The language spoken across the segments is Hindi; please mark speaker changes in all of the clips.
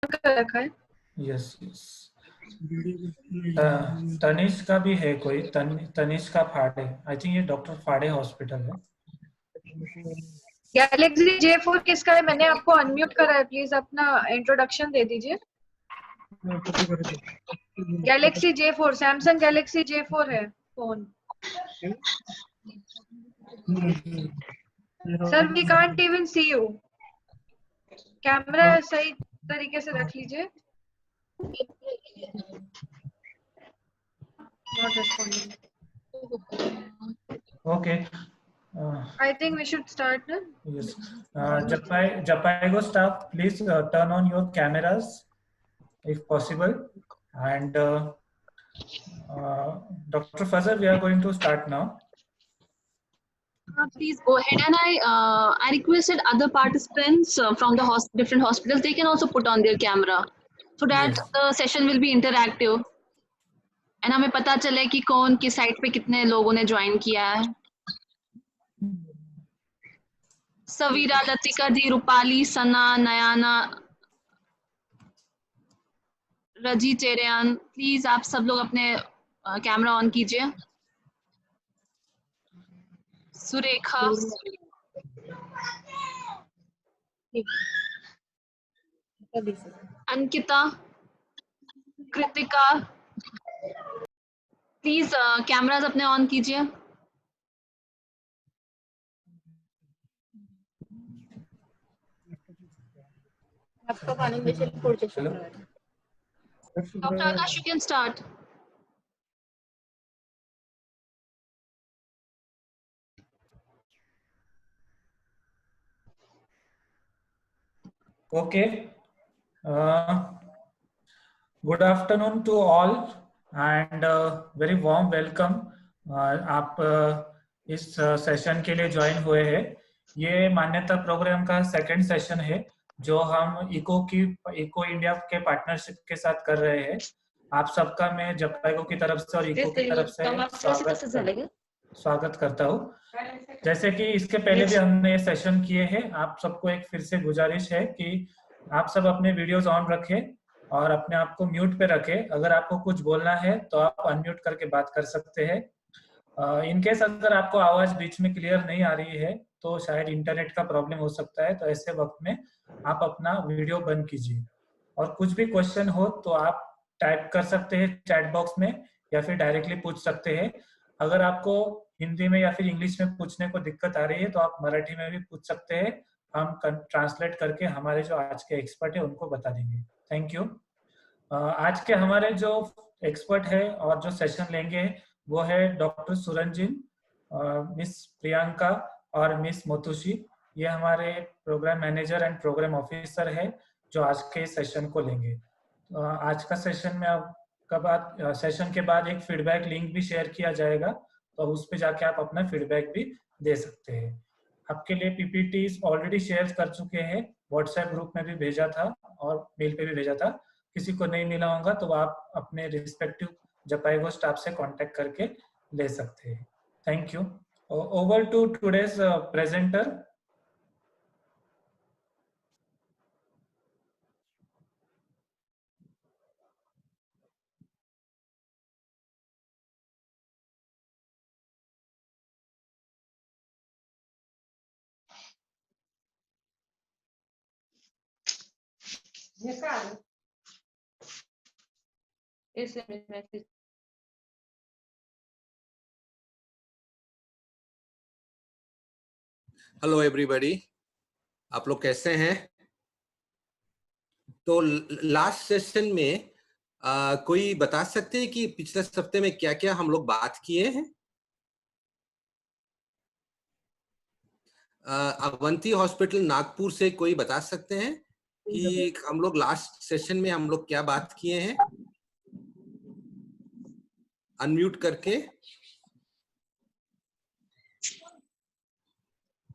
Speaker 1: कर रखा है।
Speaker 2: Yes yes. तनिष का भी है कोई, तनिष का फाड़े, आई थिंक ये डॉक्टर फाड़े हॉस्पिटल है।
Speaker 1: गैलेक्सी J4 किसका है? मैंने आपको अनम्यूट करा है, प्लीज अपना इंट्रोडक्शन दे दीजिए। Galaxy J4, Samsung Galaxy J4 है फोन। Sir we can't even see you. Camera सही तरीके से रख लीजिए। Not responding.
Speaker 2: Okay,
Speaker 1: I think we should start ना।
Speaker 2: yes. Japaigo staff, please turn on your cameras if possible. And Dr. Fazal, we are going to start now.
Speaker 3: Please go ahead, and I requested other participants from the different hospitals. They can also put on their camera so that
Speaker 2: Yes.
Speaker 3: the session will be interactive. And हमें पता चले कि कौन किस साइट पे कितने लोगों ने ज्वाइन किया है। सवीरा, लतिका जी, रूपाली, सना, नयाना, रजी, चेरियान, प्लीज आप सब लोग अपने कैमरा ऑन कीजिए। सुरेखा, अंकिता, कृतिका, प्लीज कैमरास अपने ऑन कीजिए। Doctor Akash, you can start.
Speaker 2: Okay. Good afternoon to all and very warm welcome. आप इस सेशन के लिए ज्वाइन हुए हैं। ये मान्यता प्रोग्राम का सेकंड सेशन है जो हम इको इंडिया के पार्टनरशिप के साथ कर रहे हैं। आप सबका मैं जपाइगो की तरफ से और इको की तरफ से स्वागत करता हूँ। जैसे कि इसके पहले भी हमने ये सेशन किए हैं, आप सबको एक फिर से गुजारिश है कि आप सब अपने वीडियोस ऑन रखें और अपने आप को म्यूट पे रखें। अगर आपको कुछ बोलना है तो आप अनम्यूट करके बात कर सकते हैं। इनकेस अगर आपको आवाज बीच में क्लियर नहीं आ रही है तो शायद इंटरनेट का प्रॉब्लम हो सकता है, तो ऐसे वक्त में आप अपना वीडियो बंद कीजिए। और कुछ भी क्वेश्चन हो तो आप टाइप कर सकते हैं चैट बॉक्स में या फिर डायरेक्टली पूछ सकते हैं। अगर आपको हिंदी में या फिर इंग्लिश में पूछने को दिक्कत आ रही है तो आप मराठी में भी पूछ सकते हैं, हम ट्रांसलेट करके हमारे जो आज के एक्सपर्ट है उनको बता देंगे। Thank you. आज के हमारे जो एक्सपर्ट है और जो सेशन लेंगे वो है डॉक्टर सुरंजिन, मिस प्रियंका और मिस मोतुशी। ये हमारे program manager and program officer है जो आज के सेशन को लेंगे। आज का सेशन में सेशन के बाद एक फीडबैक लिंक भी शेयर किया जाएगा, तो उस पे जाके आप अपना फीडबैक भी दे सकते हैं। आपके लिए पीपीटीज ऑलरेडी शेयर कर चुके हैं, व्हाट्सएप ग्रुप में भी भेजा था और मेल पे भी भेजा था। किसी को नहीं मिला होगा तो आप अपने रिस्पेक्टिव जपाइगो स्टाफ से कांटेक्ट करके ले सकते हैं। Thank you. Over to today's presenter.
Speaker 4: Hello everybody, आप लोग कैसे हैं? तो लास्ट सेशन में कोई बता सकते हैं कि पिछले हफ्ते में क्या क्या हम लोग बात किए हैं? अवंती हॉस्पिटल नागपुर से कोई बता सकते हैं कि हम लोग लास्ट सेशन में हम लोग क्या बात किए हैं? अनम्यूट करके।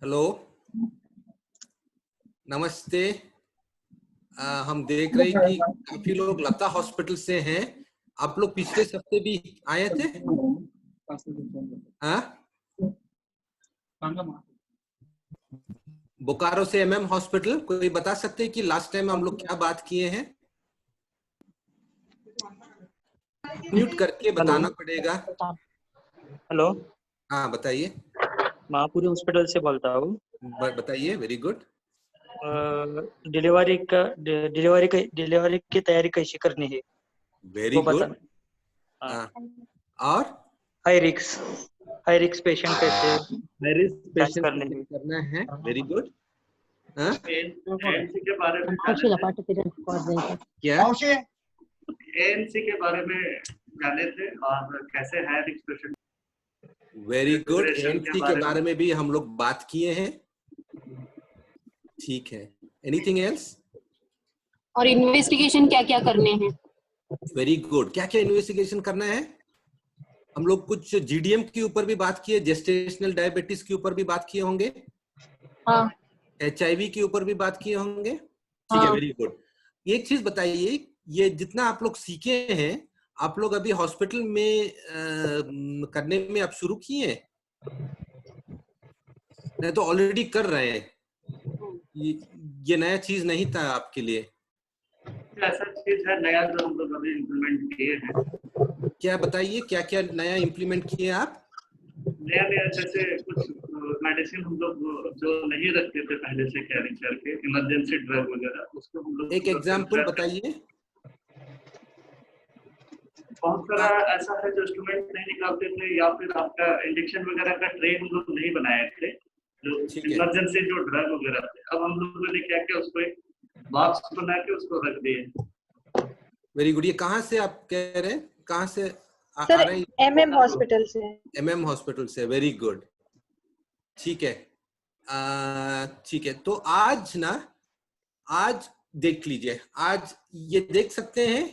Speaker 4: हेलो, नमस्ते। हम देख रहे हैं कि काफी लोग लता हॉस्पिटल से हैं। आप लोग पिछले हफ्ते भी आए थे? हाँ, बोकारो से एमएम हॉस्पिटल, कोई बता सकते हैं कि लास्ट टाइम हम लोग क्या बात किए हैं? म्यूट करके बताना पड़ेगा।
Speaker 5: हेलो,
Speaker 4: हाँ बताइए।
Speaker 5: महापुरी हॉस्पिटल से बोलता हूँ।
Speaker 4: बताइए। Very good.
Speaker 5: डिलीवरी की तैयारी कैसी करनी है
Speaker 4: वेरी
Speaker 5: वो
Speaker 4: गुड।
Speaker 5: बताना।
Speaker 4: और
Speaker 5: हाई रिक्स पेशेंट कैसे जांच करनी है।
Speaker 4: करना है। Very good.
Speaker 6: एएनसी के बारे में
Speaker 4: क्या
Speaker 6: एएनसी के बारे में जाने थे और कैसे है expression.
Speaker 4: Very good.
Speaker 6: Preparation
Speaker 4: ANC के बारे में भी हम लोग बात किए हैं। ठीक है। Anything else?
Speaker 3: और इन्वेस्टिगेशन क्या क्या करने हैं?
Speaker 4: Very good. क्या क्या इन्वेस्टिगेशन करना है? हम लोग कुछ जीडीएम के ऊपर भी बात किए, जेस्टेशनल डायबिटीज के ऊपर भी बात किए होंगे,
Speaker 3: हाँ,
Speaker 4: एचआईवी के ऊपर भी बात किए होंगे। ठीक है। Very good. एक चीज बताइए, ये जितना आप लोग सीखे हैं, आप लोग अभी हॉस्पिटल में करने में आप शुरू किए हैं? नहीं तो ऑलरेडी कर रहे हैं? ये नया चीज नहीं था आपके लिए?
Speaker 6: ऐसा चीज है नया जो हम लोग अभी इम्प्लीमेंट किए हैं।
Speaker 4: क्या बताइए, क्या क्या नया इम्प्लीमेंट किए आप?
Speaker 6: नया जैसे कुछ मेडिसिन हम लोग जो नहीं रखते थे पहले से कैरी करके, इमरजेंसी ड्रग वगैरह, उसको हम लोग
Speaker 4: एक एग्जांपल बताइए।
Speaker 6: बहुत सारा ऐसा है जो इंस्ट्रूमेंट नहीं निकालते थे, या फिर आपका इंजेक्शन वगैरह का ट्रे हम लोग नहीं बनाए थे, जो इमरजेंसी जो ड्रग वगैरह थे। अब हम लोगों ने क्या किया, उसको एक बॉक्स बना के उसको रख दिए।
Speaker 4: Very good. ये कहाँ से आप कह रहे हैं, कहाँ से आ रहे हैं?
Speaker 1: एमएम हॉस्पिटल से।
Speaker 4: एमएम हॉस्पिटल से। Very good. ठीक है। ठीक है। तो आज देख लीजिए, आज ये देख सकते हैं,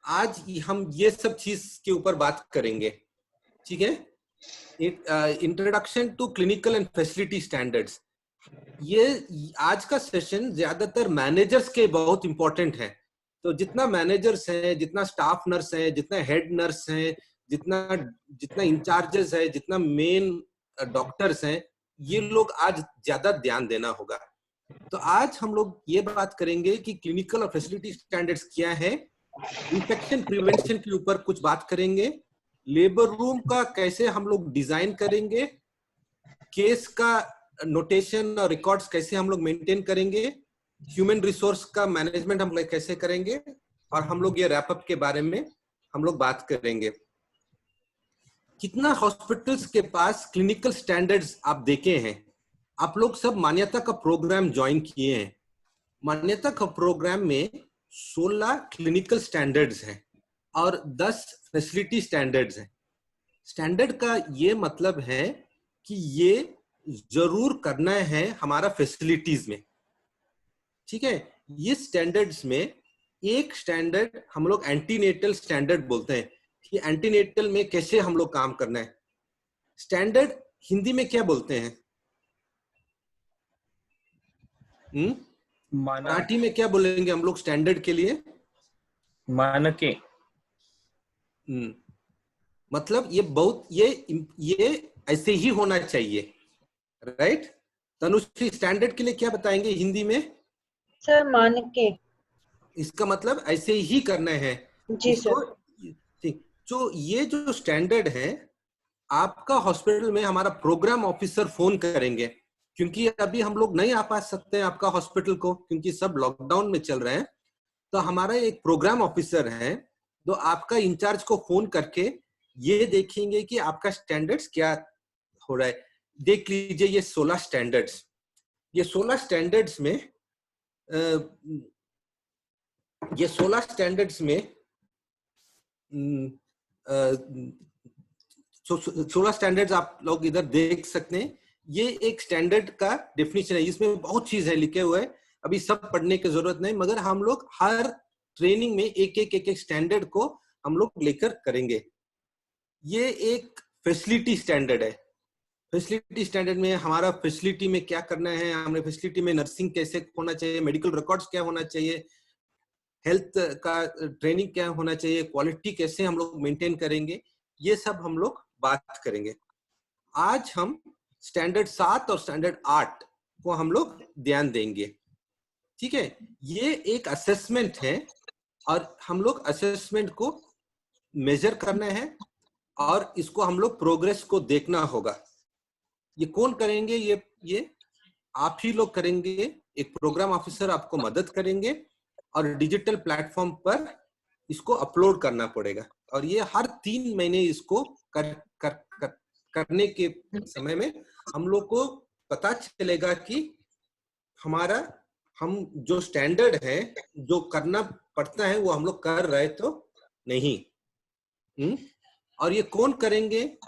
Speaker 4: आज हम ये सब चीज के ऊपर बात करेंगे। ठीक है। Introduction to clinical and facility standards. ये आज का सेशन ज्यादातर मैनेजर्स के बहुत इंपॉर्टेंट है। तो जितना मैनेजर्स हैं, जितना स्टाफ नर्स हैं, जितना हेड नर्स हैं, जितना इंचार्जेस है, जितना मेन डॉक्टर्स हैं, ये लोग आज ज्यादा ध्यान देना होगा। तो आज हम लोग ये बात करेंगे कि क्लिनिकल और फैसिलिटी स्टैंडर्ड्स क्या है, इन्फेक्शन प्रिवेंशन के ऊपर कुछ बात करेंगे, लेबर रूम का कैसे हम लोग डिजाइन करेंगे, केस का नोटेशन और रिकॉर्ड्स कैसे हम लोग मेंटेन करेंगे, ह्यूमन रिसोर्स का मैनेजमेंट हम लोग कैसे करेंगे, और हम लोग ये रैपअप के बारे में हम लोग बात करेंगे। कितना हॉस्पिटल्स के पास क्लिनिकल स्टैंडर्ड्स आप देखे हैं? आप लोग सब मान्यता का प्रोग्राम ज्वाइन किए हैं। मान्यता का प्रोग्राम में 16 क्लिनिकल स्टैंडर्ड्स हैं और 10 फैसिलिटी स्टैंडर्ड्स हैं। स्टैंडर्ड का ये मतलब है कि ये जरूर करना है हमारा फैसिलिटीज में। ठीक है। ये स्टैंडर्ड्स में एक स्टैंडर्ड हम लोग एंटीनेटल स्टैंडर्ड बोलते हैं कि एंटीनेटल में कैसे हम लोग काम करना है। स्टैंडर्ड हिंदी में क्या बोलते हैं? मराठी में क्या बोलेंगे हम लोग स्टैंडर्ड के लिए?
Speaker 7: मानके।
Speaker 4: मतलब ये ऐसे ही होना चाहिए, राइट? तनुश्री, स्टैंडर्ड के लिए क्या बताएंगे हिंदी में?
Speaker 1: सर मानके।
Speaker 4: इसका मतलब ऐसे ही करना है।
Speaker 1: जी सर।
Speaker 4: ठीक। जो ये जो स्टैंडर्ड है, आपका हॉस्पिटल में हमारा प्रोग्राम ऑफिसर फोन करेंगे, क्योंकि अभी हम लोग नहीं आ पा सकते हैं आपका हॉस्पिटल को, क्योंकि सब लॉकडाउन में चल रहे हैं। तो हमारा एक प्रोग्राम ऑफिसर है जो आपका इंचार्ज को फोन करके ये देखेंगे कि आपका स्टैंडर्ड्स क्या हो रहा है। देख लीजिए ये 16 स्टैंडर्ड्स। ये 16 स्टैंडर्ड्स में ये 16 स्टैंडर्ड्स में 16 स्टैंडर्ड्स आप लोग इधर देख सकते हैं। ये एक स्टैंडर्ड का डेफिनेशन है, इसमें बहुत चीज है लिखे हुए हैं, अभी सब पढ़ने की जरूरत नहीं, मगर हम लोग हर ट्रेनिंग में एक स्टैंडर्ड को हम लोग लेकर करेंगे। ये एक फैसिलिटी स्टैंडर्ड है। फैसिलिटी स्टैंडर्ड में हमारा फैसिलिटी में क्या करना है, हमें फैसिलिटी में नर्सिंग कैसे होना चाहिए, मेडिकल रिकॉर्ड्स क्या होना चाहिए, हेल्थ का ट्रेनिंग क्या होना चाहिए, क्वालिटी कैसे हम लोग मेंटेन करेंगे, ये सब हम लोग बात करेंगे। आज हम स्टैंडर्ड 7 और स्टैंडर्ड 8 को हम लोग ध्यान देंगे। ठीक है। ये एक असेसमेंट है और हम लोग असेसमेंट को मेजर करना है और इसको हम लोग प्रोग्रेस को देखना होगा। ये कौन करेंगे? ये आप ही लोग करेंगे। एक प्रोग्राम ऑफिसर आपको मदद करेंगे और डिजिटल प्लेटफॉर्म पर इसको अपलोड करना पड़ेगा। और ये हर 3 महीने इसको करने के समय में हम लोग को पता चलेगा कि हम जो स्टैंडर्ड है, जो करना पड़ता है, वो हम लोग कर रहे तो नहीं। और ये कौन करेंगे?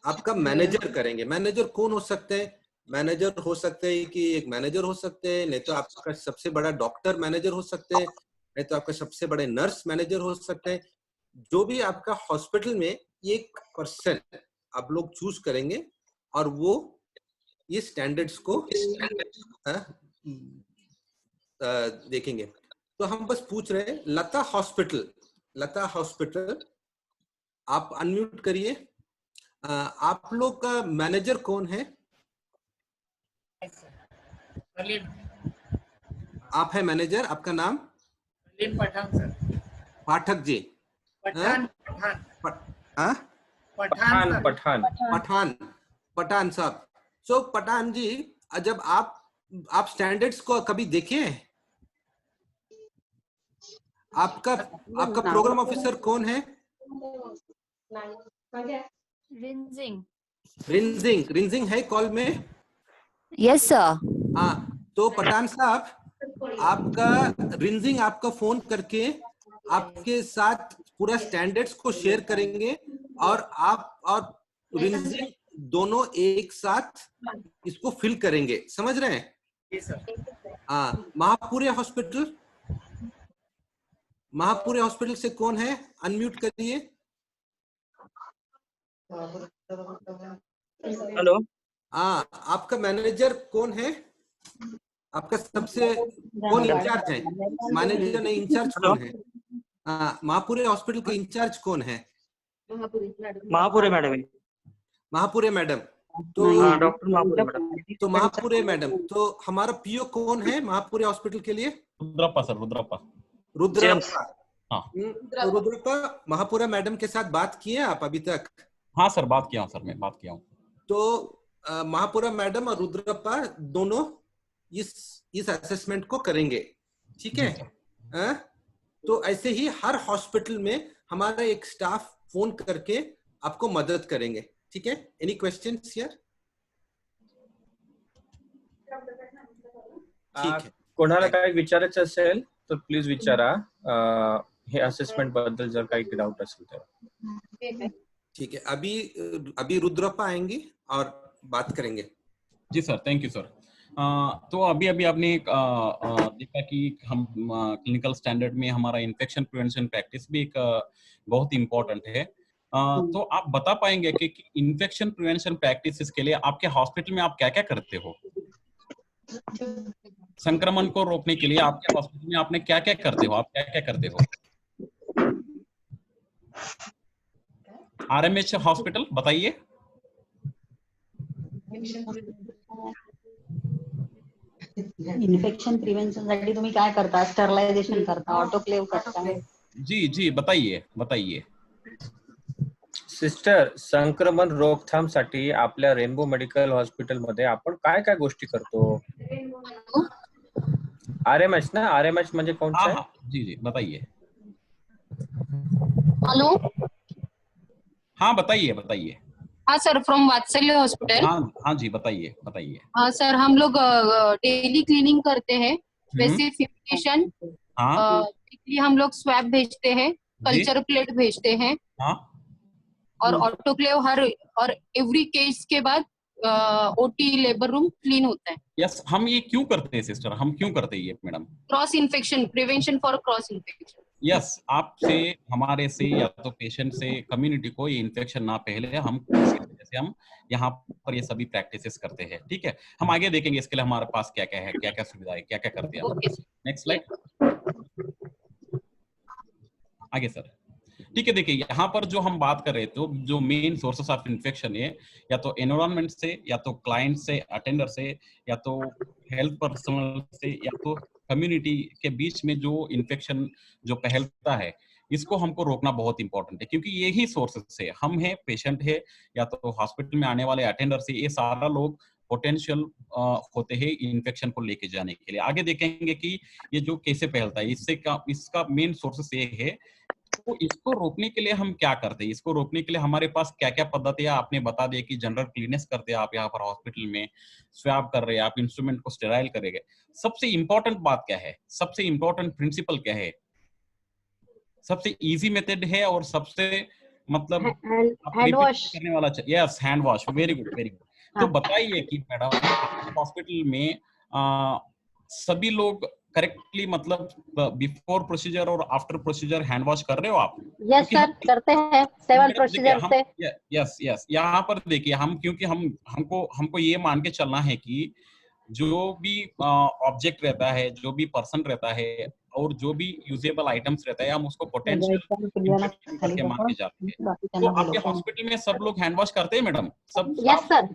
Speaker 4: आपका मैनेजर करेंगे। मैनेजर कौन हो सकते हैं? मैनेजर हो सकते हैं कि एक मैनेजर हो सकते हैं, नहीं तो आपका सबसे बड़ा डॉक्टर मैनेजर हो सकते हैं, नहीं तो आपका सबसे बड़े नर्स मैनेजर हो सकते हैं। जो भी आपका हॉस्पिटल में एक पर्सन आप लोग चूज करेंगे और वो ये स्टैंडर्ड्स को देखेंगे। तो हम बस पूछ रहे हैं, लता हॉस्पिटल आप अनम्यूट करिए। आप लोग का मैनेजर कौन है? आप है मैनेजर, आपका नाम?
Speaker 2: पठान सर।
Speaker 4: पाठक जी। पठान साहब। सो पठान जी, जब आप स्टैंडर्ड्स को कभी देखे? आपका प्रोग्राम ऑफिसर कौन है? रिंजिंग है कॉल में?
Speaker 8: Yes sir.
Speaker 4: हाँ, तो पठान साहब, आपका रिंजिंग आपका फोन करके आपके साथ पूरा स्टैंडर्ड्स को शेयर करेंगे और आप और रिंजिंग दोनों एक साथ इसको फिल करेंगे। समझ रहे हैं? हाँ, महापुरे हॉस्पिटल से कौन है? अनम्यूट करिए।
Speaker 5: हेलो।
Speaker 4: हाँ, आपका मैनेजर कौन है? आपका सबसे कौन इंचार्ज है? मैनेजर नहीं, इंचार्ज कौन है? महापुरे हॉस्पिटल के इंचार्ज कौन है?
Speaker 5: महापुरे मैडम।
Speaker 4: महापुरे मैडम। तो
Speaker 5: डॉक्टर महापुरे मैडम।
Speaker 4: तो महापुरे मैडम, तो हमारा पीओ कौन है महापुरे हॉस्पिटल के लिए?
Speaker 9: रुद्रप्पा सर।
Speaker 4: रुद्रप्पा।
Speaker 9: हाँ।
Speaker 4: रुद्रप्पा, महापुरा मैडम के साथ बात किए आप अभी तक?
Speaker 9: हाँ सर, बात किया हूँ सर, मैं बात किया हूँ।
Speaker 4: तो महापुरा मैडम और रुद्रप्पा दोनों इस असेसमेंट को करेंगे, ठीक है? तो ऐसे ही हर हॉस्पिटल में हमारा एक स्टाफ फोन करके आपको मदद करेंगे, ठीक है? Any questions here? ठीक है।
Speaker 7: कोणाला काही विचारायचं असेल तर प्लीज विचारा, हे असेसमेंट बद्दल जर काही डाउट असेल तर।
Speaker 4: ठीक है, अभी रुद्रप्पा आएंगे और बात करेंगे।
Speaker 9: जी सर, थैंक यू सर। तो अभी आपने देखा कि हम क्लिनिकल स्टैंडर्ड में हमारा इन्फेक्शन प्रिवेंशन प्रैक्टिस भी एक बहुत इम्पोर्टेंट है। तो आप बता पाएंगे कि इन्फेक्शन प्रिवेंशन प्रैक्टिसेस के लिए आपके हॉस्पिटल में आप क्या क्या करते हो? संक्रमण को रोकने के लिए आपके हॉस्पिटल में आपने क्या क्या करते हो? आप क्या क्या करते हो? आरएमएच हॉस्पिटल बताइए।
Speaker 8: इन्फेक्शन प्रिव्हेंशन साठी तुम्ही काय करता? स्टरलायझेशन करता, ऑटोक्लेव करता?
Speaker 9: जी बताइए।
Speaker 7: सिस्टर, संक्रमण रोकथामसाठी आपल्या रेनबो मेडिकल हॉस्पिटल मध्ये आपण काय काय गोष्टी करतो? आरएमएच ना? आरएमएच म्हणजे कोणतं आहे?
Speaker 9: जी बताइए।
Speaker 3: हेलो।
Speaker 9: हाँ बताइए।
Speaker 3: हाँ सर, फ्रॉम वात्सल्य हॉस्पिटल।
Speaker 9: हाँ जी, बताइए।
Speaker 3: हाँ सर, हम लोग डेली क्लीनिंग करते हैं, स्पेसिफिकेशन, वीकली हम लोग स्वैब भेजते हैं, कल्चर प्लेट भेजते हैं, और ऑटोक्लेव और एवरी केस के बाद ओटी लेबर रूम क्लीन होता है।
Speaker 9: यस, हम ये क्यों करते हैं सिस्टर? हम क्यों करते हैं ये madam?
Speaker 3: Cross infection prevention for cross infection.
Speaker 9: Yes, आपसे, हमारे से या तो पेशेंट से, कम्युनिटी को ये इन्फेक्शन ना पहले हम जैसे हम यहाँ पर ये सभी प्रैक्टिसेस करते हैं, ठीक है? हम आगे देखेंगे इसके लिए हमारे पास क्या क्या है, क्या क्या सुविधा है, क्या क्या करते हैं। Next slide. आगे सर। ठीक है, देखिए यहाँ पर जो हम बात कर रहे थे, जो मेन सोर्सेस ऑफ इन्फेक्शन है, या तो एनवायरनमेंट से, या तो क्लाइंट से, अटेंडर से, या तो हेल्थ पर्सनल से, या तो कम्युनिटी के बीच में जो इन्फेक्शन जो फैलता है, इसको हमको रोकना बहुत इंपॉर्टेंट है, क्योंकि यही सोर्सेस से हम है, पेशेंट है, या तो हॉस्पिटल में आने वाले अटेंडर से, ये सारा लोग पोटेंशियल होते हैं इन्फेक्शन को लेके जाने के लिए। आगे देखेंगे कि ये जो कैसे फैलता है, इसका मेन सोर्सेस ये है। तो इसको रोकने के लिए हम क्या करते हैं, इसको रोकने के लिए हमारे पास क्या क्या पद्धतियां आपने बता दिया कि जनरल क्लीनेस करते हैं आप यहाँ पर हॉस्पिटल में, स्वैब कर रहे हैं आप, इंस्ट्रूमेंट को स्टेराइल करेंगे। सबसे इंपॉर्टेंट बात क्या है, सबसे इंपॉर्टेंट प्रिंसिपल क्या है, सबसे इजी मेथड है और सबसे मतलब
Speaker 8: हैंड वॉश
Speaker 9: करने वाला, yes hand wash, very good very good. तो बताइए कि मैडम हॉस्पिटल में सभी लोग करेक्टली मतलब बिफोर प्रोसीजर और आफ्टर प्रोसीजर हैंड वॉश कर रहे हो आप?
Speaker 8: यस सर, करते हैं 7 प्रोसीजर से।
Speaker 9: यस यस, यहाँ पर देखिए हम, क्योंकि हमको ये मान के चलना है कि जो भी ऑब्जेक्ट रहता है, जो भी पर्सन रहता है और जो भी यूजेबल आइटम्स रहता है, हम उसको पोटेंशियल इन्फेक्शन करके मान के जाते हैं। तो आपके हॉस्पिटल में सब लोग हैंड वॉश करते हैं मैडम? सब?
Speaker 8: यस सर,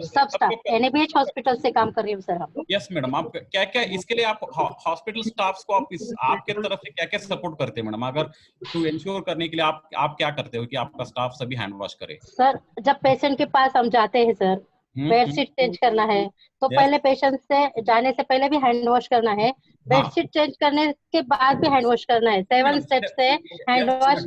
Speaker 8: सब स्टाफ एनएबीएच हॉस्पिटल से काम कर रही हूँ सर। हम
Speaker 9: यस मैडम, आप क्या क्या इसके लिए आप हॉस्पिटल स्टाफ्स को आपके तरफ से क्या क्या सपोर्ट करते हैं मैडम? अगर टू इंश्योर करने के लिए आप क्या करते हो कि आपका स्टाफ सभी हैंड वॉश करे?
Speaker 8: सर, जब पेशेंट के पास हम जाते हैं सर, बेडशीट चेंज करना है तो पहले पेशेंट से जाने से पहले भी हैंड वॉश करना है, बेडशीट चेंज करने के बाद भी हैंड वॉश करना है। 7 स्टेप्स से हैंड वॉश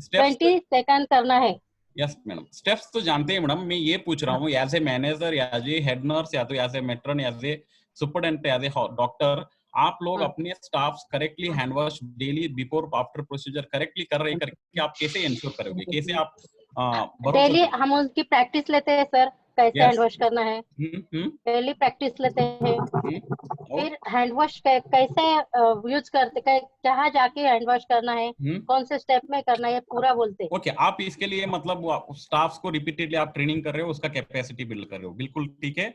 Speaker 8: 20 सेकंड करना है।
Speaker 9: यस मैडम, स्टेप्स तो जानते हैं मैडम, मैं ये पूछ रहा हूँ as a manager, as a head nurse, या तो as a matron, as a superintendent, as a doctor, आप लोग अपने staff correctly hand wash daily before after procedure correctly कर रहे करके आप कैसे इंश्योर करोगे, कैसे आप
Speaker 8: डेली हम उसकी प्रैक्टिस लेते हैं सर, कैसे हैंड वॉश करना है, डेली प्रैक्टिस लेते हैं। फिर हैंड वॉश कैसे यूज करते, जहाँ जाके हैंड वॉश करना है, कौन से स्टेप में करना है, पूरा बोलते हैं।
Speaker 9: ओके, आप इसके लिए मतलब स्टाफ्स को रिपीटेडली आप ट्रेनिंग कर रहे हो, उसका कैपेसिटी बिल्ड कर रहे हो, बिल्कुल ठीक है।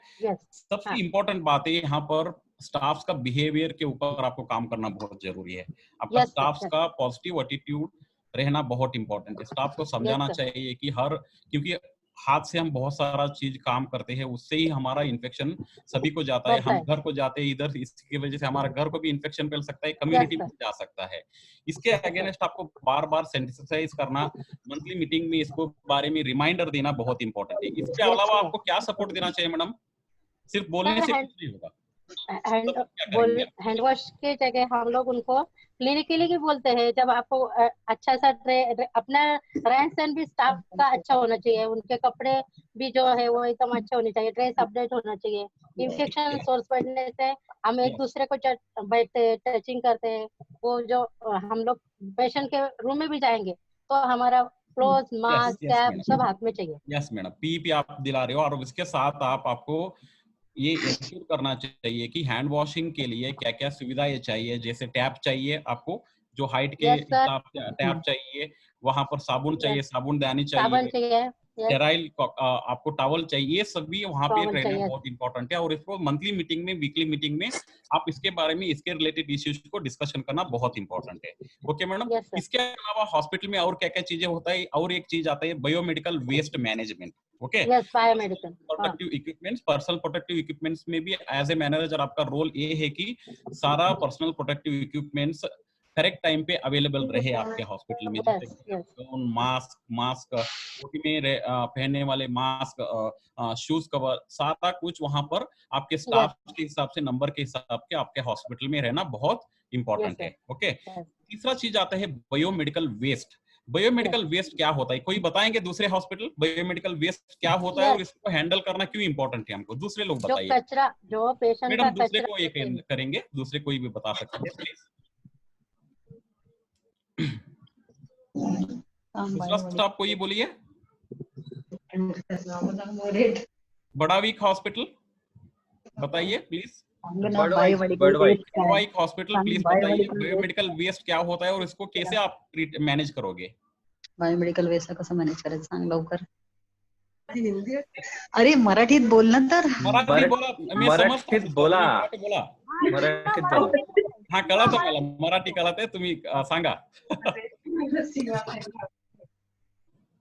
Speaker 9: सबसे इम्पोर्टेंट बात है यहाँ पर स्टाफ्स का बिहेवियर के ऊपर आपको काम करना बहुत जरूरी है। आपका स्टाफ्स का पॉजिटिव एटीट्यूड रहना बहुत इंपॉर्टेंट है। स्टाफ को समझाना चाहिए कि क्योंकि हाथ से हम बहुत सारा चीज काम करते हैं, उससे ही हमारा इन्फेक्शन सभी को जाता है। हम घर को जाते हैं इधर, इसकी वजह से हमारा घर को भी इन्फेक्शन फैल सकता है, कम्युनिटी में जा सकता है। इसके अगेंस्ट आपको बार बार सेंसिटाइज करना, मंथली मीटिंग में इसको बारे में रिमाइंडर देना बहुत इंपॉर्टेंट है। इसके अलावा आपको क्या सपोर्ट देना चाहिए मैडम? सिर्फ बोलने से कुछ नहीं होगा।
Speaker 8: हैंड वॉश के जगह हम लोग उनको क्लिनिकली भी बोलते हैं, जब आपको अच्छा सा अपना रहन सहन भी स्टाफ का अच्छा होना चाहिए, उनके कपड़े भी जो है वो एकदम अच्छे होने चाहिए, ड्रेस अपडेट होना चाहिए। इन्फेक्शन सोर्स बढ़ने से हम एक दूसरे को बैठते टचिंग करते हैं, वो जो हम लोग पेशेंट के रूम में भी जाएंगे तो हमारा क्लोथ, मास्क, कैप सब हाथ में चाहिए।
Speaker 9: यस मैडम, पीपी आप दिला रहे हो, और उसके साथ आपको ये इंश्योर करना चाहिए कि हैंड वॉशिंग के लिए क्या क्या सुविधाएं चाहिए। जैसे टैप चाहिए आपको, जो हाइट के हिसाब से टैप चाहिए, वहां पर साबुन चाहिए, साबुनदानी चाहिए, स्टेराइल आपको टॉवल चाहिए, सभी वहां पे रहना बहुत इंपॉर्टेंट है। और इसको मंथली मीटिंग में, वीकली मीटिंग में आप इसके बारे में, इसके रिलेटेड इश्यूज को डिस्कशन करना बहुत इंपॉर्टेंट है। ओके मैडम, इसके अलावा हॉस्पिटल में और क्या क्या चीजें होता है? और एक चीज आता है biomedical waste management. Okay,
Speaker 8: biomedical
Speaker 9: protective equipments, personal protective equipments में भी एज ए मैनेजर आपका रोल ये है कि सारा personal protective equipments correct time पे अवेलेबल रहे आपके हॉस्पिटल में। जैसे मास्क में पहनने वाले मास्क, शूज कवर, सारा कुछ वहां पर आपके स्टाफ के हिसाब से, नंबर के हिसाब के आपके हॉस्पिटल में रहना बहुत इंपॉर्टेंट है। ओके, तीसरा चीज आता है बायोमेडिकल वेस्ट। बायोमेडिकल वेस्ट क्या होता है? कोई बताएंगे दूसरे हॉस्पिटल बायोमेडिकल वेस्ट क्या होता है और इसको हैंडल करना क्यों इंपॉर्टेंट है हमको? दूसरे लोग बताइए।
Speaker 8: जो कचरा, जो पेशेंट
Speaker 9: मैडम दूसरे को ये करेंगे, दूसरे कोई भी बता सकते हैं प्लीज। दूसरा स्टाफ को ये बोलिए। बड़ा वीक हॉस्पिटल बताइए प्लीज। बड़वाइक हॉस्पिटल प्लीज बताइए बायोमेडिकल वेस्ट क्या होता है और इसको कैसे आप मैनेज करोगे?
Speaker 8: बायोमेडिकल वेस्ट कसं मॅनेज करायचं सांग लवकर. अरे मराठीत बोल ना तर.
Speaker 9: मराठीत बोला, मी
Speaker 7: मराठीत बोला.
Speaker 9: मराठीत बोला. हा कळतं मला, मराठी कळत आहे, तुम्ही सांगा.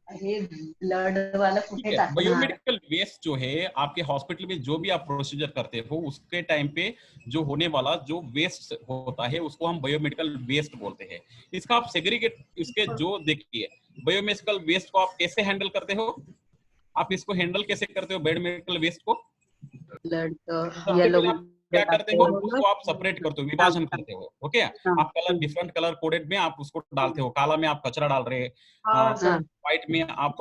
Speaker 10: ब्लड वाला कुठे टाकणार?
Speaker 9: बायोमेडिकल वेस्ट जो है आपके हॉस्पिटल में जो भी आप प्रोसीजर करते हो उसके टाइम पे जो होने वाला जो वेस्ट होता है उसको हम बायोमेडिकल वेस्ट बोलते हैं। इसका आप सेग्रीगेट इसके जो देखिए बायोमेडिकल वेस्ट को आप कैसे हैंडल करते हो, आप इसको हैंडल कैसे करते हो बायोमेडिकल वेस्ट को?
Speaker 10: ब्लड
Speaker 9: येलो क्या करते हो उसको आप सेपरेट करते हो, विभाजन करते हो। ओके, आप कलर डिफरेंट कलर कोडेड में आप उसको डालते हो। काला में आप कचरा डाल रहे हैं, व्हाइट में आप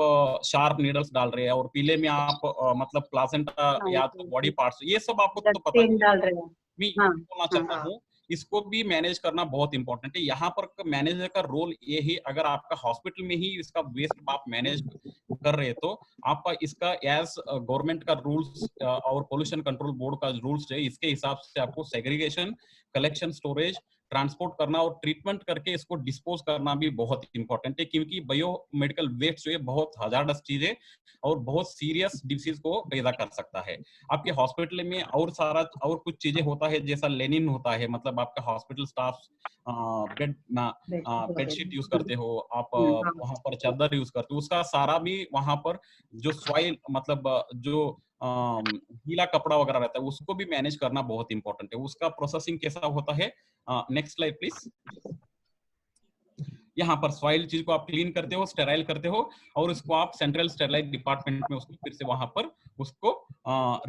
Speaker 9: शार्प नीडल्स डाल रहे हैं और पीले में आप मतलब प्लासेंटा या बॉडी पार्ट्स, ये सब आपको तो पता है। मैं बोलना चाहता हूँ इसको भी मैनेज करना बहुत इंपॉर्टेंट है। यहाँ पर मैनेजर का रोल ये ही, अगर आपका हॉस्पिटल में ही इसका वेस्ट आप मैनेज कर रहे तो आपका इसका एज गवर्नमेंट का रूल्स और पोल्यूशन कंट्रोल बोर्ड का रूल्स है, इसके हिसाब से आपको सेग्रीगेशन, कलेक्शन, स्टोरेज, ट्रांसपोर्ट करना और ट्रीटमेंट करके इसको डिस्पोज करना भी बहुत इंपॉर्टेंट है, क्योंकि बायोमेडिकल वेस्ट जो है बहुत हजारडस चीज है और बहुत सीरियस डिसीज को पैदा कर सकता है। आपके हॉस्पिटल में और सारा और कुछ चीजें होता है, जैसा लेनिन होता है, मतलब आपका हॉस्पिटल स्टाफ बेडशीट यूज करते हो आप, वहां पर चादर यूज करते हो, उसका सारा भी वहां पर जो सॉइल मतलब जो गीला कपड़ा वगैरह रहता है उसको भी मैनेज करना बहुत इंपॉर्टेंट है। उसका प्रोसेसिंग कैसा होता है, नेक्स्ट स्लाइड प्लीज। यहाँ पर सॉइल चीज को आप क्लीन करते हो, स्टेराइल करते हो और उसको आप सेंट्रल स्टेरलाइट डिपार्टमेंट में उसको फिर से वहां पर उसको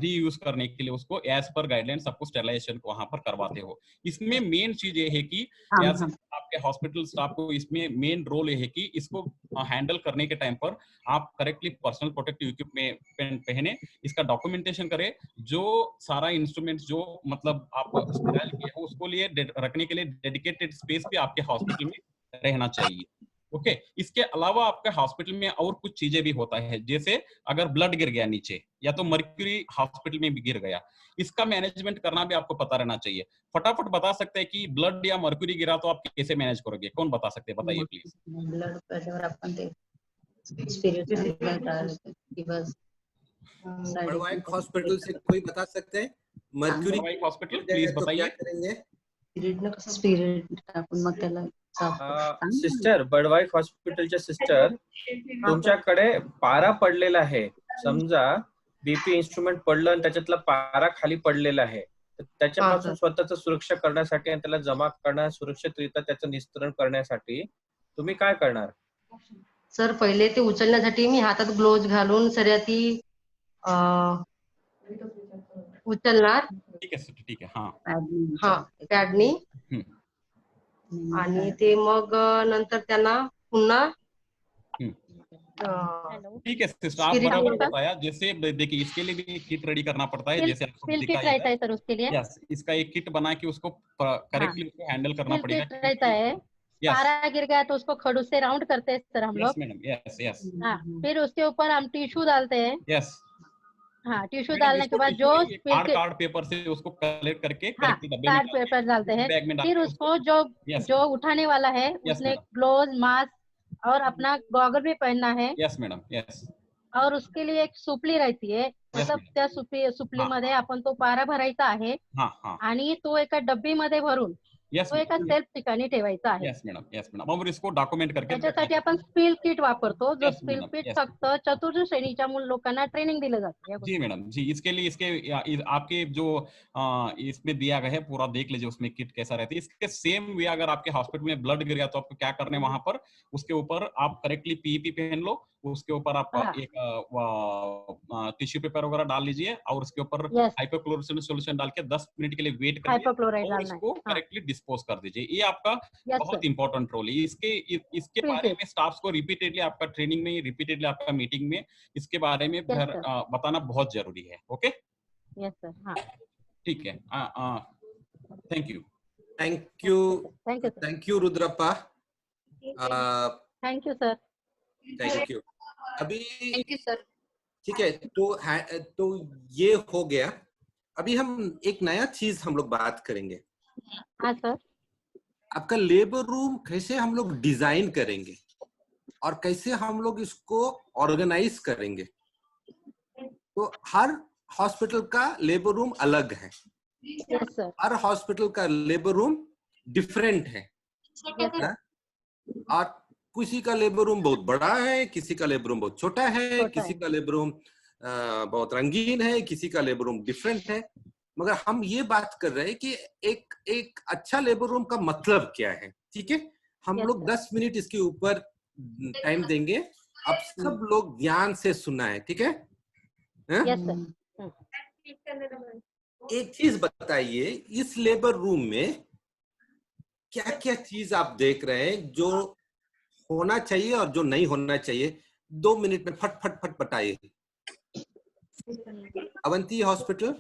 Speaker 9: रीयूज करने के लिए उसको एज पर गाइडलाइंस आपको स्टेरलाइजेशन को वहां पर करवाते हो। इसमें मेन चीज ये है कि एज आपके हॉस्पिटल स्टाफ को इसमें मेन रोल ये है कि इसको हैंडल करने के टाइम पर आप करेक्टली पर्सनल प्रोटेक्टिव इक्विपमेंट पहने, इसका डॉक्यूमेंटेशन करे, जो सारा इंस्ट्रूमेंट जो मतलब आप स्टेराइल किए हो उसको लिए रखने के लिए डेडिकेटेड स्पेस भी आपके हॉस्पिटल में रहना चाहिए। ओके, इसके अलावा आपके हॉस्पिटल में और कुछ चीजें भी होता है, जैसे अगर ब्लड गिर गया नीचे या तो मर्क्यूरी हॉस्पिटल में भी गिर गया, इसका मैनेजमेंट करना भी आपको पता रहना चाहिए। फटाफट बता सकते हैं कि ब्लड या मर्क्यूरी गिरा तो आप कैसे मैनेज करोगे, कौन बता सकते हैं, बताइए प्लीज।
Speaker 10: ब्लड प्रेशर आपण ते स्पिरिट बस
Speaker 4: बड़वाई हॉस्पिटल से कोई बता सकते हैं? मर्क्यूरी
Speaker 9: हॉस्पिटल प्लीज बताइए।
Speaker 10: स्पिरिट आपण मग त्याला
Speaker 7: सिस्टर, बडवाईफ हॉस्पिटलच्या सिस्टर, तुमच्याकडे पारा पडलेला आहे, समजा बीपी इन्स्ट्रुमेंट पडलं आणि त्याच्यातला पारा खाली पडलेला आहे, तर त्याच्यापासून स्वतःच सुरक्षा करण्यासाठी आणि त्याला जमा करण्या सुरक्षितरित्या त्याचं निस्तरण करण्यासाठी तुम्ही काय करणार?
Speaker 10: सर, पहिले ते उचलण्यासाठी मी हातात ग्लोव्ज घालून सर ती उचलणार।
Speaker 9: ठीक आहे, ठीक आहे,
Speaker 10: हा पॅडनी, आणि ते मग नंतर त्यांना पुन्हा
Speaker 9: ठीक है सिस्टर, आप बराबर बताया। जैसे देखिए इसके लिए भी किट रेडी करना पड़ता है, जैसे आपको
Speaker 8: किट रहता है सर उसके लिए।
Speaker 9: यस, इसका एक किट बना के उसको करेक्टली उसको हैंडल करना पड़ेगा।
Speaker 8: किट रहता है, पारा गिर गया तो उसको खड़ूस से राउंड करते हैं सर हम लोग।
Speaker 9: Yes madam, yes yes.
Speaker 8: हाँ, फिर उसके ऊपर हम टिश्यू डालते हैं।
Speaker 9: यस,
Speaker 8: हाँ, टिश्यू डालने के बाद जो
Speaker 9: कार्ड पेपर से उसको कलेक्ट करके
Speaker 8: कार्ड पेपर डालते हैं, फिर उसको जो उठाने वाला है उसने ग्लोव्स, मास्क और अपना गॉगल भी पहनना है।
Speaker 9: Yes madam, yes.
Speaker 8: और उसके लिए एक सुपली रहती है, मतलब त्या सुपलीमध्ये आपण तो पारा भरायचा आहे आणि तो एका डब्बीमध्ये भरून तो एका सेल्फ ठिकाणी ठेवायचा आहे।
Speaker 9: Yes madam, yes madam. और इसको डॉक्यूमेंट करके
Speaker 8: त्याच्यासाठी आपण स्पिल किट वापरतो, जो स्पिल किट फक्त चतुर्थ श्रेणीच्या लोकांना ट्रेनिंग दिलं जातं।
Speaker 9: जी मैडम जी, इसके लिए इसके आपके जो इसमें दिया गया है पूरा देख लीजिए उसमें किट कैसा रहता है। इसके सेम वे अगर आपके हॉस्पिटल में ब्लड गिर गया तो आपको क्या करना है, वहां पर उसके ऊपर आप करेक्टली पीईपी पहन लो, उसके ऊपर आप एक टिश्यू पेपर वगैरह डाल लीजिए और उसके ऊपर हाइपोक्लोराइड सॉल्यूशन डाल के 10 मिनट के लिए वेट करिए और इसको करेक्टली डिस्पोज कर दीजिए। ये आपका बहुत इंपॉर्टेंट रोल है। इसके बारे में स्टाफ को रिपीटेडली आपका ट्रेनिंग में, रिपीटेडली आपका मीटिंग में इसके बारे में बताना बहुत जरूरी है। Okay,
Speaker 8: yes sir.
Speaker 9: ठीक है, thank you,
Speaker 4: thank you, thank you Rudrappa,
Speaker 8: thank you sir,
Speaker 4: thank you. अभी
Speaker 8: थैंक यू सर।
Speaker 4: ठीक है, तो ये हो गया। अभी हम एक नया चीज हम लोग बात करेंगे।
Speaker 8: हाँ सर।
Speaker 4: आपका लेबर रूम कैसे हम लोग डिजाइन करेंगे और कैसे हम लोग इसको ऑर्गेनाइज करेंगे। तो हर हॉस्पिटल का लेबर रूम अलग है, हर हॉस्पिटल का लेबर रूम डिफरेंट है, और किसी का लेबर रूम बहुत बड़ा है, किसी का लेबर रूम बहुत छोटा है, किसी का लेबर रूम बहुत रंगीन है, किसी का लेबर रूम डिफरेंट है। मगर हम ये बात कर रहे हैं कि एक अच्छा लेबर रूम का मतलब क्या है। ठीक है, हम लोग 10 मिनट इसके ऊपर टाइम देंगे। आप सब लोग ध्यान से सुनना है, ठीक है? एक चीज बताइए, इस लेबर रूम में क्या क्या चीज आप देख रहे हैं जो होना चाहिए और जो नहीं होना चाहिए? 2 मिनट में फट फट फट बताइए। Avanti hospital,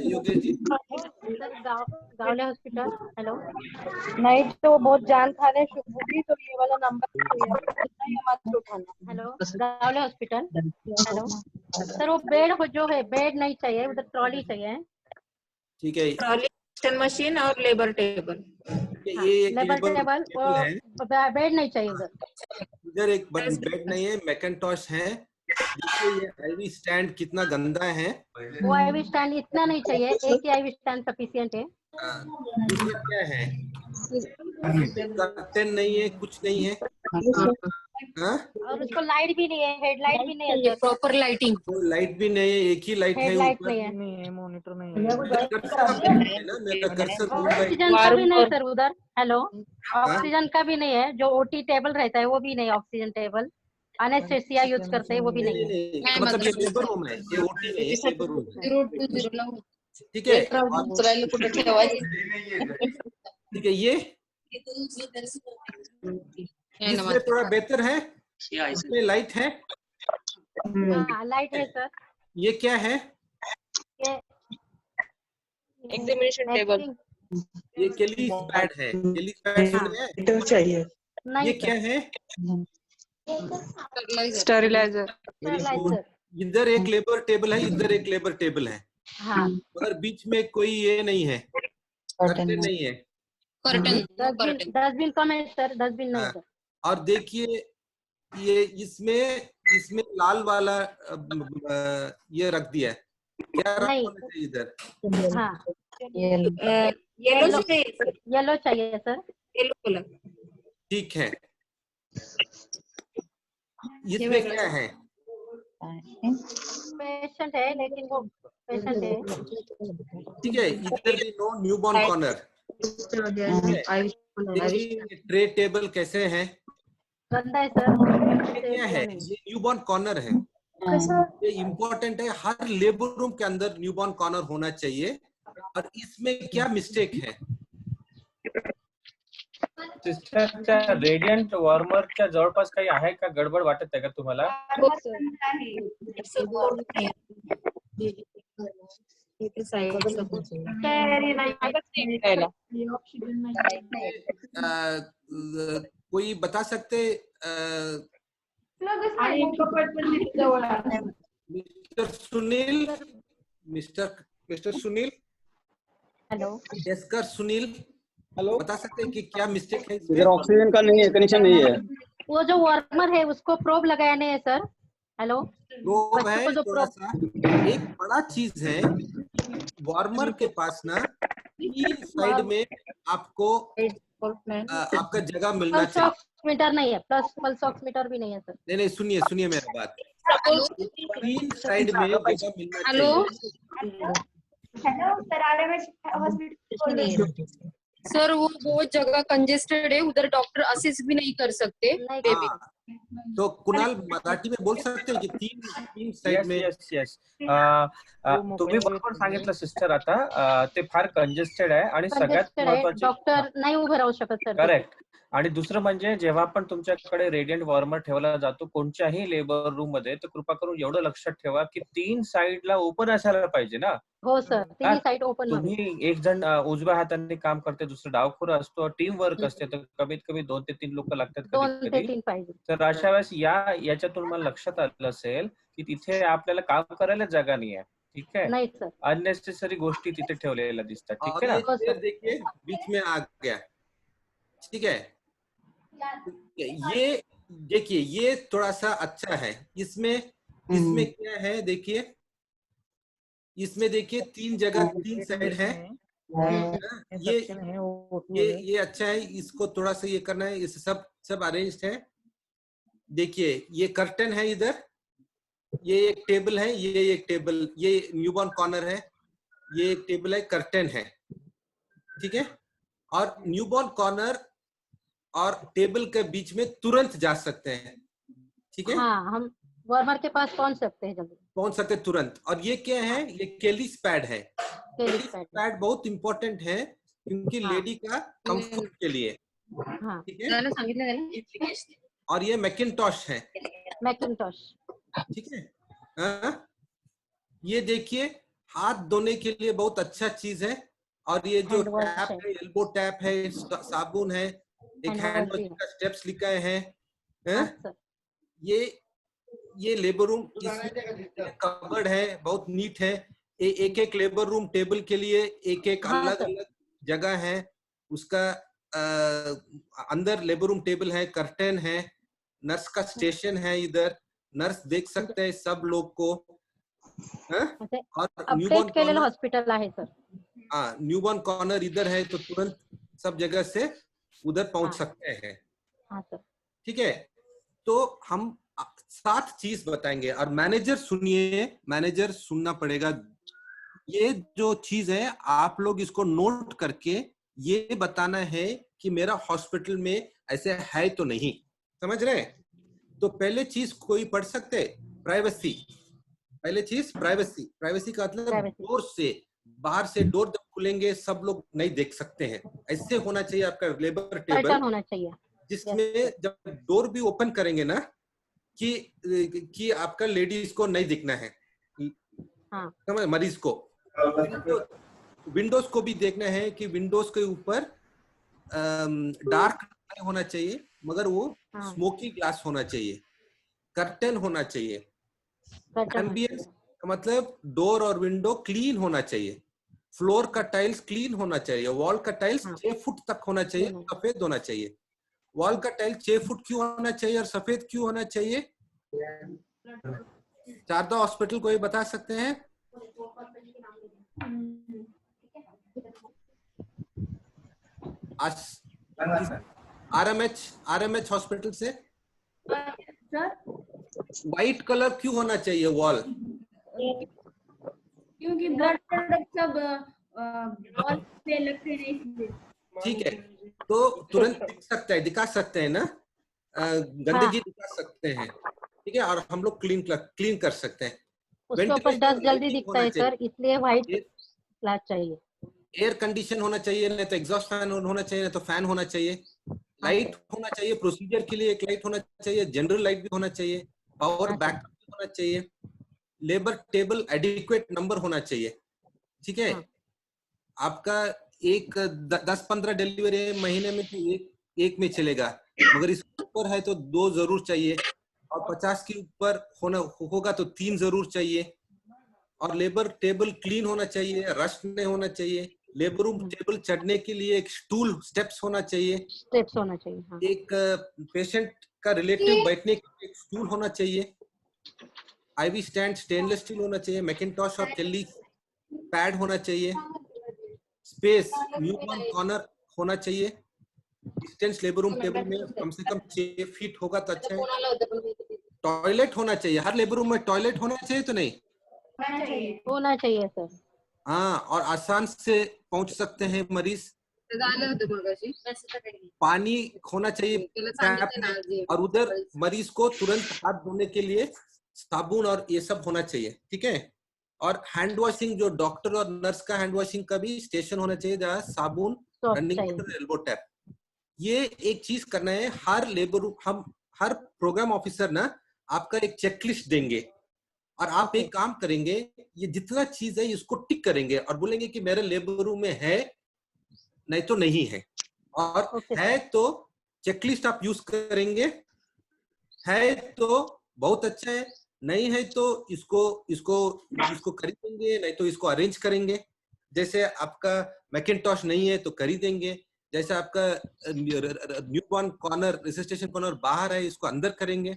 Speaker 4: Yogesh ji.
Speaker 8: Gawle hospital, hello. नहीं तो बहुत जान खाने शुभूगी तो ये वाला नंबर मत उठाना। Hello, Gawale hospital, hello sir. वो बेड जो है, बेड नहीं चाहिए उधर, ट्रॉली चाहिए।
Speaker 4: ठीक है,
Speaker 11: ट्रॉली, मशीन और लेबर टेबल।
Speaker 4: ये
Speaker 8: लेबर टेबल, बेड नहीं चाहिए उधर।
Speaker 4: इधर एक बेड नहीं है, मैकेंटॉश है। देखिए ये आईवी स्टैंड कितना गंदा है।
Speaker 8: वो आईवी स्टैंड इतना नहीं चाहिए, एक ही आईवी स्टैंड सफिशिएंट है।
Speaker 4: दूसरा क्या है? कर्टन नहीं है, कुछ नहीं है।
Speaker 8: और उसको लाइट भी नहीं है, हेडलाइट भी नहीं है,
Speaker 3: प्रॉपर लाइटिंग।
Speaker 4: लाइट भी नहीं है, एक ही लाइट है
Speaker 8: हेडलाइट
Speaker 4: ऊपर।
Speaker 8: नहीं है,
Speaker 5: मॉनिटर नहीं
Speaker 4: मेरा कर्सर
Speaker 8: ऑक्सीजन का भी नहीं सर उधर। हेलो, ऑक्सीजन का भी नहीं है। जो ओटी टेबल रहता है वो भी नहीं, ऑक्सीजन टेबल एनेस्थेसिया यूज करते हैं वो भी नहीं है।
Speaker 4: मतलब ये लेबर रूम है, ये ओटी नहीं है, लेबर रूम है। ठीक है, ठीक है। ये इसमें थोड़ा बेहतर है, इसमें लाइट है।
Speaker 8: लाइट है सर।
Speaker 4: ये क्या है?
Speaker 11: Examination table.
Speaker 4: ये केलीस पैड है। केलीस पैड सुने हैं?
Speaker 5: चाहिए।
Speaker 4: ये क्या है?
Speaker 11: स्टेरिलाइजर।
Speaker 4: इधर एक लेबर टेबल है, इधर एक लेबर टेबल है।
Speaker 8: हाँ,
Speaker 4: मगर बीच में कोई ये नहीं है, कर्टन नहीं है।
Speaker 8: डस्टबिन कम है सर, डस्टबिन नहीं सर।
Speaker 4: और देखिए ये इसमें लाल वाला ये रख दिया है। क्या रखना चाहिए इधर?
Speaker 8: हाँ,
Speaker 11: येलो चाहिए।
Speaker 8: येलो चाहिए सर।
Speaker 11: Yellow colour.
Speaker 4: ठीक है। इसमें क्या है?
Speaker 8: पेशेंट है, लेकिन वो पेशेंट है।
Speaker 4: ठीक है, इधर भी नो न्यूबॉर्न कॉर्नर। देखिए ट्रे टेबल कैसे है?
Speaker 8: गंदा है सर।
Speaker 4: ये क्या है? ये न्यूबॉर्न कॉर्नर है। ये इम्पोर्टेंट है, हर लेबर रूम के अंदर न्यूबॉर्न कॉर्नर होना चाहिए। और इसमें क्या मिस्टेक है?
Speaker 7: सिस्टरच्या रेडियंट वॉर्मरच्या जवळपास काही आहे का? गडबड वाटत आहे का तुम्हाला?
Speaker 4: कोई बता सकते? Mister Sunil,
Speaker 8: hello,
Speaker 4: Deskar Sunil,
Speaker 5: hello,
Speaker 4: बता सकते हैं कि क्या मिस्टेक है?
Speaker 5: इधर ऑक्सीजन का नहीं है, कनेक्शन नहीं है।
Speaker 8: वो जो वार्मर है उसको प्रोब लगाया नहीं है सर। हेलो,
Speaker 4: प्रोब है थोड़ा सा। एक बड़ा चीज है, वार्मर के पास ना 3 साइड में आपको आपका जगह मिलना चाहिए।
Speaker 8: मीटर नहीं है, प्लस पल्स ऑक्सीमीटर भी नहीं है सर।
Speaker 4: नहीं, सुनिए मेरा बात। 3 साइड में जगह मिलना चाहिए।
Speaker 1: Hello sir, RMS hospital.
Speaker 3: Sir वो बहुत जगह कंजेस्टेड है, उधर डॉक्टर असिस्ट भी नहीं कर सकते बेबी।
Speaker 4: तो कुणाल मराठी में बोल सकते हैं कि 3 साइड में।
Speaker 7: यस तुम्ही बरोबर सांगितलं सिस्टर. आता ते फार कंजेस्टेड आहे आणि सगळ्यात महत्त्वाचे
Speaker 8: डॉक्टर नाही उभं राहू शकत सर.
Speaker 7: करेक्ट. आणि दुसरं म्हणजे जेव्हा पण तुमच्याकडे रेडियंट वॉर्मर ठेवला जातो कोणत्याही लेबर रूम मध्ये, तर कृपा करून एवढं लक्षात ठेवा की 3 साइडला ओपन असायला पाहिजे ना.
Speaker 8: हो सर, 3 साइड ओपन.
Speaker 7: तुम्ही एक जण उजव्या हाताने काम करते, दुसरं डावखुरा असतो, टीम वर्क असते, तर कमीत कमी 2 ते 3 लोक लागतात कधी. तर अशा वेळेस याच्यातून मला लक्षात आलं असेल की तिथे आपल्याला काम करायला जागा नाही आहे. ठीक आहे, अननेसेसरी गोष्टी तिथे ठेवलेल्या दिसतात. ठीक आहे ना.
Speaker 4: देखिए बीच में आ गया. ठीक है, ये देखिए ये थोड़ा सा अच्छा है. इसमें क्या है? देखिए इसमें देखिए 3 जगह 3 साइड है. ये अच्छा है, इसको थोड़ा सा ये करना है, इस सब अरेंज्ड है। देखिए ये कर्टन है, इधर ये एक टेबल है, ये एक टेबल, ये न्यूबॉर्न कॉर्नर है, ये एक टेबल है, कर्टन है, ठीक है। और न्यूबॉर्न कॉर्नर और टेबल के बीच में तुरंत जा सकते हैं, ठीक है।
Speaker 8: हाँ, हम वार्मर के पास पहुंच सकते हैं, जल्दी
Speaker 4: पहुंच सकते हैं तुरंत। और ये क्या है, ये केलिस पैड है। केलिस पैड बहुत इंपॉर्टेंट है क्योंकि लेडी का कंफर्ट के लिए, ठीक है। और ये मैकिन्टॉश है,
Speaker 8: मैकिन्टॉश,
Speaker 4: ठीक है। ये देखिए हाथ धोने के लिए बहुत अच्छा चीज है। और ये जो टैप है, एल्बो टैप है, साबुन है, एक हैंड वॉश का स्टेप्स लिखा है। ये लेबर रूम, कबर्ड है, बहुत नीट है। एक एक लेबर रूम टेबल के लिए एक एक अलग अलग जगह है। उसका अंदर लेबर रूम टेबल है, कर्टन है, नर्स का स्टेशन है, इधर नर्स देख सकते हैं सब लोग को। और न्यूबॉर्न कॉर्नर
Speaker 8: हॉस्पिटल है सर।
Speaker 4: हाँ, न्यूबॉर्न कॉर्नर इधर है तो तुरंत सब जगह से उधर पहुंच सकते हैं।
Speaker 8: हाँ सर,
Speaker 4: ठीक है। तो हम 7 चीज बताएंगे और मैनेजर सुनिए, मैनेजर सुनना पड़ेगा। ये जो चीज है आप लोग इसको नोट करके ये बताना है कि मेरा हॉस्पिटल में ऐसे है तो नहीं, समझ रहे हैं। तो पहले चीज कोई पढ़ सकते, प्राइवेसी। पहले चीज प्राइवेसी। प्राइवेसी का मतलब डोर से बाहर से डोर जब खुलेंगे सब लोग नहीं देख सकते हैं, ऐसे होना चाहिए आपका लेबर टेबल
Speaker 8: होना चाहिए,
Speaker 4: जिसमें जब डोर भी ओपन करेंगे ना कि आपका लेडीज को नहीं दिखना है,
Speaker 8: हाँ।
Speaker 4: मरीज को। विंडोज को भी देखना है कि विंडोज के ऊपर डार्क नहीं होना चाहिए मगर वो स्मोकी ग्लास होना चाहिए, कर्टन होना चाहिए, एम्बियंस मतलब डोर और विंडो क्लीन होना चाहिए, फ्लोर का टाइल्स क्लीन होना चाहिए, वॉल का टाइल्स 6 फुट तक होना चाहिए, सफेद होना चाहिए। वॉल का टाइल्स 6 फुट क्यों होना चाहिए और सफेद क्यों होना चाहिए? शारदा हॉस्पिटल कोई बता सकते हैं? आरएमएच हॉस्पिटल से व्हाइट कलर क्यों होना चाहिए वॉल?
Speaker 12: क्योंकि ब्लड प्रोडक्ट सब वॉल पे लगते नहीं।
Speaker 4: ठीक है, तो तुरंत दिखा सकते हैं ना, गंदगी दिखा सकते हैं, ठीक है। और हम लोग क्लीन कर सकते हैं।
Speaker 8: उसके ऊपर डस्ट जल्दी दिखता है सर, इसलिए व्हाइट ग्लास चाहिए।
Speaker 4: एयर कंडीशन होना चाहिए, नहीं तो एग्जॉस्ट फैन होना चाहिए, नहीं तो फैन होना चाहिए। लाइट होना चाहिए, प्रोसीजर के लिए एक लाइट होना चाहिए, जनरल लाइट भी होना चाहिए, पावर बैकअप भी होना चाहिए, लेबर टेबल एडिक्वेट नंबर होना चाहिए, ठीक है। आपका 10-15 डिलीवरी महीने में तो एक में चलेगा, मगर इसके ऊपर है तो 2 जरूर चाहिए, और 50 के ऊपर होगा तो 3 जरूर चाहिए। और लेबर टेबल क्लीन होना चाहिए, रस्ट नहीं होना चाहिए। लेबर रूम टेबल चढ़ने के लिए एक स्टूल स्टेप्स होना चाहिए,
Speaker 8: हाँ।
Speaker 4: एक पेशेंट का रिलेटिव बैठने के लिए एक स्टूल होना चाहिए, आईवी स्टैंड स्टेनलेस स्टील होना चाहिए, मैकिन्टॉश और केली पैड होना चाहिए, स्पेस न्यूबॉर्न कॉर्नर होना चाहिए, डिस्टेंस लेबर रूम टेबल में कम से कम 6 फीट होगा तो अच्छा है। टॉयलेट होना चाहिए, हर लेबर रूम में टॉयलेट होना चाहिए तो नहीं
Speaker 8: होना चाहिए सर।
Speaker 4: हाँ, और आसान से पहुंच सकते हैं मरीज। पानी होना चाहिए और उधर मरीज को तुरंत हाथ धोने के लिए साबुन और ये सब होना चाहिए, ठीक है। और हैंड वॉशिंग, जो डॉक्टर और नर्स का हैंड वॉशिंग का भी स्टेशन होना चाहिए जहाँ साबुन, रनिंग वाटर, एल्बो टैप। ये एक चीज करना है। हर लेबर रूम, हम हर प्रोग्राम ऑफिसर ना आपका एक चेकलिस्ट देंगे और आप एक काम करेंगे, ये जितना चीज है इसको टिक करेंगे और बोलेंगे कि मेरे लेबर रूम में है, नहीं तो नहीं है। और है तो चेकलिस्ट आप यूज करेंगे, है तो बहुत अच्छा है, नहीं है तो इसको खरीदेंगे, नहीं तो इसको अरेंज करेंगे। जैसे आपका मैकिन्टॉश नहीं है तो खरीदेंगे, जैसे आपका न्यूबॉर्न कॉर्नर, रिसेसिटेशन कॉर्नर बाहर है, इसको अंदर करेंगे।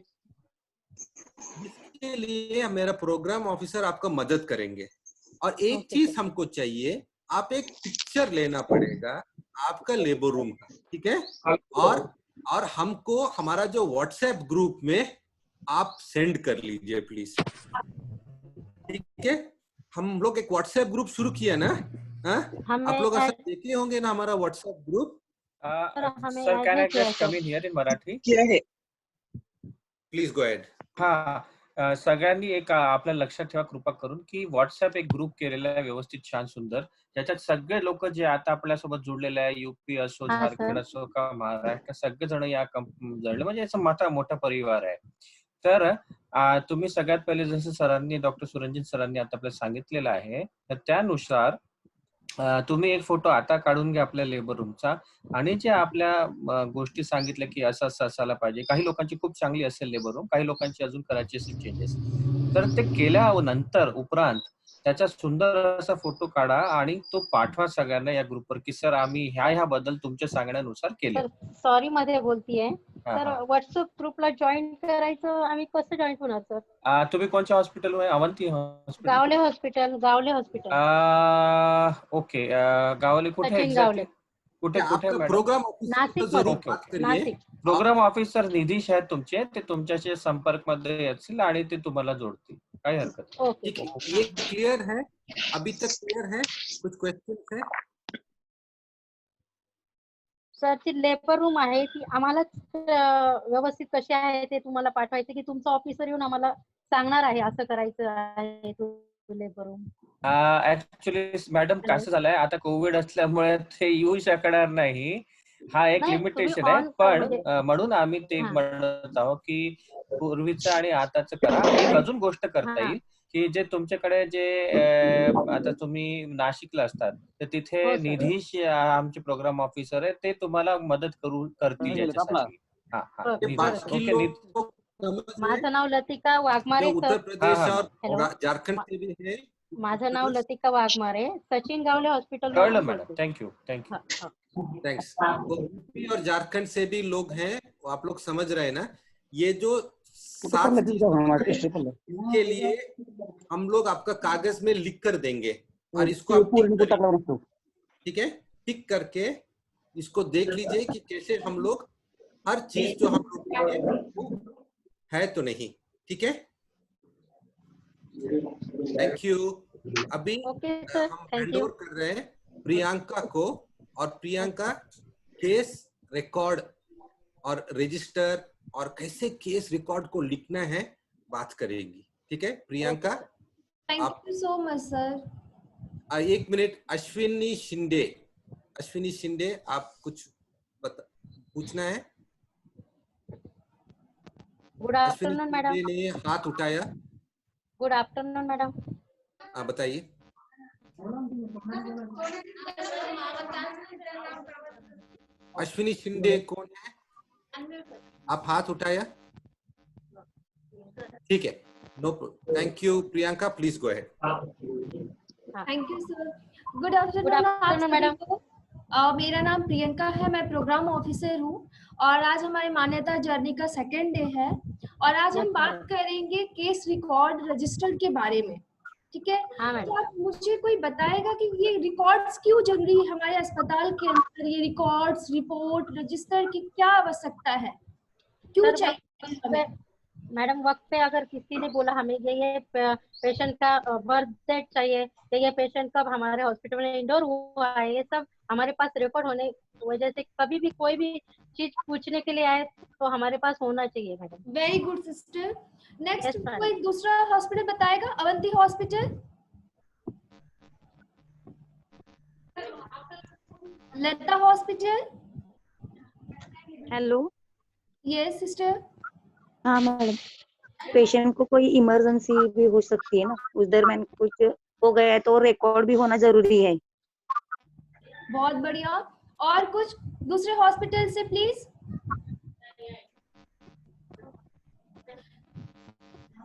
Speaker 4: इसके लिए मेरा प्रोग्राम ऑफिसर आपका मदद करेंगे। और एक चीज हमको चाहिए, आप एक पिक्चर लेना पड़ेगा आपका लेबर रूम का, ठीक है? और हमको हमारा जो व्हाट्सएप ग्रुप में आप सेंड कर लीजिए प्लीज, ठीक है? हम लोग एक व्हाट्सएप ग्रुप शुरू किया ना, आप लोग ऐसा देखे होंगे ना हमारा WhatsApp group.
Speaker 7: Sir can I just come in here in Marathi?
Speaker 4: Please go ahead.
Speaker 7: सगळ्यांनी एक आपल्या लक्षात ठेवा कृपा करून की व्हॉट्सअप एक ग्रुप केलेला आहे व्यवस्थित छान सुंदर, ज्याच्यात सगळे लोक जे आता आपल्यासोबत जुडलेले आहे, यूपी असो, झारखंड असो का महाराष्ट्र, सगळे जण या जणले, म्हणजे याचा मोठा परिवार आहे. तर तुम्ही सगळ्यात पहिले जसं सरांनी डॉक्टर सुरंजन सरांनी आता आपल्याला सांगितलेलं आहे, तर त्यानुसार तुम्ही एक फोटो आता काढून घ्या आपल्या लेबर रूमचा, आणि जे आपल्या गोष्टी सांगितल्या की असं असं असायला पाहिजे. काही लोकांची खूप चांगली असेल लेबर रूम, काही लोकांची अजून करायची असेल चेंजेस, तर ते केल्यानंतर उपरांत त्याचा सुंदर असा फोटो काढा आणि तो पाठवा सगळ्यांना या ग्रुपवर की सर आम्ही ह्या बदल तुमच्या सांगण्यानुसार केले.
Speaker 8: सॉरी मध्ये बोलतीये, तर व्हॉट्सअप ग्रुपला जॉईन करायचं, आम्ही कसं जॉईन होणार सर?
Speaker 7: तुम्ही कोणत्या hospital? Avanti hospital,
Speaker 8: Gawale hospital. Gawale hospital.
Speaker 7: Okay. Gawale कुठे एक्झॅक्टली? कुठे
Speaker 4: program
Speaker 8: Nashik.
Speaker 7: Program officer Nidhish आहेत तुमचे, ते तुमच्याशी संपर्क मध्ये असतील आणि ते तुम्हाला जोडतील, काही हरकत
Speaker 4: नहीं. ये क्लियर है? अभी तक क्लियर है? कुछ क्वेश्चन है?
Speaker 8: सर ती लेबर रूम आहे ती आम्हाला व्यवस्थित कशी आहे ते तुम्हाला पाठवायचं की तुमचा ऑफिसर येऊन आम्हाला सांगणार आहे असं करायचं आहे लेबर रूम?
Speaker 7: ऍक्च्युली मॅडम कसं झालंय, आता कोविड असल्यामुळे ते येऊ शकणार नाही, हा एक लिमिटेशन आहे. पण म्हणून आम्ही ते म्हणत आहोत की पूर्वीचं आणि आताचं करा. एक अजून गोष्ट करता येईल की जे तुमच्याकडे जे आता तुम्ही नाशिकला असतात, तर तिथे निधीश आमचे प्रोग्राम ऑफिसर आहे, ते तुम्हाला मदत करतील याच्यासाठी.
Speaker 8: माझं नाव लतिका वाघमारे.
Speaker 4: उत्तर प्रदेश और झारखंड से भी है.
Speaker 8: माझं नाव लतिका वाघमारे, सचिन गावले हॉस्पिटल.
Speaker 7: कळलं मॅडम, थँक्यू.
Speaker 4: थैंक्स. यूपी और झारखंड से भी लोग हैं, आप लोग समझ रहे हैं ना. ये जो के लिए हम लोग आपका कागज में लिख कर देंगे और इसको आप ठीक है, टिक करके इसको देख लीजिए कि कैसे हम लोग हर चीज जो हम लोग है तो नहीं. ठीक है, थैंक यू. अभी हम हैंड ओवर कर रहे हैं प्रियंका को, और प्रियंका केस रिकॉर्ड और रजिस्टर और कैसे केस रिकॉर्ड को लिखना है बात करेगी. ठीक है Priyanka?
Speaker 12: Thank you so much sir.
Speaker 4: 1 minute. Ashwini Shinde, आप कुछ पूछना है?
Speaker 8: Good afternoon madam.
Speaker 4: ने हाथ उठाया.
Speaker 8: Good afternoon madam.
Speaker 4: हाँ बताइए. अश्विनी शिंदे कौन है? आप हाथ उठाया. ठीक है, no problem. Thank you Priyanka, please go ahead.
Speaker 12: Thank you sir. Good afternoon madam. मेरा नाम प्रियंका है, मैं प्रोग्राम ऑफिसर हूँ और आज हमारी मान्यता जर्नी का 2nd डे है और आज हम बात करेंगे केस रिकॉर्ड रजिस्टर के बारे में. ठीक है, तो आप मुझे कोई बताएगा कि ये रिकॉर्ड्स क्यों जरूरी है हमारे अस्पताल के अंदर? ये रिकॉर्ड्स, रिपोर्ट, रजिस्टर की क्या आवश्यकता है, क्यों चाहिए?
Speaker 8: मैडम वक्त पे अगर किसी ने बोला हमें ये पेशेंट का बर्थ डेट चाहिए, ये पेशेंट कब हमारे हॉस्पिटल में इंडोर हुआ है, ये सब हमारे पास रिकॉर्ड होने वजह से कभी भी कोई भी चीज पूछने के लिए आए तो हमारे पास होना चाहिए madam.
Speaker 12: Very good sister. Next कोई दूसरा हॉस्पिटल बताएगा? अवंती हॉस्पिटल, लता हॉस्पिटल.
Speaker 13: हेलो.
Speaker 12: Yes sister.
Speaker 13: हाँ मैडम, पेशेंट को कोई इमरजेंसी भी हो सकती है ना, उस दरमियान कुछ हो गया है तो रिकॉर्ड भी होना जरूरी है.
Speaker 12: बहुत बढ़िया. और कुछ दूसरे हॉस्पिटल से प्लीज.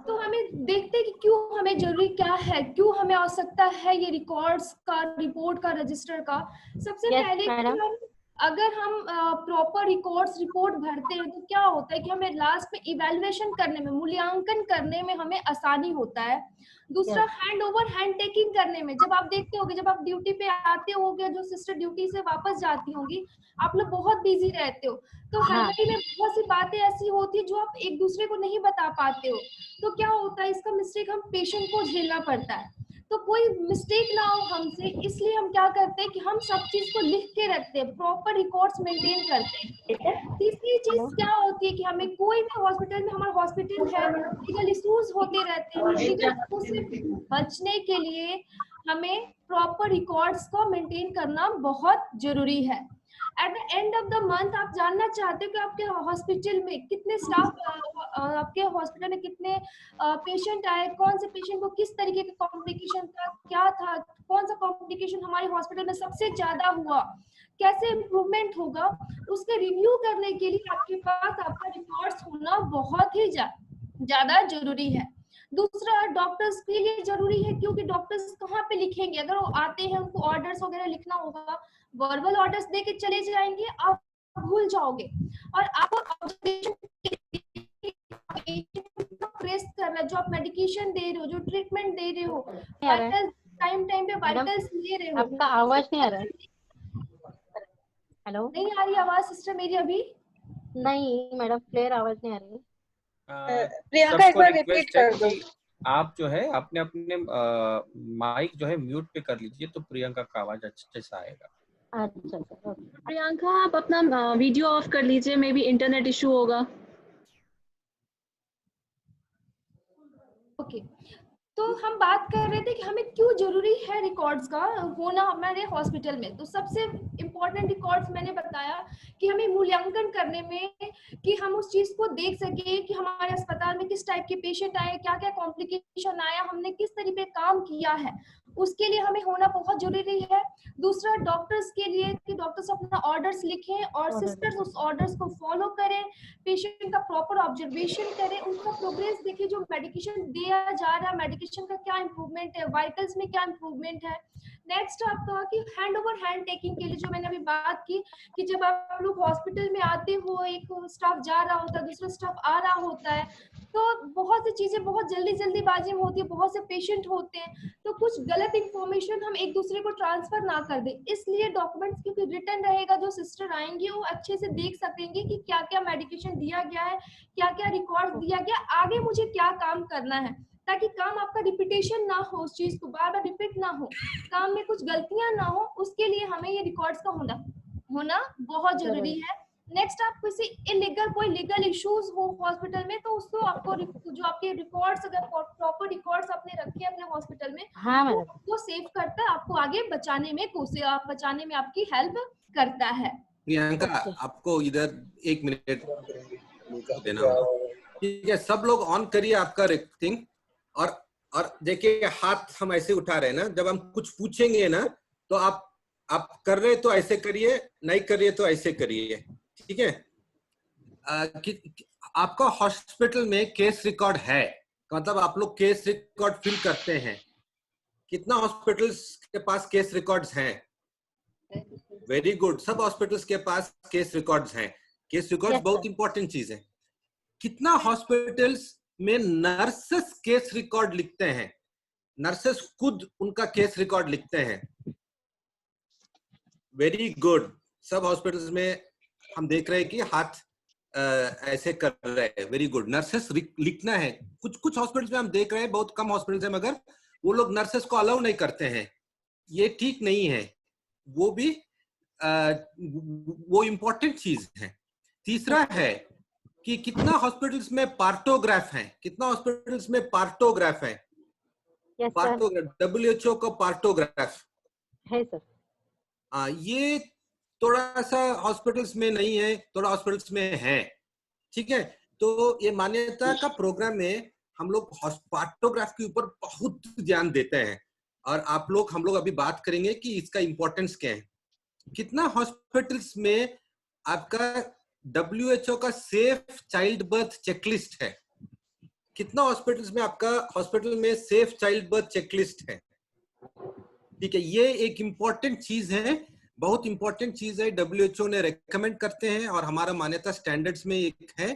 Speaker 12: तो हमें देखते हैं कि क्यों हमें जरूरी क्या है, क्यों हमें आवश्यकता है ये रिकॉर्ड्स का, रिपोर्ट का, रजिस्टर का. सबसे पहले हम अगर हम प्रॉपर रिपोर्ट भरते हैं तो क्या होता है कि हमें लास्ट में इवैल्यूएशन करने में, मूल्यांकन करने में हमें आसानी होता है। दूसरा, हैंड ओवर हैंड टेकिंग करने में, जब आप देखते होंगे जब आप ड्यूटी पे आते होगे, जो सिस्टर ड्यूटी से वापस जाती होंगी, आप लोग बहुत बिजी रहते हो, तो हड़बड़ी में बहुत सी बातें ऐसी होती है जो आप एक दूसरे को नहीं बता पाते हो, तो क्या होता है इसका मिस्टेक हम पेशेंट को झेलना पड़ता है। तो कोई मिस्टेक ना हो हमसे, इसलिए हम क्या करते हैं कि हम सब चीज को लिख के रखते हैं, प्रॉपर रिकॉर्ड्स मेंटेन करते हैं। तीसरी चीज क्या होती है कि हमें कोई भी हॉस्पिटल में, हमारा हॉस्पिटल है, लीगल इश्यूज होते रहते हैं, लीगल इश्यूज से बचने के लिए हमें प्रॉपर रिकॉर्ड्स को मेंटेन करना बहुत जरूरी है। At the end of the month आप जानना चाहते हो कि आपके हॉस्पिटल में कितने स्टाफ, आपके हॉस्पिटल में कितने पेशेंट आए, कौन से पेशेंट को किस तरीके का कॉम्प्लिकेशन था, क्या था, कौन सा कॉम्प्लिकेशन हमारे हॉस्पिटल में सबसे ज्यादा हुआ, कैसे इम्प्रूवमेंट होगा, उसके रिव्यू करने के लिए आपके पास आपका रिकॉर्ड्स होना बहुत ही ज्यादा जरूरी है। दूसरा, डॉक्टर्स के लिए जरूरी है, क्योंकि डॉक्टर्स कहाँ पे लिखेंगे, अगर वो आते हैं उनको ऑर्डर्स वगैरह लिखना होगा, वर्बल ऑर्डर्स दे के चले जाएंगे, आप भूल जाओगे। और आपको ऑब्जर्वेशन प्रेस करना, जो आप मेडिकेशन दे रहे हो, जो ट्रीटमेंट दे रहे हो, वाइटल टाइम पे वाइटल्स ले रहे हो।
Speaker 8: आपका आवाज नहीं आ रहा है। हेलो,
Speaker 12: नहीं आ रही आवाज सिस्टर मेरी अभी?
Speaker 8: नहीं मैडम, क्लियर आवाज नहीं आ रही।
Speaker 11: प्रियंका एक बार रिपीट कर दो।
Speaker 7: आप जो है अपने अपने माइक जो है म्यूट पे कर लीजिए, तो प्रियंका का आवाज अच्छे से आएगा।
Speaker 8: अच्छा,
Speaker 14: प्रियंका आप अपना वीडियो ऑफ कर लीजिए, मे बी इंटरनेट इशू होगा।
Speaker 12: ओके, तो हम बात कर रहे थे कि हमें क्यों जरूरी है रिकॉर्ड्स का होना हमारे हॉस्पिटल में। तो सबसे इम्पोर्टेंट रिकॉर्ड्स मैंने बताया कि हमें मूल्यांकन करने में, कि हम उस चीज को देख सके कि हमारे अस्पताल में किस टाइप के पेशेंट आए, क्या क्या कॉम्प्लिकेशन आया, हमने किस तरीके काम किया है, उसके लिए हमें होना बहुत जरूरी है। दूसरा, डॉक्टर्स के लिए कि डॉक्टर्स अपना ऑर्डर्स लिखें और सिस्टर्स उस ऑर्डर्स को फॉलो करें, पेशेंट का प्रॉपर ऑब्जर्वेशन करें, उनका प्रोग्रेस देखें, जो मेडिकेशन दिया जा रहा है मेडिकेशन का क्या इंप्रूवमेंट है, वाइटल्स में क्या इंप्रूवमेंट है। नेक्स्ट आपका कि हैंड ओवर हैंड टेकिंग के लिए जो मैंने अभी बात की, कि जब आप लोग हॉस्पिटल में आते हो, एक स्टाफ जा रहा होता है, दूसरा स्टाफ आ रहा होता है, तो बहुत सी चीजें बहुत जल्दीबाजी में होती है, बहुत से पेशेंट होते हैं, तो कुछ गलत इंफॉर्मेशन हम एक दूसरे को ट्रांसफर ना कर दे। इसलिए डॉक्यूमेंट्स क्योंकि रिटर्न रहेगा, जो सिस्टर आएंगी वो अच्छे से देख सकेंगे कि क्या क्या मेडिकेशन दिया गया है, क्या क्या रिकॉर्ड दिया गया, आगे मुझे क्या काम करना है, ताकि काम आपका रिपीटेशन ना हो, उस चीज को बार बार रिपीट ना हो, काम में कुछ गलतियां ना हो, उसके लिए हमें ये रिकॉर्ड्स का होना बहुत जरूरी है। नेक्स्ट, आप किसी इलीगल कोई लीगल इश्यूज हो हॉस्पिटल में, तो उसको आपको जो आपके रिकॉर्ड्स, अगर प्रॉपर रिकॉर्ड्स आपने रखे अपने हॉस्पिटल में, तो वो सेव करता है, आपको आगे बचाने में आपकी हेल्प करता है।
Speaker 4: प्रियंका, आपको इधर 1 मिनट देना होगा, ठीक है? सब लोग ऑन करिए आपका रिकॉर्डिंग, और देखिए हाथ हम ऐसे उठा रहे हैं ना, जब हम कुछ पूछेंगे ना तो आप कर रहे तो ऐसे करिए, नहीं कर रहे तो ऐसे करिए, ठीक है? आपका हॉस्पिटल में केस रिकॉर्ड है, मतलब आप लोग केस रिकॉर्ड फिल करते हैं। कितना हॉस्पिटल्स के पास केस रिकॉर्ड्स हैं? वेरी गुड, सब हॉस्पिटल्स के पास केस रिकॉर्ड्स हैं। केस रिकॉर्ड्स बहुत इंपॉर्टेंट चीज है। कितना हॉस्पिटल्स में नर्सेस केस रिकॉर्ड लिखते हैं? नर्सेस खुद उनका केस रिकॉर्ड लिखते हैं। वेरी गुड, सब हॉस्पिटल्स में हम देख रहे हैं कि हाथ ऐसे कर रहे हैं। वेरी गुड, नर्सेस लिखना है। कुछ हॉस्पिटल्स में हम देख रहे हैं, बहुत कम हॉस्पिटल्स हैं, मगर वो लोग नर्सेस को अलाउ नहीं करते हैं। ये ठीक नहीं है, वो भी वो इम्पोर्टेंट चीज है। तीसरा है कि कितना हॉस्पिटल्स में पार्टोग्राफ है? कितना हॉस्पिटल्स में पार्टोग्राफ है? पार्टोग्राफ, WHO का पार्टोग्राफ
Speaker 8: है सर।
Speaker 4: ये थोड़ा सा हॉस्पिटल्स में नहीं है, थोड़ा हॉस्पिटल्स में है, ठीक है? तो ये मान्यता का प्रोग्राम में हम लोग पार्टोग्राफ के ऊपर बहुत ध्यान देते हैं, और हम लोग अभी बात करेंगे कि इसका इंपॉर्टेंस क्या है। कितना हॉस्पिटल्स में आपका WHO का सेफ चाइल्ड बर्थ चेकलिस्ट है? कितना हॉस्पिटल्स में आपका हॉस्पिटल में सेफ चाइल्ड बर्थ चेकलिस्ट है? ठीक है, ये एक इंपॉर्टेंट चीज है। बहुत इंपॉर्टेंट चीज है, WHO ने रेकमेंड करते हैं और हमारा मान्यता स्टैंडर्ड्स में एक है।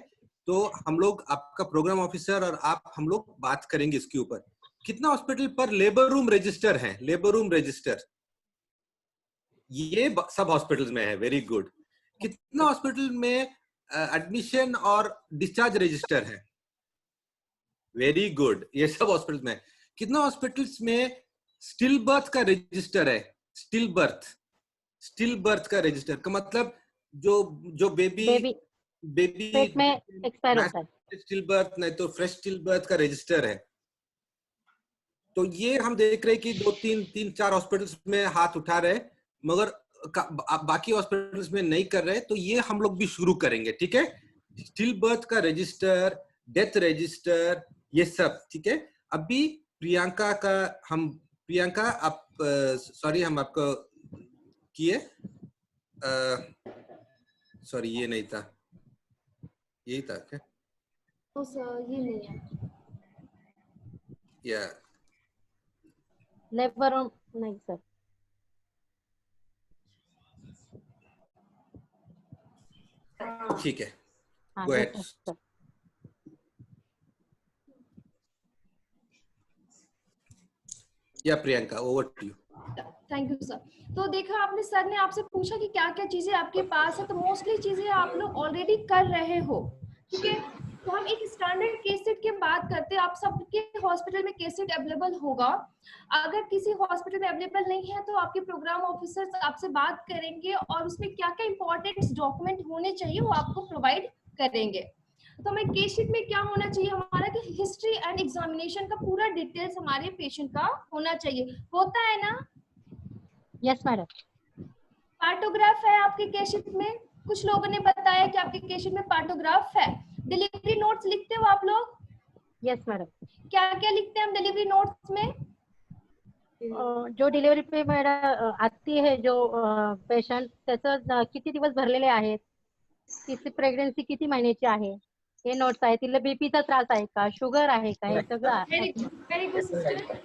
Speaker 4: तो हम लोग, आपका प्रोग्राम ऑफिसर और आप, हम लोग बात करेंगे इसके ऊपर। कितना हॉस्पिटल पर लेबर रूम रजिस्टर है? लेबर रूम रजिस्टर ये सब हॉस्पिटल्स में है, वेरी गुड। कितना हॉस्पिटल में एडमिशन और डिस्चार्ज रजिस्टर है? वेरी गुड, ये सब हॉस्पिटल्स में। कितना हॉस्पिटल्स में स्टिल बर्थ का रजिस्टर है? स्टिल बर्थ का रजिस्टर का मतलब जो बेबी
Speaker 8: पेट में एक्सपायर होता है,
Speaker 4: स्टिल बर्थ नहीं तो फ्रेश स्टिल बर्थ का रजिस्टर है। तो ये हम देख रहे हैं कि 2-3-4 हॉस्पिटल्स में हाथ उठा रहे, मगर बाकी हॉस्पिटल्स में नहीं कर रहे। तो ये हम लोग भी शुरू करेंगे, ठीक है? स्टिल बर्थ का रजिस्टर, डेथ रजिस्टर, ये सब, ठीक है? अभी प्रियंका आप सॉरी, हम आपको किए, सॉरी ये नहीं था, यही था क्या?
Speaker 12: तो सर ये नहीं है
Speaker 4: या
Speaker 8: लेबर रूम नहीं सर।
Speaker 4: ठीक है,
Speaker 8: हाँ,
Speaker 4: go ahead. Yeah Priyanka, over to you.
Speaker 12: Thank you sir. तो देखा आपने, सर ने आपसे पूछा कि क्या क्या चीजें आपके पास है, तो मोस्टली चीजें आप लोग ऑलरेडी कर रहे हो, ठीक है? तो हम एक स्टैंडर्ड केस सेट की बात करते हैं। आप सबके हॉस्पिटल में केस सेट अवेलेबल होगा। अगर किसी हॉस्पिटल में अवेलेबल नहीं है तो आपके प्रोग्राम ऑफिसर्स आपसे बात करेंगे और उसमें क्या क्या इंपॉर्टेंट डॉक्यूमेंट होने चाहिए वो आपको प्रोवाइड करेंगे। तो हमें केस शीट में क्या होना चाहिए हमारा कि हिस्ट्री एंड एग्जामिनेशन का पूरा डिटेल्स हमारे पेशेंट का होना चाहिए। होता है ना?
Speaker 8: Yes madam.
Speaker 12: पार्टोग्राफ है आपके केस शीट में? कुछ लोगों ने बताया कि आपके केस शीट में पार्टोग्राफ है। डिलीवरी नोट्स लिखते हो आप लोग?
Speaker 8: Yes madam.
Speaker 12: क्या क्या लिखते हैं हम डिलीवरी नोट्स में?
Speaker 8: जो डिलिव्हरी पे मॅडम आती है, जो पेशंट त्याचं किती दिवस भरलेले आहेत, तिची प्रेग्नन्सी किती महिन्याची आहे, हे नोट्स आहे. तिला बीपीचा त्रास आहे का, शुगर आहे का, हे सगळं।
Speaker 12: Very good sister.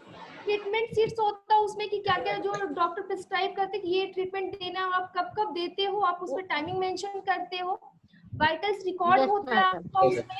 Speaker 12: Treatment sheets होता है उसमें कि क्या क्या जो डॉक्टर प्रिस्क्राइब करते हैं कि ये ट्रीटमेंट देना है, आप कब कब देते हो, आप उसमें टाइमिंग मेंशन करते हो। वाइटल्स रिकॉर्ड होता है आपका उसमें।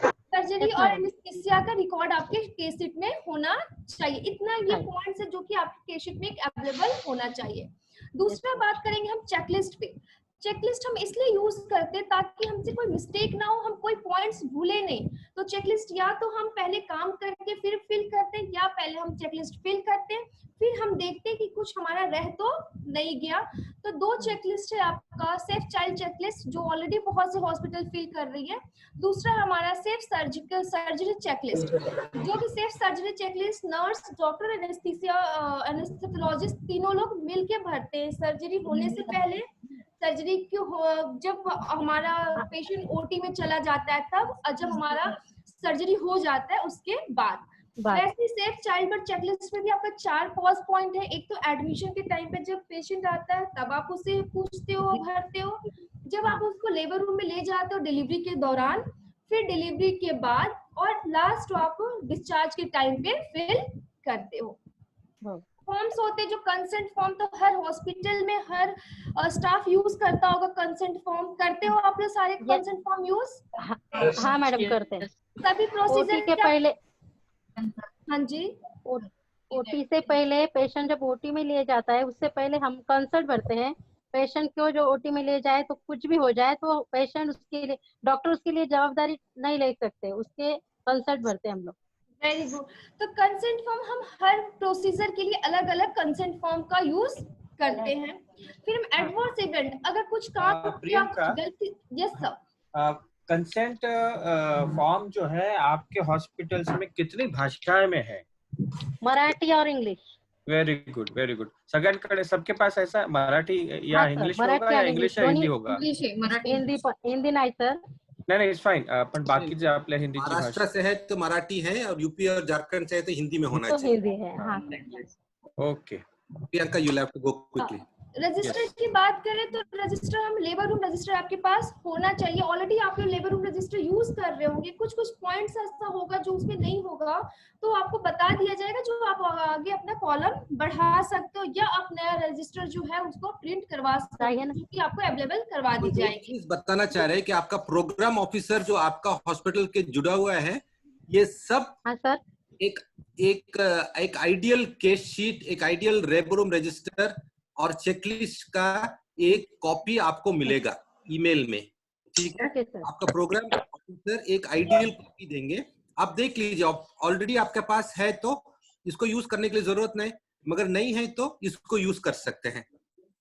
Speaker 12: सर्जरी और एनेस्थीसिया का रिकॉर्ड आपके केस शीट में होना चाहिए। इतना ये पॉइंट्स है जो कि आपके केस शीट में अवेलेबल होना चाहिए। दूसरा बात करेंगे हम चेकलिस्ट पे। चेकलिस्ट हम इसलिए यूज करते हैं ताकि हमसे कोई मिस्टेक ना हो, हम कोई पॉइंट्स भूले नहीं। तो चेकलिस्ट या तो हम पहले काम करके फिर फिल करते हैं, या पहले हम चेकलिस्ट फिल करते हैं फिर हम देखते हैं कि कुछ हमारा रह तो नहीं गया। तो 2 चेकलिस्ट है आपका, सेफ चाइल्ड चेकलिस्ट जो ऑलरेडी बहुत से हॉस्पिटल फिल कर रही है। दूसरा हमारा सेफ सर्जरी चेकलिस्ट, जो कि safe surgery checklist nurse, doctor, anaesthesiologist तीनों लोग मिलके भरते हैं सर्जरी होने से पहले। सर्जरी क्यों, जब हमारा पेशेंट ओटी में चला जाता है तब, और जब हमारा सर्जरी हो जाता है उसके बाद। वैसे सेफ चाइल्ड बर्थ चेकलिस्ट में भी आपका 4 पॉज पॉइंट है। एक तो एडमिशन के टाइम पे जब पेशेंट आता है तब आप उसे पूछते हो, भरते हो। जब आप उसको लेबर रूम में ले जाते हो डिलीवरी के दौरान, फिर डिलीवरी के बाद, और लास्ट आप डिस्चार्ज के टाइम पे फिल करते हो। फॉर्म्स होते हैं जो कंसेंट फॉर्म, तो हर हॉस्पिटल में हर स्टाफ यूज करता होगा कंसेंट फॉर्म। करते हो आप लोग सारे कंसेंट फॉर्म यूज?
Speaker 8: हाँ मैडम करते हैं।
Speaker 12: सभी प्रोसीजर
Speaker 8: के पहले,
Speaker 12: हाँ जी,
Speaker 8: ओटी से पहले पेशेंट जब ओटी में लिए जाता है उससे पहले हम कंसल्ट भरते हैं। पेशेंट को जो ओटी में ले जाए तो कुछ भी हो जाए तो पेशेंट उसके लिए, डॉक्टर उसके लिए जवाबदारी नहीं ले सकते, उसके कंसल्ट भरते हैं हम लोग।
Speaker 12: Very good. तो कंसेंट फॉर्म हम हर प्रोसीजर के लिए अलग अलग कंसेंट फॉर्म का यूज करते हैं। फिर हम एडवर्स इवेंट, अगर कुछ काम या गलती, यस सर।
Speaker 7: कंसेंट फॉर्म जो है आपके हॉस्पिटल्स में कितनी भाषाएं में है?
Speaker 8: मराठी और English.
Speaker 7: Very good, very good. सगळ्यांकडे सबके पास ऐसा मराठी या इंग्लिश होगा या इंग्लिश या हिंदी होगा?
Speaker 8: हिंदी नहीं सर।
Speaker 7: नहीं, इट्स फाइन। पण बाकी जे आपल्या हिंदीची भाषा,
Speaker 4: महाराष्ट्र से है तो मराठी है, और यूपी और झारखंड से है तो हिंदी में होना चाहिए।
Speaker 8: हिंदी है, हाँ।
Speaker 7: Okay
Speaker 4: Priyanka, you have to go quickly.
Speaker 12: Register की बात करें तो रजिस्टर, हम लेबर रूम रजिस्टर आपके पास होना चाहिए। ऑलरेडी आप लोग लेबर रूम रजिस्टर यूज कर रहे होंगे, कुछ पॉइंट्स ऐसा होगा जो उसमें नहीं होगा तो आपको बता दिया जाएगा, जो आप आगे अपना कॉलम बढ़ा सकते हो या आप नया रजिस्टर जो है उसको प्रिंट करवा सकते हो, जो कि आपको अवेलेबल करवा दी जाएगी।
Speaker 4: बताना चाह रहे हैं कि आपका प्रोग्राम ऑफिसर जो आपका हॉस्पिटल के जुड़ा हुआ है, ये सब
Speaker 8: सर
Speaker 4: एक आइडियल केस शीट, एक आइडियल लेबर रूम रजिस्टर और चेकलिस्ट का एक कॉपी आपको मिलेगा ईमेल में, ठीक है? आपका प्रोग्राम ऑफिसर एक आइडियल कॉपी देंगे, आप देख लीजिए। ऑलरेडी आपके पास है तो इसको यूज करने के लिए जरूरत नहीं, मगर नहीं है तो इसको यूज कर सकते हैं,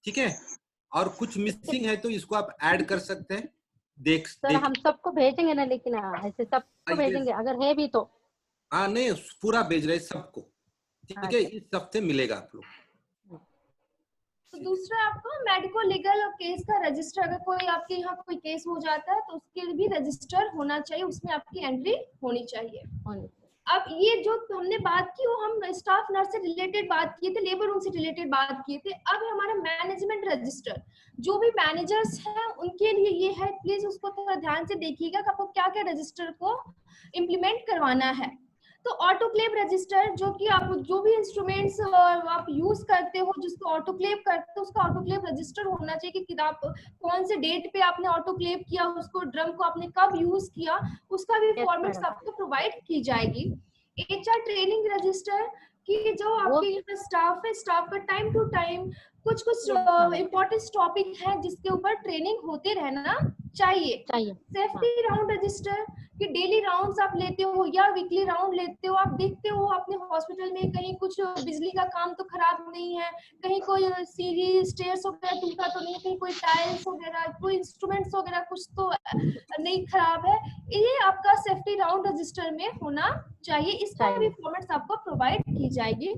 Speaker 4: ठीक है? और कुछ मिसिंग है तो इसको आप ऐड कर सकते हैं।
Speaker 8: सर हम सबको भेजेंगे ना, लेकिन ऐसे सबको भेजेंगे अगर है भी तो।
Speaker 4: हाँ नहीं, पूरा भेज रहे सबको, ठीक है? इस हफ्ते मिलेगा आप लोग।
Speaker 12: तो दूसरा आपको मेडिकल लीगल और केस का रजिस्टर, अगर कोई आपके यहाँ कोई केस हो जाता है तो उसके भी रजिस्टर होना चाहिए, उसमें आपकी एंट्री होनी चाहिए। अब ये जो हमने बात की वो हम स्टाफ नर्स से रिलेटेड बात किए थे, लेबर रूम से रिलेटेड बात किए थे। अब हमारा मैनेजमेंट रजिस्टर, जो भी मैनेजर्स हैं उनके लिए ये है, प्लीज उसको थोड़ा ध्यान से देखिएगा कि आपको क्या क्या रजिस्टर को इम्प्लीमेंट करवाना है। तो ऑटोक्लेव रजिस्टर, जो कि आप जो भी इंस्ट्रूमेंट्स आप यूज करते हो जिसको ऑटोक्लेव करते हो, उसका ऑटोक्लेव रजिस्टर होना चाहिए कि आप कौन से डेट पे आपने ऑटोक्लेव किया, उसको ड्रम को आपने कब यूज किया, उसका भी फॉर्मेट्स आपको प्रोवाइड की जाएगी। HR ट्रेनिंग रजिस्टर कि जो आपके यहाँ स्टाफ है, स्टाफ का टाइम टू टाइम कुछ इम्पोर्टेंट टॉपिक है जिसके ऊपर ट्रेनिंग होते रहना चाहिए। सेफ्टी राउंड रजिस्टर कि डेली राउंड्स आप लेते हो या वीकली राउंड लेते हो, आप देखते हो अपने हॉस्पिटल में कहीं कुछ बिजली का काम तो खराब नहीं है, कहीं कोई सीढ़ी स्टेयर्स वगैरह टूटा तो नहीं, कहीं कोई टाइल्स वगैरह, कोई इंस्ट्रूमेंट्स वगैरह कुछ तो नहीं खराब है, ये आपका सेफ्टी राउंड रजिस्टर में होना चाहिए। इसका भी फॉर्मेट्स आपको प्रोवाइड की जाएगी।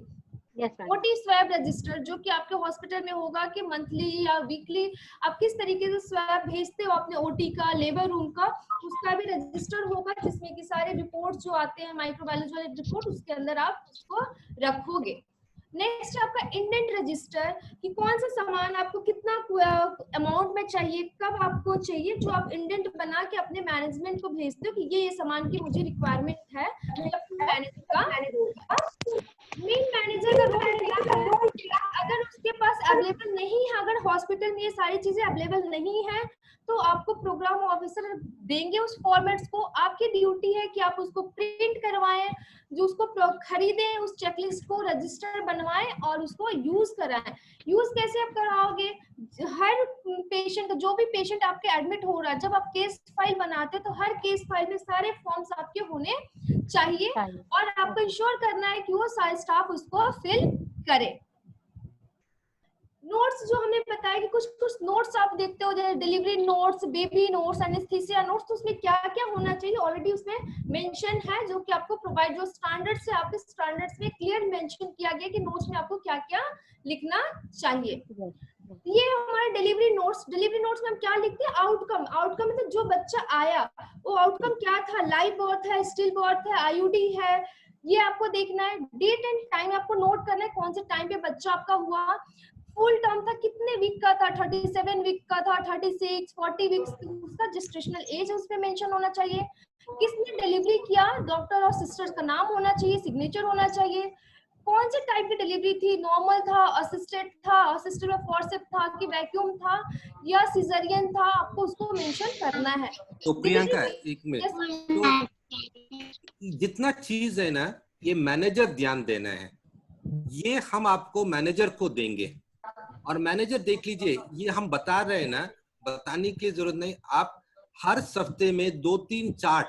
Speaker 12: OT स्वैब रजिस्टर, जो कि आपके हॉस्पिटल में होगा कि मंथली या वीकली आप किस तरीके से स्वैब भेजते हो अपने OT का, लेबर रूम का, उसका भी रजिस्टर होगा जिसमें कि सारे रिपोर्ट्स जो आते हैं माइक्रोबायोलॉजी वाले रिपोर्ट, उसके अंदर आप उसको रखोगे। नेक्स्ट आपका इंडेंट रजिस्टर कि कौन सा सामान आपको कितना अमाउंट में चाहिए, कब आपको चाहिए, जो आप इंडेंट बना के अपने मैनेजमेंट को भेजते हो कि ये सामान की मुझे रिक्वायरमेंट है। मेन मैनेजर का रोल, अगर उसके पास अवेलेबल नहीं है, अगर हॉस्पिटल में ये सारी चीजें अवेलेबल नहीं है तो आपको प्रोग्राम ऑफिसर देंगे उस फॉर्मेट्स को। आपकी ड्यूटी है कि आप उसको प्रिंट करवाएं, जो उसको खरीदें, उस चेकलिस्ट को रजिस्टर बनवाएं और उसको यूज कराएं। यूज कैसे आप कराओगे? हर पेशेंट, जो भी पेशेंट आपके एडमिट हो रहा है, जब आप केस फाइल बनाते हैं तो हर केस फाइल में सारे फॉर्म्स आपके होने चाहिए और आपको इंश्योर करना है कि वो सारे स्टाफ उसको फिल करे। नोट्स जो हमने बताया कि कुछ नोट्स आप देखते हो, जैसे delivery notes, baby notes, anaesthesia notes, तो उसमें क्या क्या होना चाहिए ऑलरेडी उसमें मेंशन है, जो कि आपको प्रोवाइड, जो स्टैंडर्ड्स है आपके स्टैंडर्ड्स में क्लियर मेंशन किया गया कि नोट्स में आपको क्या क्या लिखना चाहिए। ये हमारे डिलीवरी नोट्स में हम क्या लिखते हैं? आउटकम मतलब जो बच्चा आया वो आउटकम क्या था, लाइव बर्थ है, स्टिल बर्थ है, IUD है, ये आपको देखना है। डेट एंड टाइम आपको नोट करना है, कौन से टाइम पे बच्चा आपका हुआ, फुल टर्म था, कितने वीक का था, 37 वीक का था, 36, 40 वीक्स, उसका जेस्टेशनल एज उसमें मेंशन होना चाहिए। किसने डिलीवरी किया, डॉक्टर और सिस्टर्स का नाम होना चाहिए, सिग्नेचर होना चाहिए। कौन से टाइप की डिलीवरी थी, नॉर्मल था, असिस्टेड था, असिस्टेड में फॉरसेप था कि वैक्यूम था या सिजरियन था, आपको उसको मेंशन करना है।
Speaker 4: तो प्रियंका एक मिनट, तो जितना चीज है ना ये मैनेजर ध्यान देना है, ये हम आपको मैनेजर को देंगे और मैनेजर देख लीजिए, ये हम बता रहे हैं ना, बताने की जरूरत नहीं, आप हर हफ्ते में 2-3 चार्ट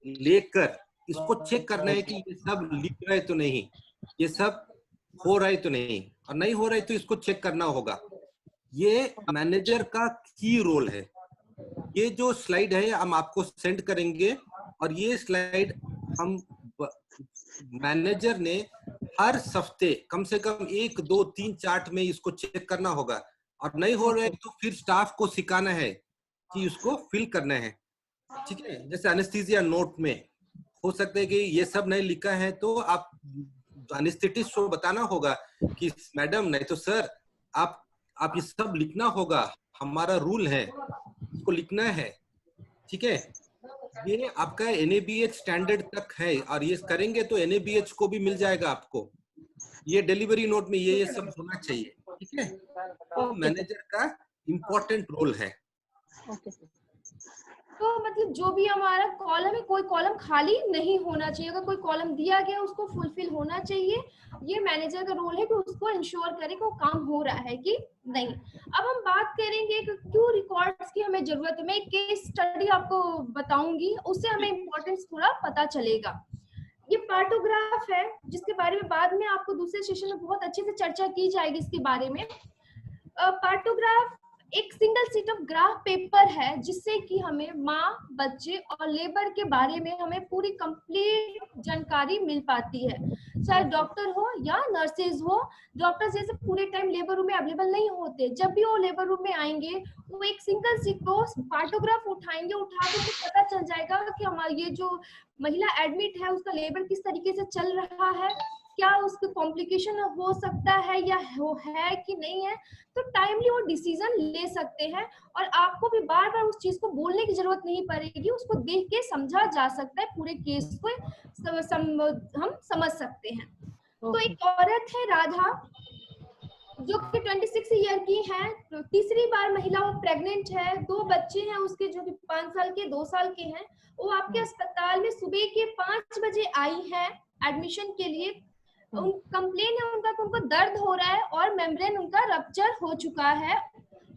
Speaker 4: लेकर इसको चेक करना है कि ये सब लिख रहा है तो नहीं, ये सब हो रहा है तो नहीं, और नहीं हो रहा है तो इसको चेक करना होगा। ये मैनेजर का की रोल है। ये जो स्लाइड है हम आपको सेंड करेंगे और ये स्लाइड हम मैनेजर ने हर हफ्ते कम से कम 1-2-3 चार्ट में इसको चेक करना होगा, और नहीं हो रहा है तो फिर स्टाफ को सिखाना है कि उसको फिल करना है, ठीक है? जैसे एनेस्थीसिया नोट में हो सकता है कि ये सब नहीं लिखा है तो आप एनेस्थेटिस्ट को बताना होगा कि मैडम नहीं तो सर आप आप ये सब लिखना होगा, हमारा रूल है, इसको लिखना है, ठीक है। ये आपका NABH स्टैंडर्ड तक है और ये करेंगे तो NABH को भी मिल जाएगा आपको। ये डिलीवरी नोट में ये सब होना चाहिए, ठीक है। तो मैनेजर का इम्पोर्टेंट रोल है।
Speaker 12: तो मतलब जो भी हमारा कॉलम है, कोई कॉलम खाली नहीं होना चाहिए, अगर कोई कॉलम दिया गया उसको फुलफिल होना चाहिए। ये मैनेजर का रोल है कि उसको इंश्योर करे कि वो काम हो रहा है कि नहीं। अब हम बात करेंगे कि क्यों रिकॉर्ड्स की हमें जरूरत है। मैं एक केस स्टडी आपको बताऊंगी, उससे हमें इम्पोर्टेंस थोड़ा पता चलेगा। ये पार्टोग्राफ है जिसके बारे में बाद में आपको दूसरे सेशन में बहुत अच्छे से चर्चा की जाएगी इसके बारे में। पार्टोग्राफ एक single seat of graph paper है जिससे कि हमें माँ, बच्चे और लेबर के बारे में हमें पूरी कंप्लीट जानकारी मिल पाती है। चाहे डॉक्टर हो या नर्सेज हो, डॉक्टर जैसे पूरे टाइम लेबर रूम में अवेलेबल नहीं होते, जब भी वो लेबर रूम में आएंगे वो एक सिंगल सीट को पार्टोग्राफ उठाएंगे, उठा के पता चल जाएगा कि हमारा ये जो महिला एडमिट है उसका लेबर किस तरीके से चल रहा है, क्या उसके कॉम्प्लिकेशन हो सकता है या वो है कि नहीं है। तो टाइमली वो डिसीजन ले सकते हैं और आपको भी बार बार उस चीज को बोलने की जरूरत नहीं पड़ेगी, उसको देख के समझा जा सकता है, पूरे केस को हम समझ सकते हैं। तो एक औरत है राधा जो कि 26 ईयर की है, तो तीसरी बार महिला वो प्रेग्नेंट है, 2 बच्चे हैं उसके जो कि 5 साल के 2 साल के हैं। वो आपके अस्पताल में सुबह के 5 बजे आई है एडमिशन के लिए। कंप्लेन है उनका कि उनको दर्द हो रहा है और मेम्ब्रेन उनका रप्चर हो चुका है।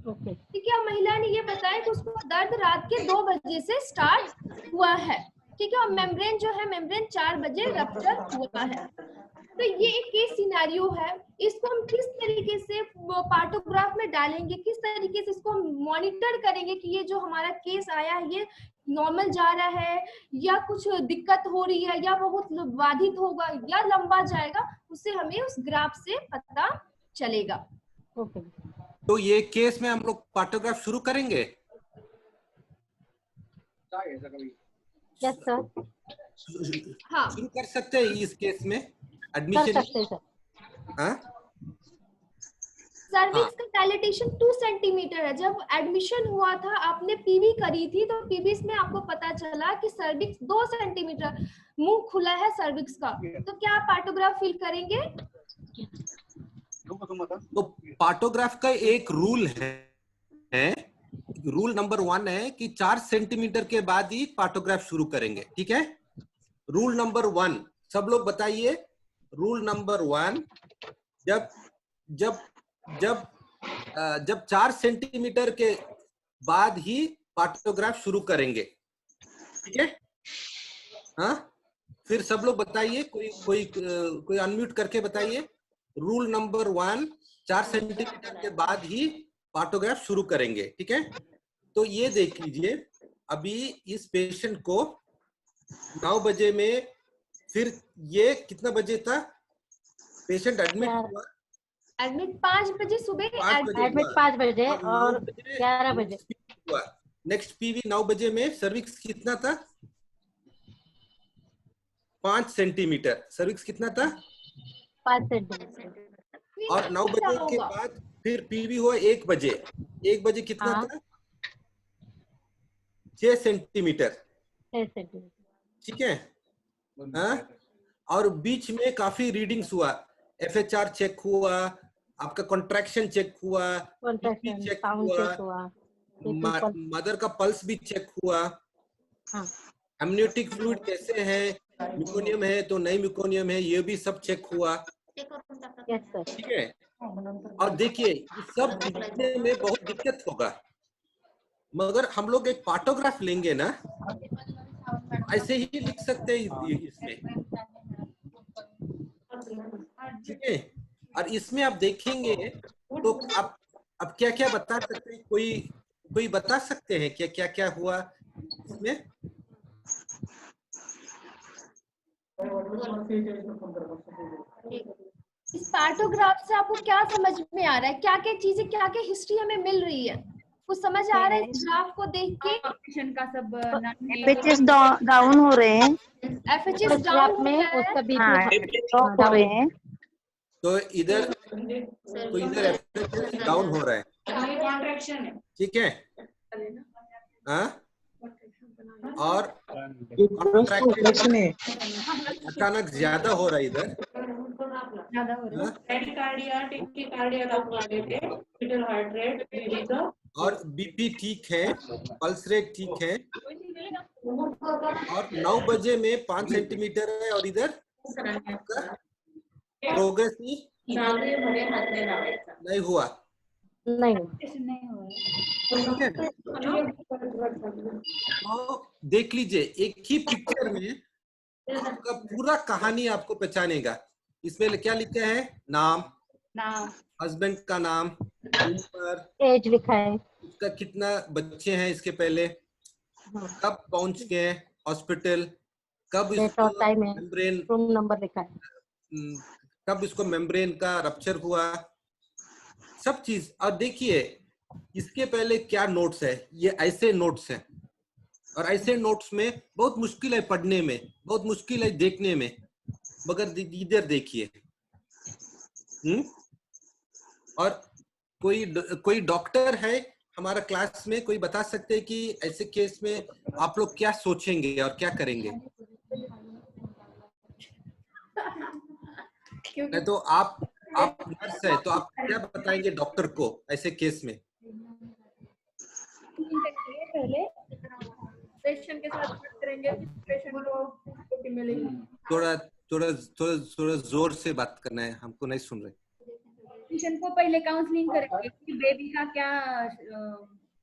Speaker 12: ठीक है, महिला ने ये बताया कि उसको दर्द रात के 2 बजे से स्टार्ट हुआ है। ठीक है, और मेम्ब्रेन जो है मेम्ब्रेन 4 बजे रप्चर हुआ है। तो ये एक केस सिनेरियो है, इसको हम किस तरीके से पार्टोग्राफ में डालेंगे, किस तरीके से इसको मॉनिटर करेंगे कि ये जो हमारा केस आया है ये नॉर्मल जा रहा है या कुछ दिक्कत हो रही है या बहुत बाधित होगा या लंबा जाएगा, उससे हमें उस ग्राफ से पता चलेगा।
Speaker 4: तो ये केस में हम लोग पार्टोग्राफ शुरू करेंगे।
Speaker 8: यस सर,
Speaker 12: हाँ
Speaker 4: शुरू कर सकते हैं इस केस में एडमिशन। हाँ,
Speaker 12: सर्विक्स का डायलेटेशन 2 सेंटीमीटर है। जब एडमिशन हुआ था आपने पीवी करी थी तो पीवी में आपको पता चला कि सर्विक्स 2 सेंटीमीटर मुंह खुला है सर्विक्स का, तो क्या आप पार्टोग्राफ फिल करेंगे?
Speaker 4: तो पार्टोग्राफ का एक रूल है, रूल नंबर 1 है कि 4 सेंटीमीटर के बाद ही पार्टोग्राफ शुरू करेंगे। ठीक है, रूल नंबर 1 सब लोग बताइए। रूल नंबर 1, जब 4 सेंटीमीटर के बाद ही पार्टोग्राफ शुरू करेंगे। ठीक है, हाँ, फिर सब लोग बताइए, कोई अनम्यूट करके बताइए। रूल नंबर 1, 4 सेंटीमीटर के बाद ही पार्टोग्राफ शुरू करेंगे। ठीक है, तो ये देख लीजिए, अभी इस पेशेंट को 9 बजे में, फिर ये कितना बजे था पेशेंट एडमिट हुआ?
Speaker 12: एडमिट 5 बजे सुबह,
Speaker 8: एडमिट 5 बजे और 11 बजे
Speaker 4: हुआ। नेक्स्ट पीवी 9 बजे में सर्विक्स कितना था? 5 सेंटीमीटर। सर्विक्स कितना था?
Speaker 8: 5 सेंटीमीटर।
Speaker 4: और 9 बजे के बाद फिर पीवी हुआ 1 बजे। 1 बजे कितना था? 6 सेंटीमीटर।
Speaker 8: 6 सेंटीमीटर।
Speaker 4: ठीक है, हाँ, और बीच में काफी रीडिंग्स हुआ, FHR चेक हुआ, आपका कॉन्ट्रैक्शन चेक हुआ, चेक हुआ, मदर का पल्स भी चेक हुआ, एमनियोटिक फ्लूइड कैसे है, म्यूकोनियम है तो नहीं म्यूकोनियम है, ये भी सब चेक हुआ। ठीक है, और देखिए सब लिखने में बहुत दिक्कत होगा, मगर हम लोग एक पार्टोग्राफ लेंगे ना, ऐसे ही लिख सकते हैं इसमें। ठीक है, और इसमें आप देखेंगे तो आप अब क्या क्या बता सकते हैं? कोई बता सकते हैं क्या क्या क्या हुआ इसमें?
Speaker 12: इस पार्टोग्राफ से आपको क्या समझ में आ रहा है? क्या क्या चीजें, क्या क्या हिस्ट्री हमें मिल रही है? कुछ समझ आ रहा है इस ग्राफ को देख के?
Speaker 1: का सब
Speaker 13: FHS डाउन हो रहे हैं,
Speaker 12: FHS डाउन
Speaker 8: में उसका बीच
Speaker 13: हो रहे हैं।
Speaker 4: तो इधर तो इधर FH डाउन हो रहा है, ठीक है। हाँ, और कॉन्ट्रैक्शन अचानक ज्यादा हो रहा है इधर, और बीपी ठीक है, पल्स रेट ठीक है, और 9 बजे में 5 सेंटीमीटर है, और इधर प्रोग्रेस नहीं हुआ, तो देख लीजिए एक ही पिक्चर में आपका पूरा कहानी आपको पहचानेगा। इसमें क्या लिखा है? नाम, हस्बैंड का नाम, उम्र,
Speaker 8: एज लिखा है,
Speaker 4: उसका कितना बच्चे हैं इसके पहले, कब पहुंच गए हॉस्पिटल, कब इसको मेम्ब्रेन,
Speaker 8: रूम नंबर लिखा है,
Speaker 4: कब इसको मेम्ब्रेन का रप्चर हुआ, सब चीज। और देखिए इसके पहले क्या नोट्स है, ये ऐसे नोट्स हैं, और ऐसे नोट्स में बहुत मुश्किल है पढ़ने में, बहुत मुश्किल है देखने में, मगर इधर देखिए। और कोई डॉक्टर है हमारा क्लास में, कोई बता सकते हैं कि ऐसे केस में आप लोग क्या सोचेंगे और क्या करेंगे? तो आप नर्स है, तो आप क्या बताएंगे डॉक्टर को ऐसे केस में?
Speaker 15: पहले पेशेंट के साथ बात करेंगे, पेशेंट को मिलेगी।
Speaker 4: थोड़ा जोर से बात करना है, हमको नहीं सुन रहे।
Speaker 15: पेशेंट को पहले काउंसलिंग करेंगे कि बेबी का क्या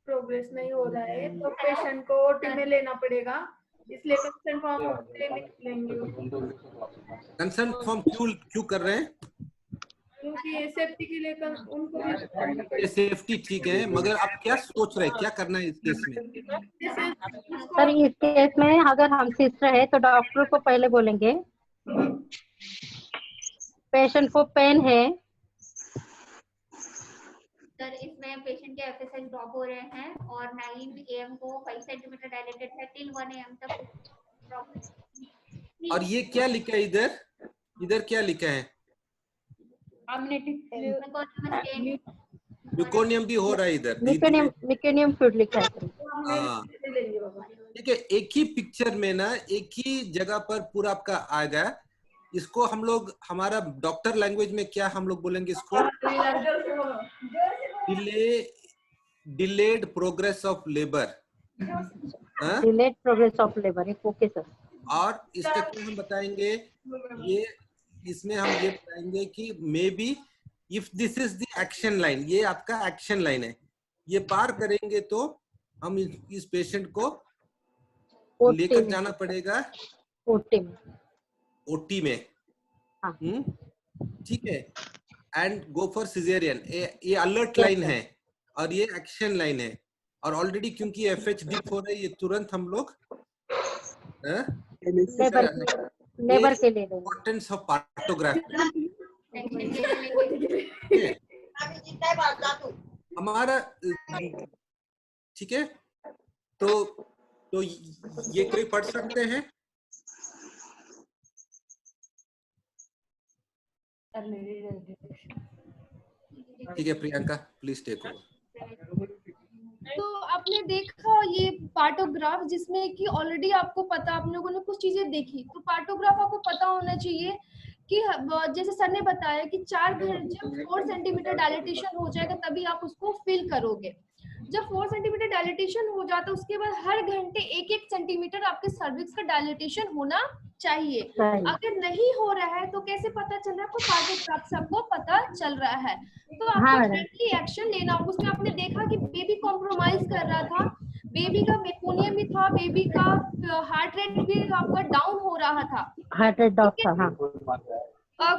Speaker 15: प्रोग्रेस नहीं हो रहा है, तो पेशेंट को ओटी में लेना पड़ेगा, इसलिए कंसर्न फॉर्म लेंगे।
Speaker 4: कंसर्न फॉर्म क्यों कर रहे हैं?
Speaker 15: क्योंकि सेफ्टी के लिए उनको
Speaker 4: सेफ्टी ठीक है, मगर आप क्या सोच रहे हैं, क्या करना है इस केस में?
Speaker 8: सर इस केस में अगर हम सिस्टर है तो डॉक्टर को पहले बोलेंगे पेशेंट को पेन है
Speaker 16: सर, इसमें पेशेंट के एफएसएच ड्रॉप हो रहे हैं और 9 AM को 5 सेंटीमीटर डायलेटेड है टिल 1 AM तक ड्रॉप।
Speaker 4: और ये क्या लिखा है इधर? इधर क्या लिखा है? म्यूकोनियम भी हो रहा है इधर,
Speaker 8: म्यूकोनियम फ्लूइड लिखा है।
Speaker 4: हाँ, ठीक है। एक ही पिक्चर में ना, एक ही जगह पर पूरा आपका आएगा। इसको हम लोग हमारा डॉक्टर लैंग्वेज में क्या हम लोग बोलेंगे इसको? Delayed progress of labour.
Speaker 8: Delayed progress of labour, okay sir.
Speaker 4: और इसका क्या हम बताएंगे? ये इसमें हम ये बताएंगे कि may be if this is the action line, ये आपका एक्शन लाइन है, ये पार करेंगे तो हम इस पेशेंट को लेकर जाना पड़ेगा ओटी में। ठीक है, एंड गो फॉर सिजेरियन। ये अलर्ट लाइन है और ये एक्शन लाइन है, और ऑलरेडी क्योंकि एफएच डिप हो रही है, ये तुरंत हम लोग
Speaker 8: लेबर के लिए
Speaker 4: इम्पोर्टेंस ऑफ पार्टोग्राफी हमारा, ठीक है। तो ये कोई पढ़ सकते हैं? ठीक है प्रियंका, प्लीज टेक ओवर।
Speaker 12: तो आपने देखा ये पार्टोग्राफ, जिसमें कि ऑलरेडी आपको पता, आप लोगों ने कुछ चीजें देखी, तो पार्टोग्राफ आपको पता होना चाहिए कि जैसे सर ने बताया कि 4 घंटे जब 4 सेंटीमीटर डायलेटेशन हो जाएगा तभी आप उसको फिल करोगे। जब 4 सेंटीमीटर डायलेटेशन हो जाता है उसके बाद हर घंटे 1-1 सेंटीमीटर आपके सर्विक्स का डायलेटेशन होना चाहिए। अगर नहीं हो रहा है तो कैसे पता चल रहा है? आपको पार्टोग्राफ से आपको पता चल रहा है, तो आपको डायरेक्टली एक्शन लेना होगा। उसमें आपने देखा कि बेबी कॉम्प्रोमाइज कर रहा था, बेबी का मेकोनियम भी था, बेबी का हार्ट रेट भी आपका डाउन हो रहा था,
Speaker 8: हार्ट रेट डाउन था, हाँ।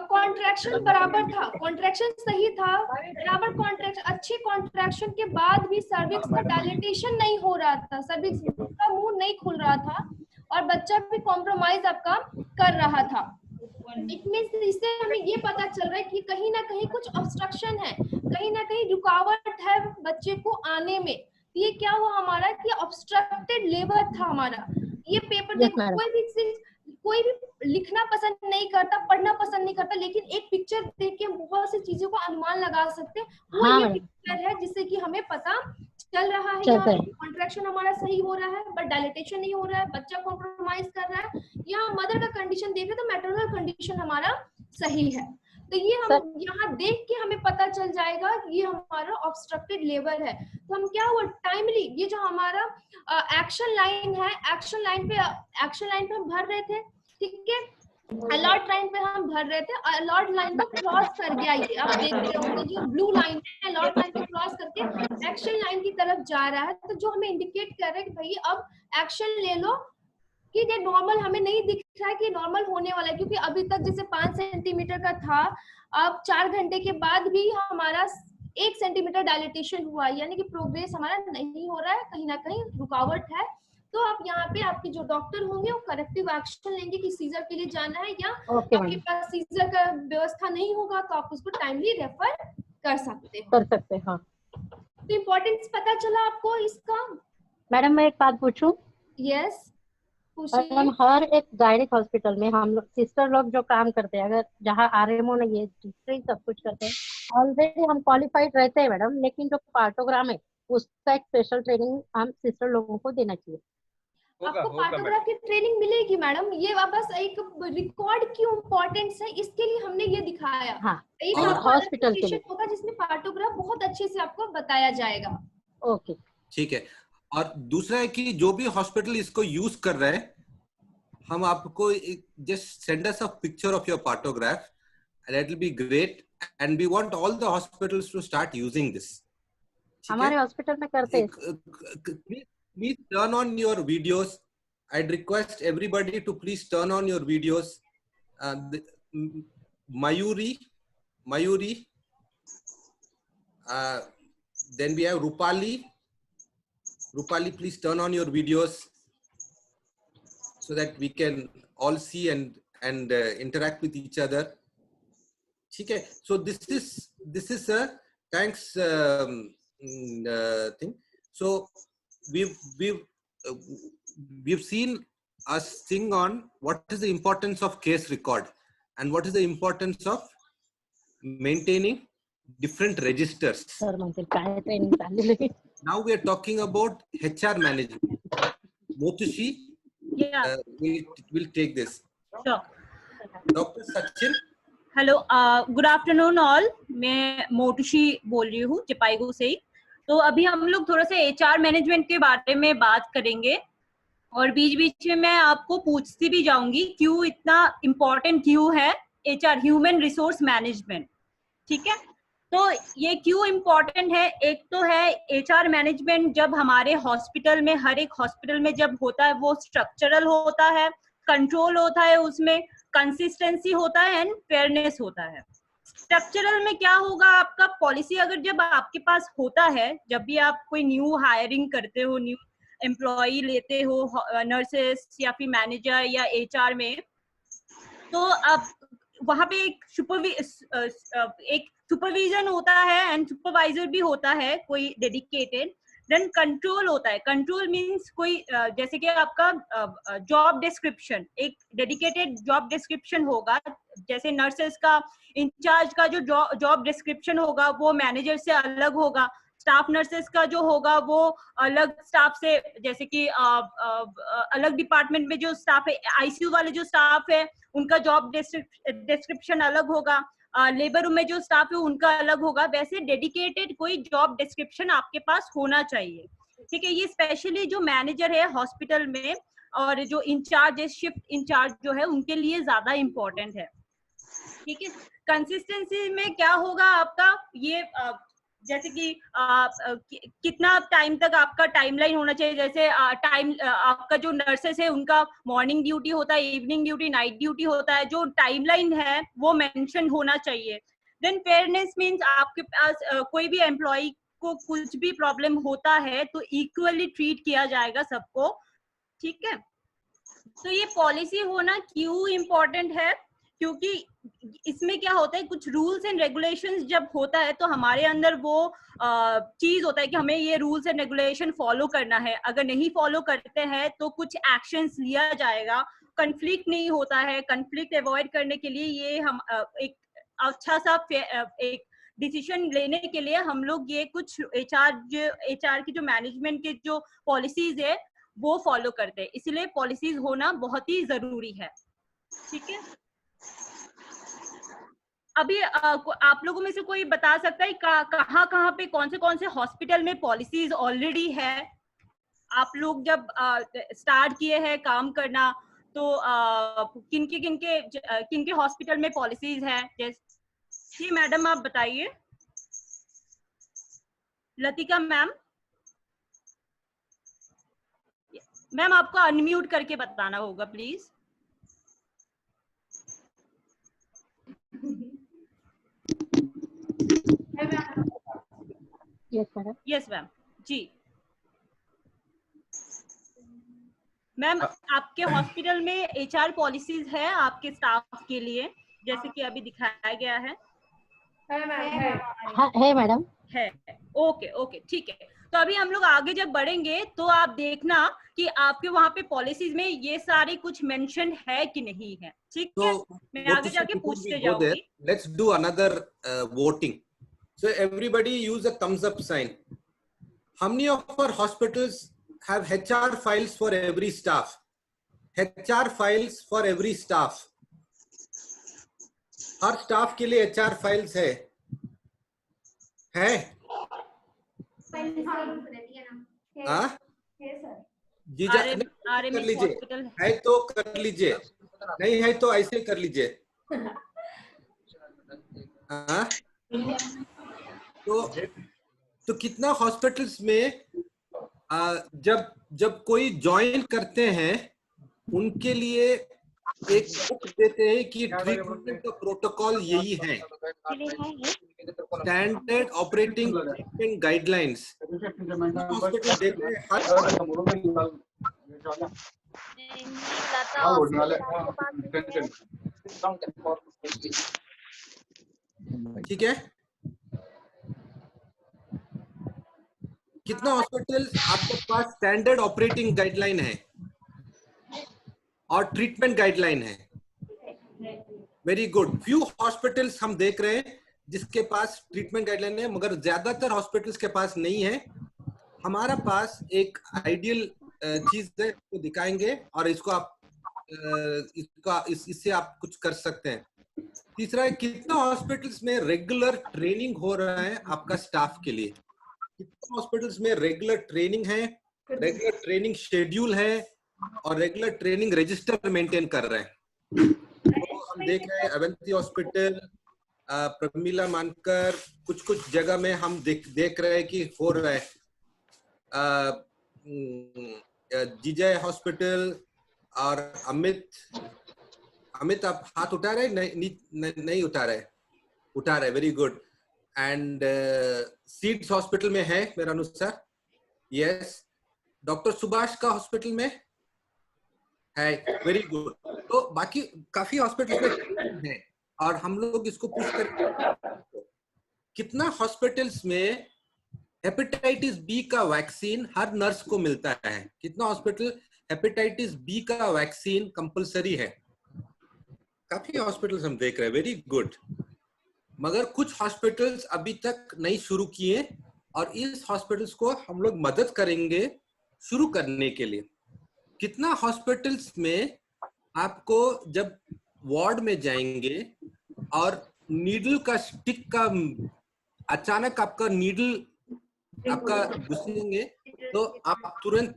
Speaker 12: कॉन्ट्रैक्शन बराबर था, कॉन्ट्रैक्शन सही था, बराबर कॉन्ट्रैक्शन, अच्छी कॉन्ट्रैक्शन के बाद भी सर्विक्स का डायलेटेशन नहीं हो रहा था, सर्विक्स का मुंह नहीं खुल रहा था और बच्चा भी कॉम्प्रोमाइज आपका कर रहा था। इससे हमें ये पता चल रहा है कि कहीं ना कहीं कुछ ऑब्स्ट्रक्शन है, कहीं ना कहीं रुकावट है बच्चे को आने में। ये क्या हुआ हमारा कि ऑब्स्ट्रक्टेड लेबर था हमारा। ये पेपर देखो, कोई भी लिखना पसंद नहीं करता, पढ़ना पसंद नहीं करता, लेकिन एक पिक्चर देख के बहुत सी चीजों को अनुमान लगा सकते हैं। वो
Speaker 8: हाँ,
Speaker 12: ये पिक्चर है जिससे कि हमें पता चल रहा है यहाँ कॉन्ट्रैक्शन हमारा सही हो रहा है, बट डायलेटेशन नहीं हो रहा है, बच्चा कॉम्प्रोमाइज कर रहा है। यहाँ मदर का कंडीशन देखे तो मैटरनल कंडीशन हमारा सही है। तो ये हम यहाँ देख के हमें पता चल जाएगा कि ये हमारा ऑब्स्ट्रक्टेड लेबर है। तो हम क्या हुआ टाइमली, ये जो हमारा एक्शन लाइन है, एक्शन लाइन पे हम भर रहे थे, ठीक है, अलर्ट लाइन पे हम भर रहे थे, अलर्ट लाइन को क्रॉस कर गया, ये आप देख रहे होंगे जो ब्लू लाइन है, अलर्ट लाइन को क्रॉस करके एक्शन लाइन की तरफ जा रहा है। तो जो हमें इंडिकेट कर रहा है कि भाई अब एक्शन ले लो, कि ये नॉर्मल हमें नहीं दिख रहा है कि नॉर्मल होने वाला है, क्योंकि अभी तक जैसे 5 सेंटीमीटर का था, अब 4 घंटे के बाद भी हमारा 1 सेंटीमीटर डायलेटेशन हुआ, यानी कि प्रोग्रेस हमारा नहीं हो रहा है, कहीं ना कहीं रुकावट है। तो आप यहाँ पे आपके जो डॉक्टर होंगे वो करेक्टिव एक्शन लेंगे कि सीजर के लिए जाना है, या आपके पास सीजर का व्यवस्था नहीं होगा तो आप उसको टाइमली रेफर कर सकते हैं।
Speaker 8: हाँ।
Speaker 12: तो इम्पोर्टेंस पता चला आपको इसका?
Speaker 8: मैडम मैं एक बात पूछूं?
Speaker 12: यस,
Speaker 8: हम हर एक गायनिक हॉस्पिटल में हम लोग सिस्टर लोग जो काम करते हैं, अगर जहाँ RMO नहीं है, दूसरे सब कुछ करते हैं, ऑलरेडी हम क्वालिफाइड रहते हैं मैडम, लेकिन जो पार्टोग्राम है उसका एक स्पेशल ट्रेनिंग हम सिस्टर लोगों को देना चाहिए।
Speaker 12: आपको पार्टोग्राफ की ट्रेनिंग मिलेगी मैडम, ये बस एक रिकॉर्ड की इम्पोर्टेंस है, इसके लिए हमने ये दिखाया।
Speaker 8: हाँ,
Speaker 12: एक
Speaker 8: हॉस्पिटल के लिए
Speaker 12: होगा जिसमें पार्टोग्राफ बहुत अच्छे से आपको बताया जाएगा।
Speaker 8: ओके,
Speaker 4: ठीक है। और दूसरा है कि जो भी हॉस्पिटल इसको यूज कर रहे हैं, हम आपको just send us a picture of your partograph and it will be great, and we want all the hospitals to start using this.
Speaker 8: हमारे हॉस्पिटल में करते हैं।
Speaker 4: Please turn on your videos. I'd request everybody to please turn on your videos. Mayuri, then we have Rupali. Rupali, please turn on your videos so that we can all see and interact with each other. Okay. So this is a thanks thing. So we've seen us sing on what is the importance of case record and what is the importance of maintaining different registers. Now we are talking about HR management. Motushi will take this.
Speaker 17: Sure.
Speaker 4: Dr. Sachin.
Speaker 17: Hello, good afternoon all. मैं मोटुशी बोल रही हूँ चिपाईगू से ही। तो अभी हम लोग थोड़ा सा HR मैनेजमेंट के बारे में बात करेंगे, और बीच बीच में मैं आपको पूछती भी जाऊंगी क्यों इतना इम्पोर्टेंट क्यों है HR, ह्यूमन रिसोर्स मैनेजमेंट। ठीक है, तो ये क्यों इम्पोर्टेंट है? एक तो है HR मैनेजमेंट जब हमारे हॉस्पिटल में, हर एक हॉस्पिटल में जब होता है वो स्ट्रक्चरल होता है, कंट्रोल होता है, उसमें कंसिस्टेंसी होता है एंड फेयरनेस होता है। स्ट्रक्चरल में क्या होगा, आपका पॉलिसी अगर जब आपके पास होता है, जब भी आप कोई न्यू हायरिंग करते हो, न्यू एम्प्लॉय लेते हो नर्सेस या फिर मैनेजर या HR में, तो आप वहां पे एक सुपरविजन होता है एंड सुपरवाइजर भी होता है कोई डेडिकेटेड। देन कंट्रोल होता है। कंट्रोल मीन्स कोई जैसे कि आपका जॉब डिस्क्रिप्शन, एक डेडिकेटेड जॉब डिस्क्रिप्शन होगा। जैसे नर्सेस का इंचार्ज का जो जॉब डिस्क्रिप्शन होगा वो मैनेजर से अलग होगा। स्टाफ नर्सेस का जो होगा वो अलग स्टाफ से, जैसे कि अलग डिपार्टमेंट में जो स्टाफ है, ICU वाले जो स्टाफ है उनका जॉब डिस्क्रिप्शन अलग होगा। लेबर रूम में जो स्टाफ है उनका अलग होगा। वैसे डेडिकेटेड कोई जॉब डिस्क्रिप्शन आपके पास होना चाहिए। ठीक है, ये स्पेशली जो मैनेजर है हॉस्पिटल में और जो इंचार्ज है, शिफ्ट इंचार्ज जो है, उनके लिए ज्यादा इम्पोर्टेंट है। ठीक है, कंसिस्टेंसी में क्या होगा आपका, ये जैसे कि कितना टाइम तक आपका टाइमलाइन होना चाहिए। जैसे आपका जो नर्सेस है उनका मॉर्निंग ड्यूटी होता है, इवनिंग ड्यूटी, नाइट ड्यूटी होता है, जो टाइमलाइन है वो मेंशन होना चाहिए। देन फेयरनेस मींस आपके पास कोई भी एम्प्लॉय को कुछ भी प्रॉब्लम होता है तो इक्वली ट्रीट किया जाएगा सबको। ठीक है, तो ये पॉलिसी होना क्यों इम्पोर्टेंट है, क्योंकि इसमें क्या होता है, कुछ रूल्स एंड रेगुलेशंस जब होता है तो हमारे अंदर वो चीज होता है कि हमें ये रूल्स एंड रेगुलेशन फॉलो करना है। अगर नहीं फॉलो करते हैं तो कुछ एक्शंस लिया जाएगा। कन्फ्लिक्ट नहीं होता है, कन्फ्लिक्ट अवॉइड करने के लिए ये हम एक अच्छा सा एक डिसीजन लेने के लिए हम लोग ये कुछ एचआर की जो मैनेजमेंट के जो पॉलिसीज है वो फॉलो करते हैं। इसलिए पॉलिसीज होना बहुत ही जरूरी है। ठीक है, अभी आप लोगों में से कोई बता सकता है कहाँ पे कौन से हॉस्पिटल में पॉलिसीज ऑलरेडी है? आप लोग जब स्टार्ट किए हैं काम करना तो किनके हॉस्पिटल में पॉलिसीज है? जी मैडम आप बताइए। लतिका मैम, मैम आपको अनम्यूट करके बताना होगा प्लीज। Yes ma'am. जी मैम, आपके हॉस्पिटल में एचआर पॉलिसीज है आपके स्टाफ के लिए, जैसे कि अभी दिखाया गया है?
Speaker 8: है मैडम।
Speaker 17: है, ओके ओके ठीक है। तो अभी हम लोग आगे जब बढ़ेंगे तो आप देखना कि आपके वहाँ पे पॉलिसीज में ये सारे कुछ मेंशन है कि नहीं है। ठीक है, मैं आगे जाके पूछते जाऊंगी।
Speaker 4: Let's do another voting. So everybody use a thumbs up sign. How many of our hospitals have HR files for every staff? HR files for every staff. Her staff के लिए HR फाइल्स है? हाँ जी, कर लीजिए। है तो कर लीजिए, नहीं है तो ऐसे कर लीजिए। हाँ, तो कितना हॉस्पिटल्स में जब कोई ज्वाइन करते हैं उनके लिए एक बुक देते हैं कि ट्रीटमेंट का प्रोटोकॉल यही है, standard operating treatment guidelines. Hospital देख रहे हैं ठीक है। कितना हॉस्पिटल आपके पास स्टैंडर्ड ऑपरेटिंग गाइडलाइन है और ट्रीटमेंट गाइडलाइन है? Very good. फ्यू हॉस्पिटल्स हम देख रहे हैं जिसके पास ट्रीटमेंट गाइडलाइन है, मगर ज्यादातर हॉस्पिटल्स के पास नहीं है। हमारा पास एक आइडियल चीज है, तो दिखाएंगे और इसको आप इससे आप कुछ कर सकते हैं। तीसरा है, कितना हॉस्पिटल्स में रेगुलर ट्रेनिंग हो रहा है आपका स्टाफ के लिए? कितना हॉस्पिटल्स में रेगुलर ट्रेनिंग है, रेगुलर ट्रेनिंग शेड्यूल है और रेगुलर ट्रेनिंग रजिस्टर मेंटेन कर रहे हैं? तो हम देख रहे हैं अवंती हॉस्पिटल, प्रमिला मानकर, कुछ जगह में हम देख रहे हैं कि हो रहा है। जीजय हॉस्पिटल और अमित आप हाथ उठा रहे? नहीं उठा रहे? उठा रहे, very good. And seeds hospital में है मेरा अनुसार? यस। डॉक्टर सुभाष का हॉस्पिटल में है, वेरी गुड। तो बाकी काफी हॉस्पिटल्स में है और हम लोग इसको पूछ कर कितना हॉस्पिटल्स में हेपेटाइटिस बी का वैक्सीन हर नर्स को मिलता है? कितना हॉस्पिटल हेपेटाइटिस बी का वैक्सीन कंपलसरी है? काफी हॉस्पिटल्स हम देख रहे हैं, वेरी गुड। मगर कुछ हॉस्पिटल्स अभी तक नहीं शुरू किए और इस हॉस्पिटल्स को हम लोग मदद करेंगे शुरू करने के लिए। कितना हॉस्पिटल्स में आपको जब वार्ड में जाएंगे और नीडल का स्टिक का अचानक आपका नीडल आपका घुसेंगे तो आप तुरंत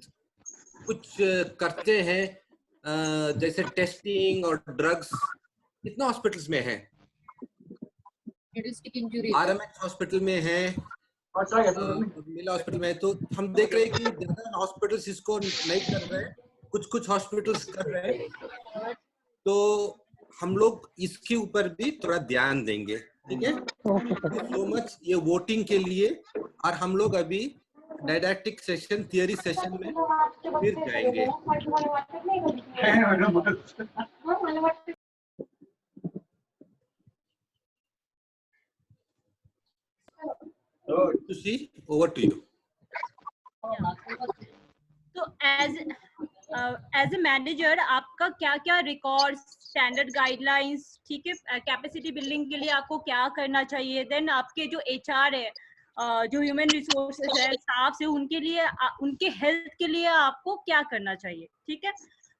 Speaker 4: कुछ करते हैं, जैसे टेस्टिंग और ड्रग्स? कितना हॉस्पिटल्स में है? RMH हॉस्पिटल में है, मिला हॉस्पिटल में है। तो हम देख रहे हैं कि ज्यादा हॉस्पिटल्स इसको नहीं कर रहे हैं, कुछ हॉस्पिटल्स कर रहे हैं। तो हम लोग इसके ऊपर भी थोड़ा ध्यान देंगे, ठीक है? सो मच ये वोटिंग के लिए। और हम लोग अभी डायडैक्टिक सेशन, थियरी सेशन में फिर जाएंगे। Tushi, over to you.
Speaker 17: तो एज ए मैनेजर आपका क्या क्या रिकॉर्ड्स, स्टैंडर्ड गाइडलाइंस, ठीक है, कैपेसिटी बिल्डिंग के लिए आपको क्या करना चाहिए, देन आपके जो HR है, जो ह्यूमन रिसोर्सेज है, स्टाफ से, उनके लिए, उनके हेल्थ के लिए आपको क्या करना चाहिए, ठीक है।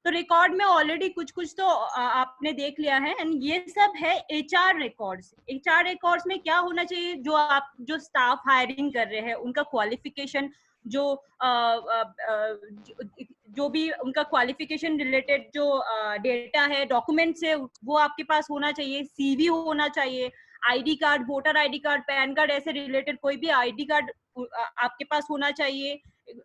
Speaker 17: तो रिकॉर्ड में ऑलरेडी कुछ कुछ तो आपने देख लिया है, एंड ये सब है HR रिकॉर्ड्स। HR रिकॉर्ड्स में क्या होना चाहिए, जो स्टाफ हायरिंग कर रहे हैं उनका क्वालिफिकेशन, जो भी उनका क्वालिफिकेशन रिलेटेड जो डेटा है, डॉक्यूमेंट्स है, वो आपके पास होना चाहिए। CV होना चाहिए, ID card, voter ID card, pan card, ऐसे रिलेटेड कोई भी ID कार्ड आपके पास होना चाहिए।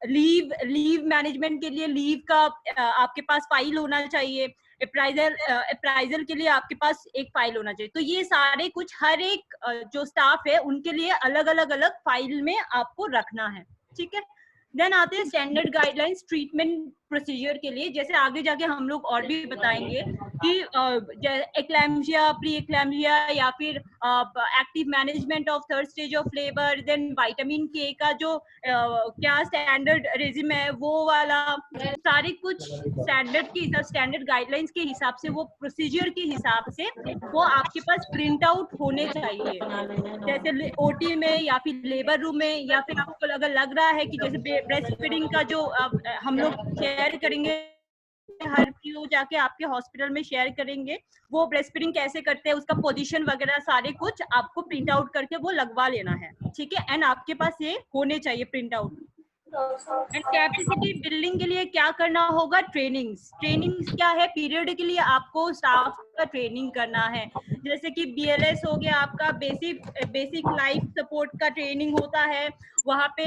Speaker 17: लीव मैनेजमेंट के लिए लीव का आपके पास फाइल होना चाहिए। अप्राइजल के लिए आपके पास एक फाइल होना चाहिए। तो ये सारे कुछ हर एक जो स्टाफ है उनके लिए अलग अलग फाइल में आपको रखना है, ठीक है। देन आते हैं स्टैंडर्ड गाइडलाइंस ट्रीटमेंट प्रोसीजर के लिए। जैसे आगे जाके हम लोग और भी बताएंगे कि एक्लैम्सिया, प्री एक्लैम्सिया, या फिर active management of third stage of labour, then vitamin K का जो क्या स्टैंडर्ड रेजिम है वो वाला, सारे कुछ स्टैंडर्ड के हिसाब, स्टैंडर्ड गाइडलाइंस के हिसाब से, वो प्रोसीजर के हिसाब से वो आपके पास प्रिंट आउट होने चाहिए। जैसे OT में या फिर लेबर रूम में, या फिर आपको अगर लग रहा है कि जैसे ब्रेस्ट फीडिंग का जो हम लोग शेयर करेंगे, हर PO जाके आपके हॉस्पिटल में शेयर करेंगे, वो ब्रेस्ट फीडिंग कैसे करते हैं, उसका पोजीशन वगैरह सारे कुछ आपको प्रिंट आउट करके वो लगवा लेना है, ठीक है। एंड आपके पास ये होने चाहिए print out. And capacity building के लिए क्या करना होगा, ट्रेनिंग्स क्या है, पीरियड के लिए आपको स्टाफ का ट्रेनिंग करना है। जैसे कि BLS हो गया आपका, बेसिक लाइफ सपोर्ट का ट्रेनिंग होता है वहाँ पे।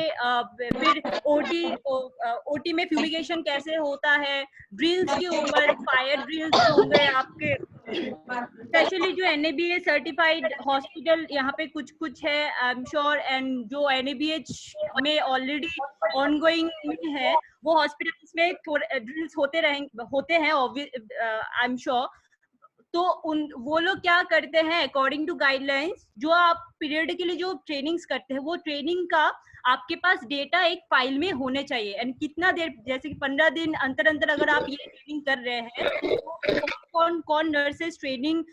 Speaker 17: फिर OT में फ्यूमिगेशन कैसे होता है, ड्रिल्स के ऊपर फायर ड्रिल्स होंगे आपके, स्पेशली जो NABH सर्टिफाइड हॉस्पिटल यहाँ पे कुछ है आई एम श्योर, एंड जो NABH में ऑलरेडी ऑनगोइंग है वो हॉस्पिटल्स में ड्रिल्स होते हैं आई एम श्योर। तो वो लोग क्या करते हैं, अकॉर्डिंग टू गाइडलाइंस, जो आप पीरियड के लिए जो ट्रेनिंग्स करते हैं, वो ट्रेनिंग का आपके पास डेटा एक फाइल में होने चाहिए। एंड कितना देर, जैसे कि 15 दिन अंतर अगर आप ये ट्रेनिंग कर रहे हैं, तो कौन नर्सेस ट्रेनिंग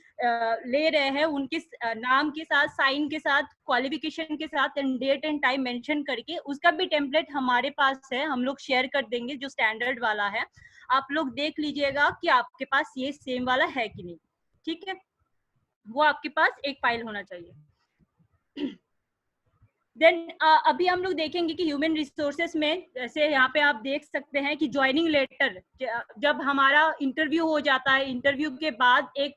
Speaker 17: ले रहे हैं, उनके नाम के साथ, साइन के साथ, क्वालिफिकेशन के साथ, and date and time mention करके, उसका भी टेम्पलेट हमारे पास है, हम लोग शेयर कर देंगे, जो स्टैंडर्ड वाला है। आप लोग देख लीजिएगा कि आपके पास ये सेम वाला है कि नहीं, ठीक है। वो आपके पास एक फाइल होना चाहिए। देन अभी हम लोग देखेंगे कि ह्यूमन रिसोर्सेस में, जैसे यहाँ पे आप देख सकते हैं कि ज्वाइनिंग लेटर, जब हमारा इंटरव्यू हो जाता है, इंटरव्यू के बाद एक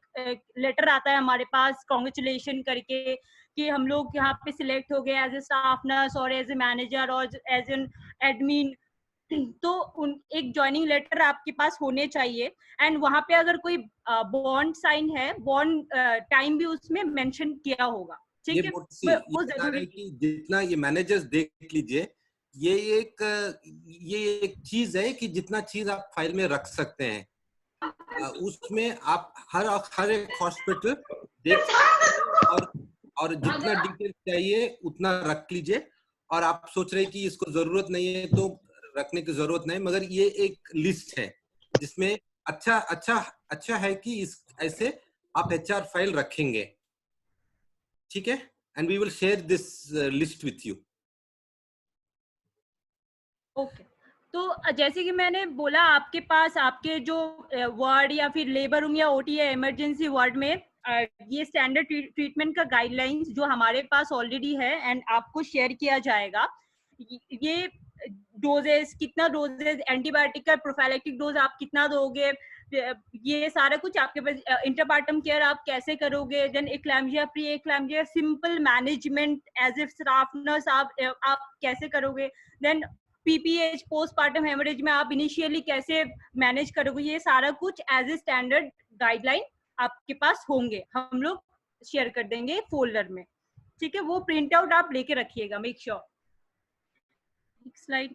Speaker 17: लेटर आता है हमारे पास कॉन्ग्रेचुलेशन करके कि हम लोग यहाँ पे सिलेक्ट हो गए एज ए स्टाफ नर्स और एज ए मैनेजर और एज एन एडमिन। तो एक ज्वाइनिंग लेटर आपके पास होने चाहिए। एंड वहाँ पे अगर कोई बॉन्ड साइन है, बॉन्ड टाइम भी उसमें मेंशन किया होगा, ठीक है। वो जरूरी
Speaker 4: कि जितना ये मैनेजर्स देख लीजिए, ये एक चीज है कि जितना चीज आप फाइल में रख सकते हैं, उसमें आप हर एक हॉस्पिटल देख सकते हैं, और जितना डिटेल चाहिए उतना रख लीजिए। और आप सोच रहे हैं कि इसको जरूरत नहीं है तो रखने की जरूरत नहीं, मगर ये एक लिस्ट है जिसमें अच्छा है कि ऐसे आप HR फाइल रखेंगे, ठीक है। And we will share this list with you.
Speaker 17: Okay, तो जैसे कि मैंने बोला, आपके पास आपके जो वार्ड या फिर लेबर रूम या OT या इमरजेंसी वार्ड में ये स्टैंडर्ड ट्रीटमेंट का गाइडलाइंस जो हमारे पास ऑलरेडी है एंड आपको शेयर किया जाएगा। ये डोजेस, कितना डोजेस एंटीबायोटिक का प्रोफाइलैक्टिक डोज आप कितना दोगे, ये सारा कुछ आपके पास। इंटरपार्टम केयर आप कैसे करोगे, then eclampsia, pre eclampsia simple management as a staff nurse आप कैसे करोगे, देन PPH पोस्टपार्टम हेमरेज में आप इनिशियली कैसे मैनेज करोगे, ये सारा कुछ एज ए स्टैंडर्ड गाइडलाइन आपके पास होंगे, हम लोग शेयर कर देंगे फोल्डर में, ठीक है। वो प्रिंट आउट आप लेके रखिएगा, मेक श्योर। स्लाइड।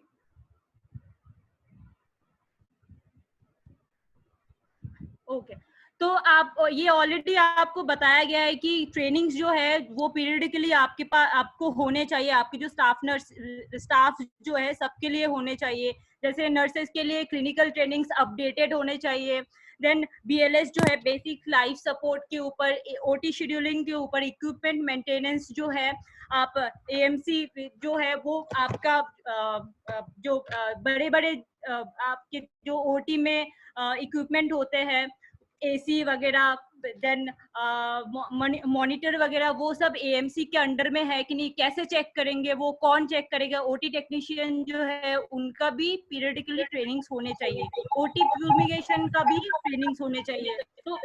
Speaker 17: ओके, तो आप ये ऑलरेडी आपको बताया गया है कि ट्रेनिंग्स जो है वो पीरियडिकली आपके पास आपको होने चाहिए, आपके जो स्टाफ जो है सबके लिए होने चाहिए। जैसे नर्सेस के लिए क्लिनिकल ट्रेनिंग्स अपडेटेड होने चाहिए, देन BLS जो है बेसिक लाइफ सपोर्ट के ऊपर, OT शेड्यूलिंग के ऊपर, इक्विपमेंट मेंटेनेंस जो है, आप AMC जो है वो आपका जो बड़े बड़े आपके जो OT में इक्विपमेंट होते हैं, AC वगैरह, देन मॉनिटर वगैरह, वो सब AMC के अंडर में है कि नहीं, कैसे चेक करेंगे, वो कौन चेक करेगा। OT टेक्नीशियन जो है उनका भी पीरियडिकली ट्रेनिंग्स होने चाहिए, OT फ्यूमिगेशन का भी ट्रेनिंग्स होने चाहिए। तो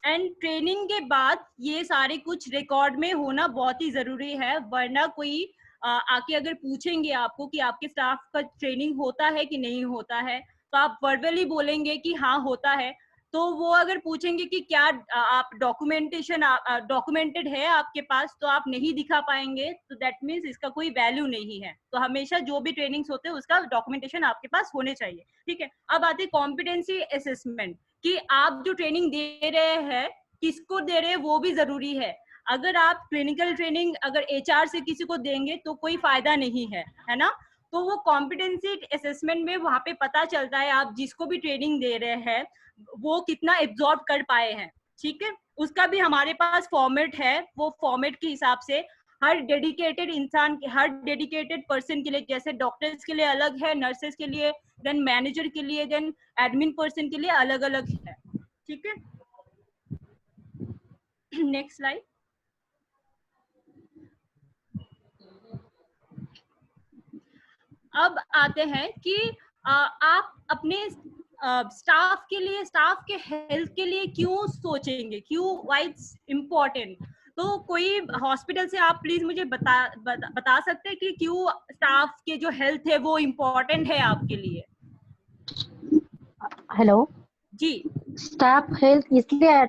Speaker 17: एंड ट्रेनिंग के बाद ये सारे कुछ रिकॉर्ड में होना बहुत ही जरूरी है, वरना कोई आके अगर पूछेंगे आपको कि आपके स्टाफ का ट्रेनिंग होता है कि नहीं होता है, तो आप वर्बली बोलेंगे कि हाँ होता है। तो वो अगर पूछेंगे कि क्या आप डॉक्यूमेंटेड है आपके पास, तो आप नहीं दिखा पाएंगे, तो दैट मीन्स इसका कोई वैल्यू नहीं है। तो हमेशा जो भी ट्रेनिंग्स होते हैं उसका डॉक्यूमेंटेशन आपके पास होने चाहिए, ठीक है। अब आती है कॉम्पिटेंसी असेसमेंट, कि आप जो ट्रेनिंग दे रहे हैं किसको दे रहे हैं वो भी जरूरी है। अगर आप क्लिनिकल ट्रेनिंग अगर HR से किसी को देंगे तो कोई फायदा नहीं है, है ना। तो वो कॉम्पिटेंसी असेसमेंट में वहां पे पता चलता है आप जिसको भी ट्रेनिंग दे रहे हैं वो कितना एब्जॉर्ब कर पाए हैं, ठीक है। उसका भी हमारे पास फॉर्मेट है, वो फॉर्मेट के हिसाब से हर डेडिकेटेड इंसान, हर डेडिकेटेड पर्सन के लिए, जैसे डॉक्टर्स के लिए अलग है, नर्सेस के लिए, देन मैनेजर के लिए, देन एडमिन पर्सन के लिए अलग अलग है, ठीक है। Next slide. अब आते हैं कि आप अपने स्टाफ के लिए, स्टाफ के हेल्थ के लिए क्यों सोचेंगे, क्यों, व्हाई इट्स इम्पोर्टेंट। तो कोई हॉस्पिटल से आप प्लीज मुझे बता सकते हैं कि क्यों स्टाफ के जो हेल्थ है वो इम्पोर्टेंट है आपके लिए।
Speaker 8: हॅलो
Speaker 17: जी,
Speaker 8: स्टाफ हेल्थ इसलिए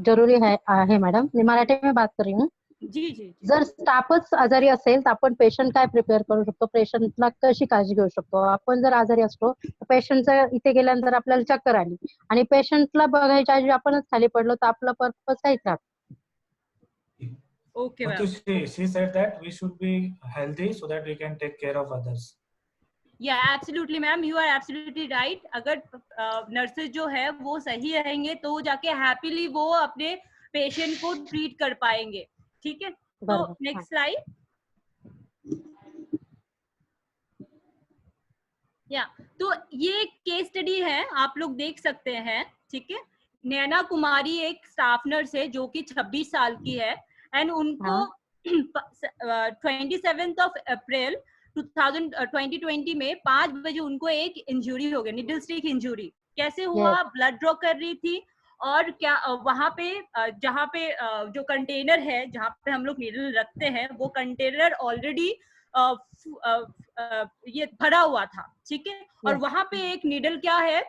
Speaker 8: जरूरी है मॅडम, मी मराठी में बात कर रही हूँ।
Speaker 17: जी जी,
Speaker 8: जर स्टाफच आजारी असेल तर आपण पेशंट काय प्रिपेअर करू शकतो, पेशंटला कशी काळजी घेऊ शकतो। आपण जर आजारी असतो तर पेशंटच्या इथे गेल्यानंतर आपल्याला चक्कर आली आणि पेशंटला बघायच्या ऐवजी आपणच खाली पडलो तर आपला पर्पज काहीच राहत।
Speaker 17: Okay,
Speaker 2: ma'am. She said that we should be healthy so that we can take care of others.
Speaker 17: Yeah, absolutely ma'am, you are absolutely right. अगर नर्सेज जो है वो सही रहेंगे तो जाके हैप्पीली वो अपने पेशेंट को ट्रीट कर पाएंगे, ठीक है। तो नेक्स्ट स्लाइड। या तो ये केस स्टडी है, आप लोग देख सकते हैं, ठीक है। नैना कुमारी एक स्टाफ नर्स है जो कि 26 साल की है, एंड उनको 27 अप्रैल 2020 में 5 बजे उनको एक इंजरी हो गई, निडल स्टिक इंजरी। कैसे हुआ? ब्लड ड्रॉ कर रही थी और क्या वहां पे जहाँ पे जो कंटेनर है जहाँ पे हम लोग नीडल रखते हैं वो कंटेनर ऑलरेडी ये भरा हुआ था, ठीक है। और वहां पे एक नीडल क्या है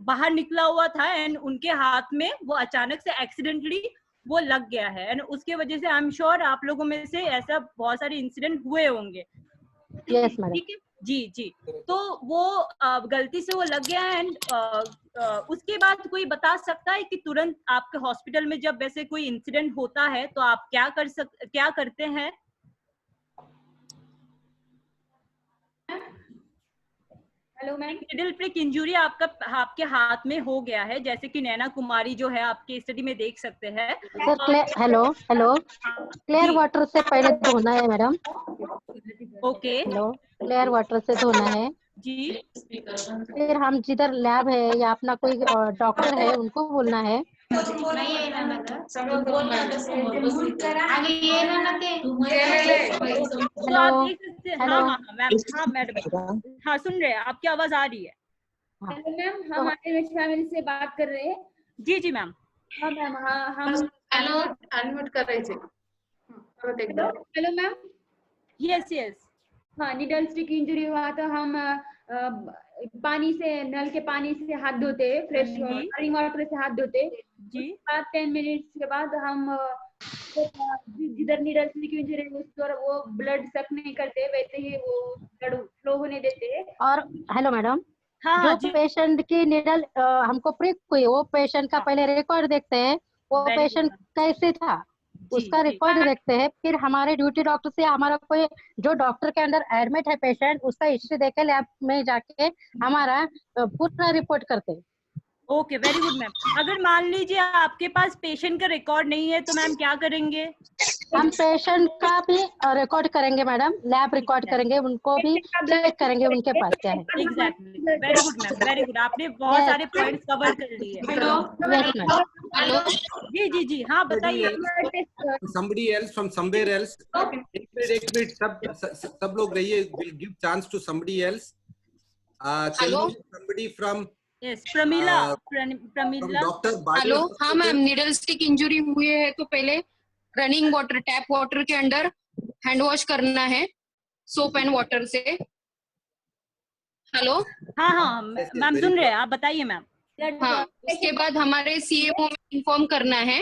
Speaker 17: बाहर निकला हुआ था एंड उनके हाथ में वो अचानक से एक्सीडेंटली वो लग गया है, एंड उसके वजह से आई एम श्योर आप लोगों में से ऐसा बहुत सारे इंसिडेंट हुए होंगे, ठीक है जी जी। तो वो गलती से वो लग गया एंड उसके बाद कोई बता सकता है कि तुरंत आपके हॉस्पिटल में जब वैसे कोई इंसिडेंट होता है तो आप क्या करते हैं?
Speaker 15: Hello ma'am,
Speaker 17: needle prick injury आपके हाथ में हो गया है, जैसे कि नैना कुमारी जो है आपके स्टडी में देख सकते हैं।
Speaker 8: हेलो क्लियर वाटर से पहले धोना है madam.
Speaker 17: Okay,
Speaker 8: hello, clear water से धोना है
Speaker 17: जी।
Speaker 8: फिर हम जिधर लैब है या अपना कोई डॉक्टर है उनको बोलना है।
Speaker 17: हाँ सुन रहे हैं, आपकी आवाज आ रही है।
Speaker 15: हेलो मैम, हम आर्यवेश फैमिली से बात कर रहे हैं।
Speaker 17: जी जी मैम।
Speaker 15: हाँ मैम, हाँ हम अनम्यूट कर रहे थे। Hello ma'am.
Speaker 17: Yes yes.
Speaker 15: हाँ, निडल स्टिक इंजरी हुआ तो हम पानी से, नल के पानी से हाथ धोते, फ्रेश रनिंग वाटर से हाथ धोते जी। 10 मिनट के बाद हम जिधर निडल स्टिक इंजरी है उस पर वो ब्लड सक नहीं करते, वैसे ही वो ब्लड फ्लो होने देते।
Speaker 8: और हेलो मैडम, जो पेशेंट की निडल हमको प्रिक हुई, वो पेशेंट का पहले रिकॉर्ड देखते हैं, वो पेशेंट कैसे था उसका रिकॉर्ड देखते हैं। फिर हमारे ड्यूटी डॉक्टर से हमारा कोई जो डॉक्टर के अंदर एडमिट है पेशेंट, उसका हिस्ट्री देके लैब में जाके हमारा पूरा रिपोर्ट करते हैं।
Speaker 17: Okay, very good ma'am. अगर मान लीजिए आपके पास पेशेंट का रिकॉर्ड नहीं है तो मैम क्या करेंगे?
Speaker 8: हम पेशेंट का भी रिकॉर्ड करेंगे मैडम, लैब रिकॉर्ड करेंगे, उनको भी चेक करेंगे उनके पास क्या है।
Speaker 17: Exactly, very good ma'am, very good. आपने बहुत सारे पॉइंट्स कवर कर लिए।
Speaker 8: Yes ma'am.
Speaker 17: हेलो, जी जी जी, हाँ बताइए।
Speaker 4: Somebody else from somewhere else. एक मिनट सब लोग रहिए, will give chance to somebody else. Tell me somebody from
Speaker 17: Yes, Pramila. Pramila.
Speaker 3: Hello, हाँ मैम, नीडल स्टिक इंजरी हुई है तो पहले रनिंग वाटर, टैप वाटर के अंदर हैंड वॉश करना है सोप एंड वाटर से। हेलो,
Speaker 17: हाँ हाँ मैम सुन रहे हैं, आप बताइए मैम।
Speaker 3: हाँ, उसके बाद हमारे सीएमओ में इन्फॉर्म करना है।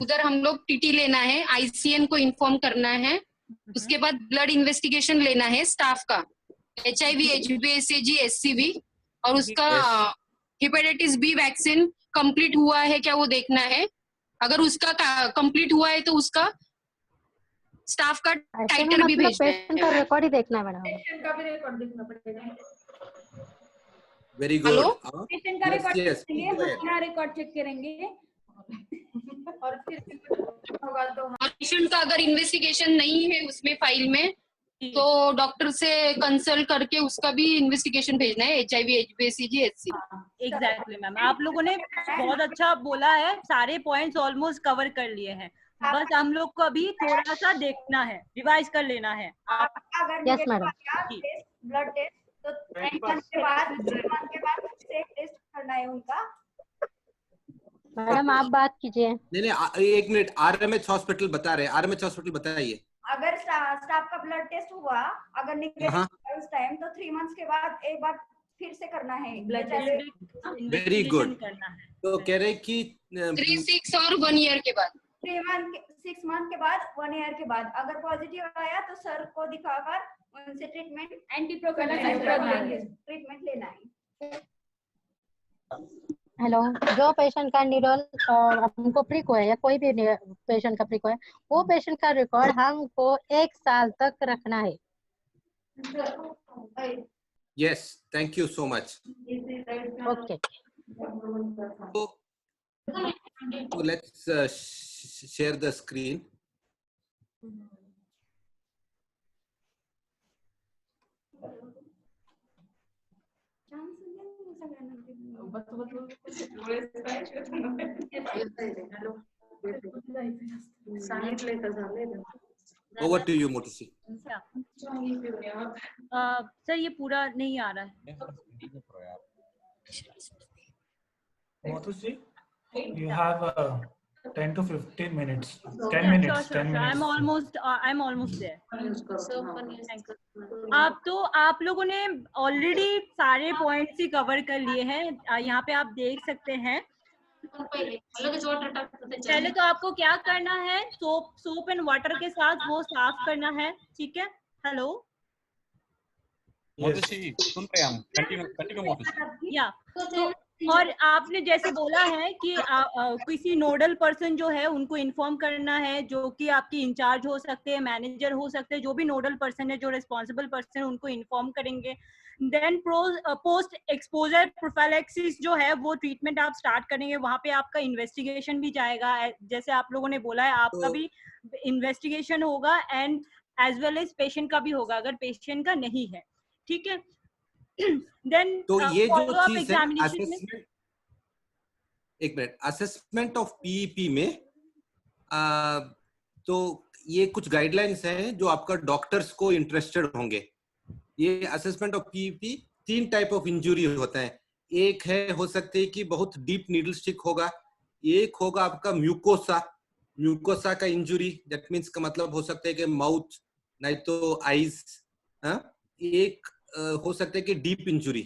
Speaker 3: उधर हम लोग टीटी लेना है, आईसीएन को इन्फॉर्म करना है। उसके बाद ब्लड इन्वेस्टिगेशन लेना है स्टाफ का, HIV, HbSAg, SCV, और उसका हेपेटाइटिस बी वैक्सीन कंप्लीट हुआ है क्या वो देखना है। अगर उसका कंप्लीट हुआ है तो उसका स्टाफ का टाइटल भी भेजना है।
Speaker 8: पेशेंट का रिकॉर्ड ही देखना है मैडम।
Speaker 15: पेशेंट का भी रिकॉर्ड देखना पड़ेगा।
Speaker 4: Very good.
Speaker 15: पेशेंट का रिकॉर्ड देखेंगे, अपना रिकॉर्ड चेक करेंगे और फिर होगा तो
Speaker 3: पेशेंट का अगर इन्वेस्टिगेशन नहीं है उसमें फाइल में तो डॉक्टर से कंसल्ट करके उसका भी इन्वेस्टिगेशन भेजना है, HIV, HbSAg, SCV।
Speaker 17: Exactly ma'am, आप लोगों ने बहुत अच्छा बोला है, सारे पॉइंट्स ऑलमोस्ट कवर कर लिए हैं। बस हम लोग को अभी थोड़ा सा देखना है, रिवाइज कर लेना है।
Speaker 8: Yes madam.
Speaker 15: ब्लड टेस्ट तो 3 मंथ के बाद टेस्ट करना है उनका।
Speaker 8: मैडम आप बात कीजिए।
Speaker 4: नहीं, एक मिनट, RMH हॉस्पिटल बता रहे हैं, RMH हॉस्पिटल बताइए।
Speaker 15: अगर स्टाफ का ब्लड टेस्ट हुआ, अगर नेगेटिव उस टाइम, तो 3 मंथ्स के बाद एक बार फिर से करना है ब्लड टेस्ट।
Speaker 4: Very good. तो कह रहे कि
Speaker 3: 3, 6 और 1 ईयर के बाद,
Speaker 15: 6 मंथ के बाद, 1 ईयर के बाद अगर पॉजिटिव आया तो सर को दिखाकर उनसे ट्रीटमेंट ट्रीटमेंट लेना है।
Speaker 8: हेलो, जो पेशेंट का नीडल हमको प्रिक हुआ है या कोई भी पेशेंट का प्रिक हुआ है, वो पेशेंट का रिकॉर्ड हमको 1 साल तक रखना है।
Speaker 4: Yes, thank you so much.
Speaker 8: Okay,
Speaker 4: so let's share the screen. Over to you, Motusi.
Speaker 17: Sir ये पूरा नहीं आ रहा है।
Speaker 2: Motusi, you have 10 to 15 minutes. 10 minutes. 10 minutes.
Speaker 17: I'm almost there. आप लोगों ने ऑलरेडी सारे पॉइंट्स ही कवर कर लिए हैं। यहाँ पे आप देख सकते हैं। पहले तो आपको क्या करना है, सोप एंड वाटर के साथ वो साफ करना है, ठीक है। हेलो,
Speaker 9: मोतुशी सुन रहे हम, कंटिन्यू मोतुशी।
Speaker 17: या तो और आपने जैसे बोला है कि किसी नोडल पर्सन जो है उनको इन्फॉर्म करना है, जो कि आपकी इंचार्ज हो सकते हैं, मैनेजर हो सकते हैं, जो भी नोडल पर्सन है, जो रिस्पॉन्सिबल पर्सन है, उनको इन्फॉर्म करेंगे। देन पोस्ट एक्सपोजर प्रोफाइलैक्सिस जो है वो ट्रीटमेंट आप स्टार्ट करेंगे, वहाँ पे आपका इन्वेस्टिगेशन भी जाएगा, जैसे आप लोगों ने बोला है, आपका भी इन्वेस्टिगेशन होगा and as well as patient का भी होगा अगर पेशेंट का नहीं है, ठीक है। Then,
Speaker 4: तो ये जो चीज है असेसमेंट, एक मिनट, असेसमेंट ऑफ पीईपी में तो ये कुछ गाइडलाइंस हैं जो आपका डॉक्टर्स को इंटरेस्टेड होंगे। ये assessment of PEP 3 type of injury होता है। एक है, हो सकते है कि बहुत डीप नीडल स्टिक होगा, एक होगा आपका म्यूकोसा का इंजुरी, दैट मीन्स का मतलब हो सकता है कि माउथ नहीं तो आईज, एक हो सकता है कि डीप इंजुरी।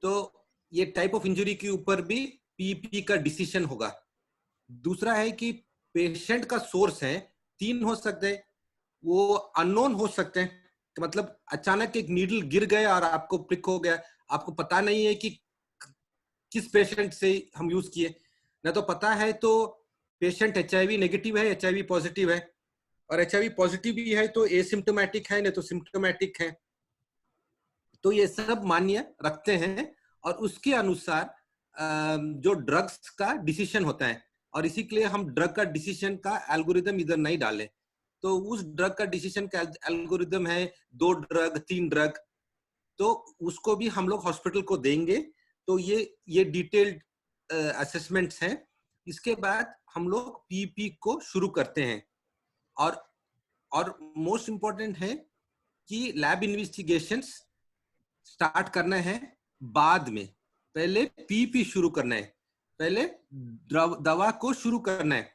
Speaker 4: तो ये टाइप ऑफ इंजुरी के ऊपर भी पीपी का डिसीजन होगा। दूसरा है कि पेशेंट का सोर्स है, 3 हो सकते हैं, वो अननोन हो सकते हैं, मतलब अचानक एक नीडल गिर गया और आपको प्रिक हो गया, आपको पता नहीं है कि किस पेशेंट से हम यूज किए, ना तो पता है तो पेशेंट HIV नेगेटिव है, HIV पॉजिटिव है, और HIV पॉजिटिव भी है तो एसिम्प्टोमेटिक है, नहीं तो सिम्प्टोमेटिक है। तो ये सब मान्य रखते हैं और उसके अनुसार जो ड्रग्स का डिसीजन होता है, और इसी के लिए हम ड्रग का डिसीजन का एल्गोरिदम इधर नहीं डाले। तो उस ड्रग का डिसीजन का एल्गोरिदम है 2 ड्रग 3 ड्रग, तो उसको भी हम लोग हॉस्पिटल को देंगे। तो ये डिटेल्ड असेसमेंट्स हैं। इसके बाद हम लोग पीपी को शुरू करते हैं, और मोस्ट इम्पोर्टेंट है कि लैब इन्वेस्टिगेशंस स्टार्ट करना है बाद में, पहले पीपी शुरू करना है, पहले दवा को शुरू करना है,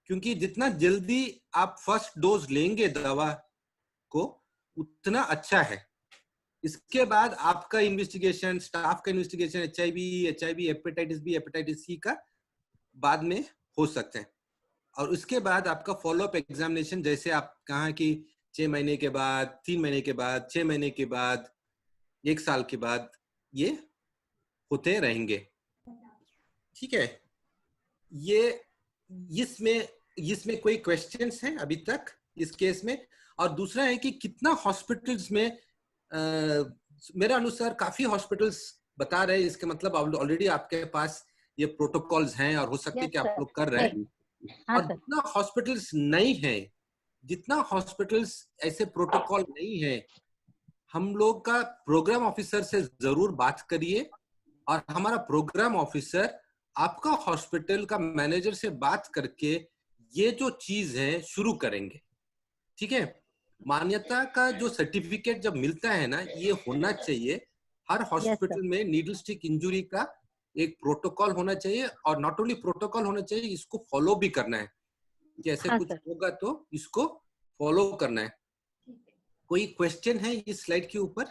Speaker 4: क्योंकि जितना जल्दी आप फर्स्ट डोज लेंगे दवा को उतना अच्छा है। इसके बाद आपका इन्वेस्टिगेशन, स्टाफ का investigation HIV hepatitis B, hepatitis C का बाद में हो सकते हैं। और उसके बाद आपका फॉलोअप एग्जामिनेशन, जैसे आप कहा कि 6 महीने के बाद, 3 महीने के बाद, 6 महीने के बाद, 1 साल के बाद ये होते रहेंगे। ठीक है, ये इसमें कोई क्वेश्चंस हैं अभी तक इस केस में? और दूसरा है कि कितना हॉस्पिटल्स में मेरे अनुसार काफी हॉस्पिटल्स बता रहे हैं, इसके मतलब ऑलरेडी आपके पास ये प्रोटोकॉल्स हैं और हो सकते हैं कि आप लोग कर रहे हैं। और जितना हॉस्पिटल्स नहीं है, जितना हॉस्पिटल्स ऐसे प्रोटोकॉल नहीं है, हम लोग का प्रोग्राम ऑफिसर से जरूर बात करिए, और हमारा प्रोग्राम ऑफिसर आपका हॉस्पिटल का मैनेजर से बात करके ये जो चीज है शुरू करेंगे। ठीक है, मान्यता का जो सर्टिफिकेट जब मिलता है ना, ये होना चाहिए हर हॉस्पिटल में। नीडल स्टिक इंजरी का एक प्रोटोकॉल होना चाहिए, और नॉट ओनली प्रोटोकॉल होना चाहिए, इसको फॉलो भी करना है कि ऐसे कुछ होगा तो इसको फॉलो करना है। कोई क्वेश्चन है इस स्लाइड के ऊपर?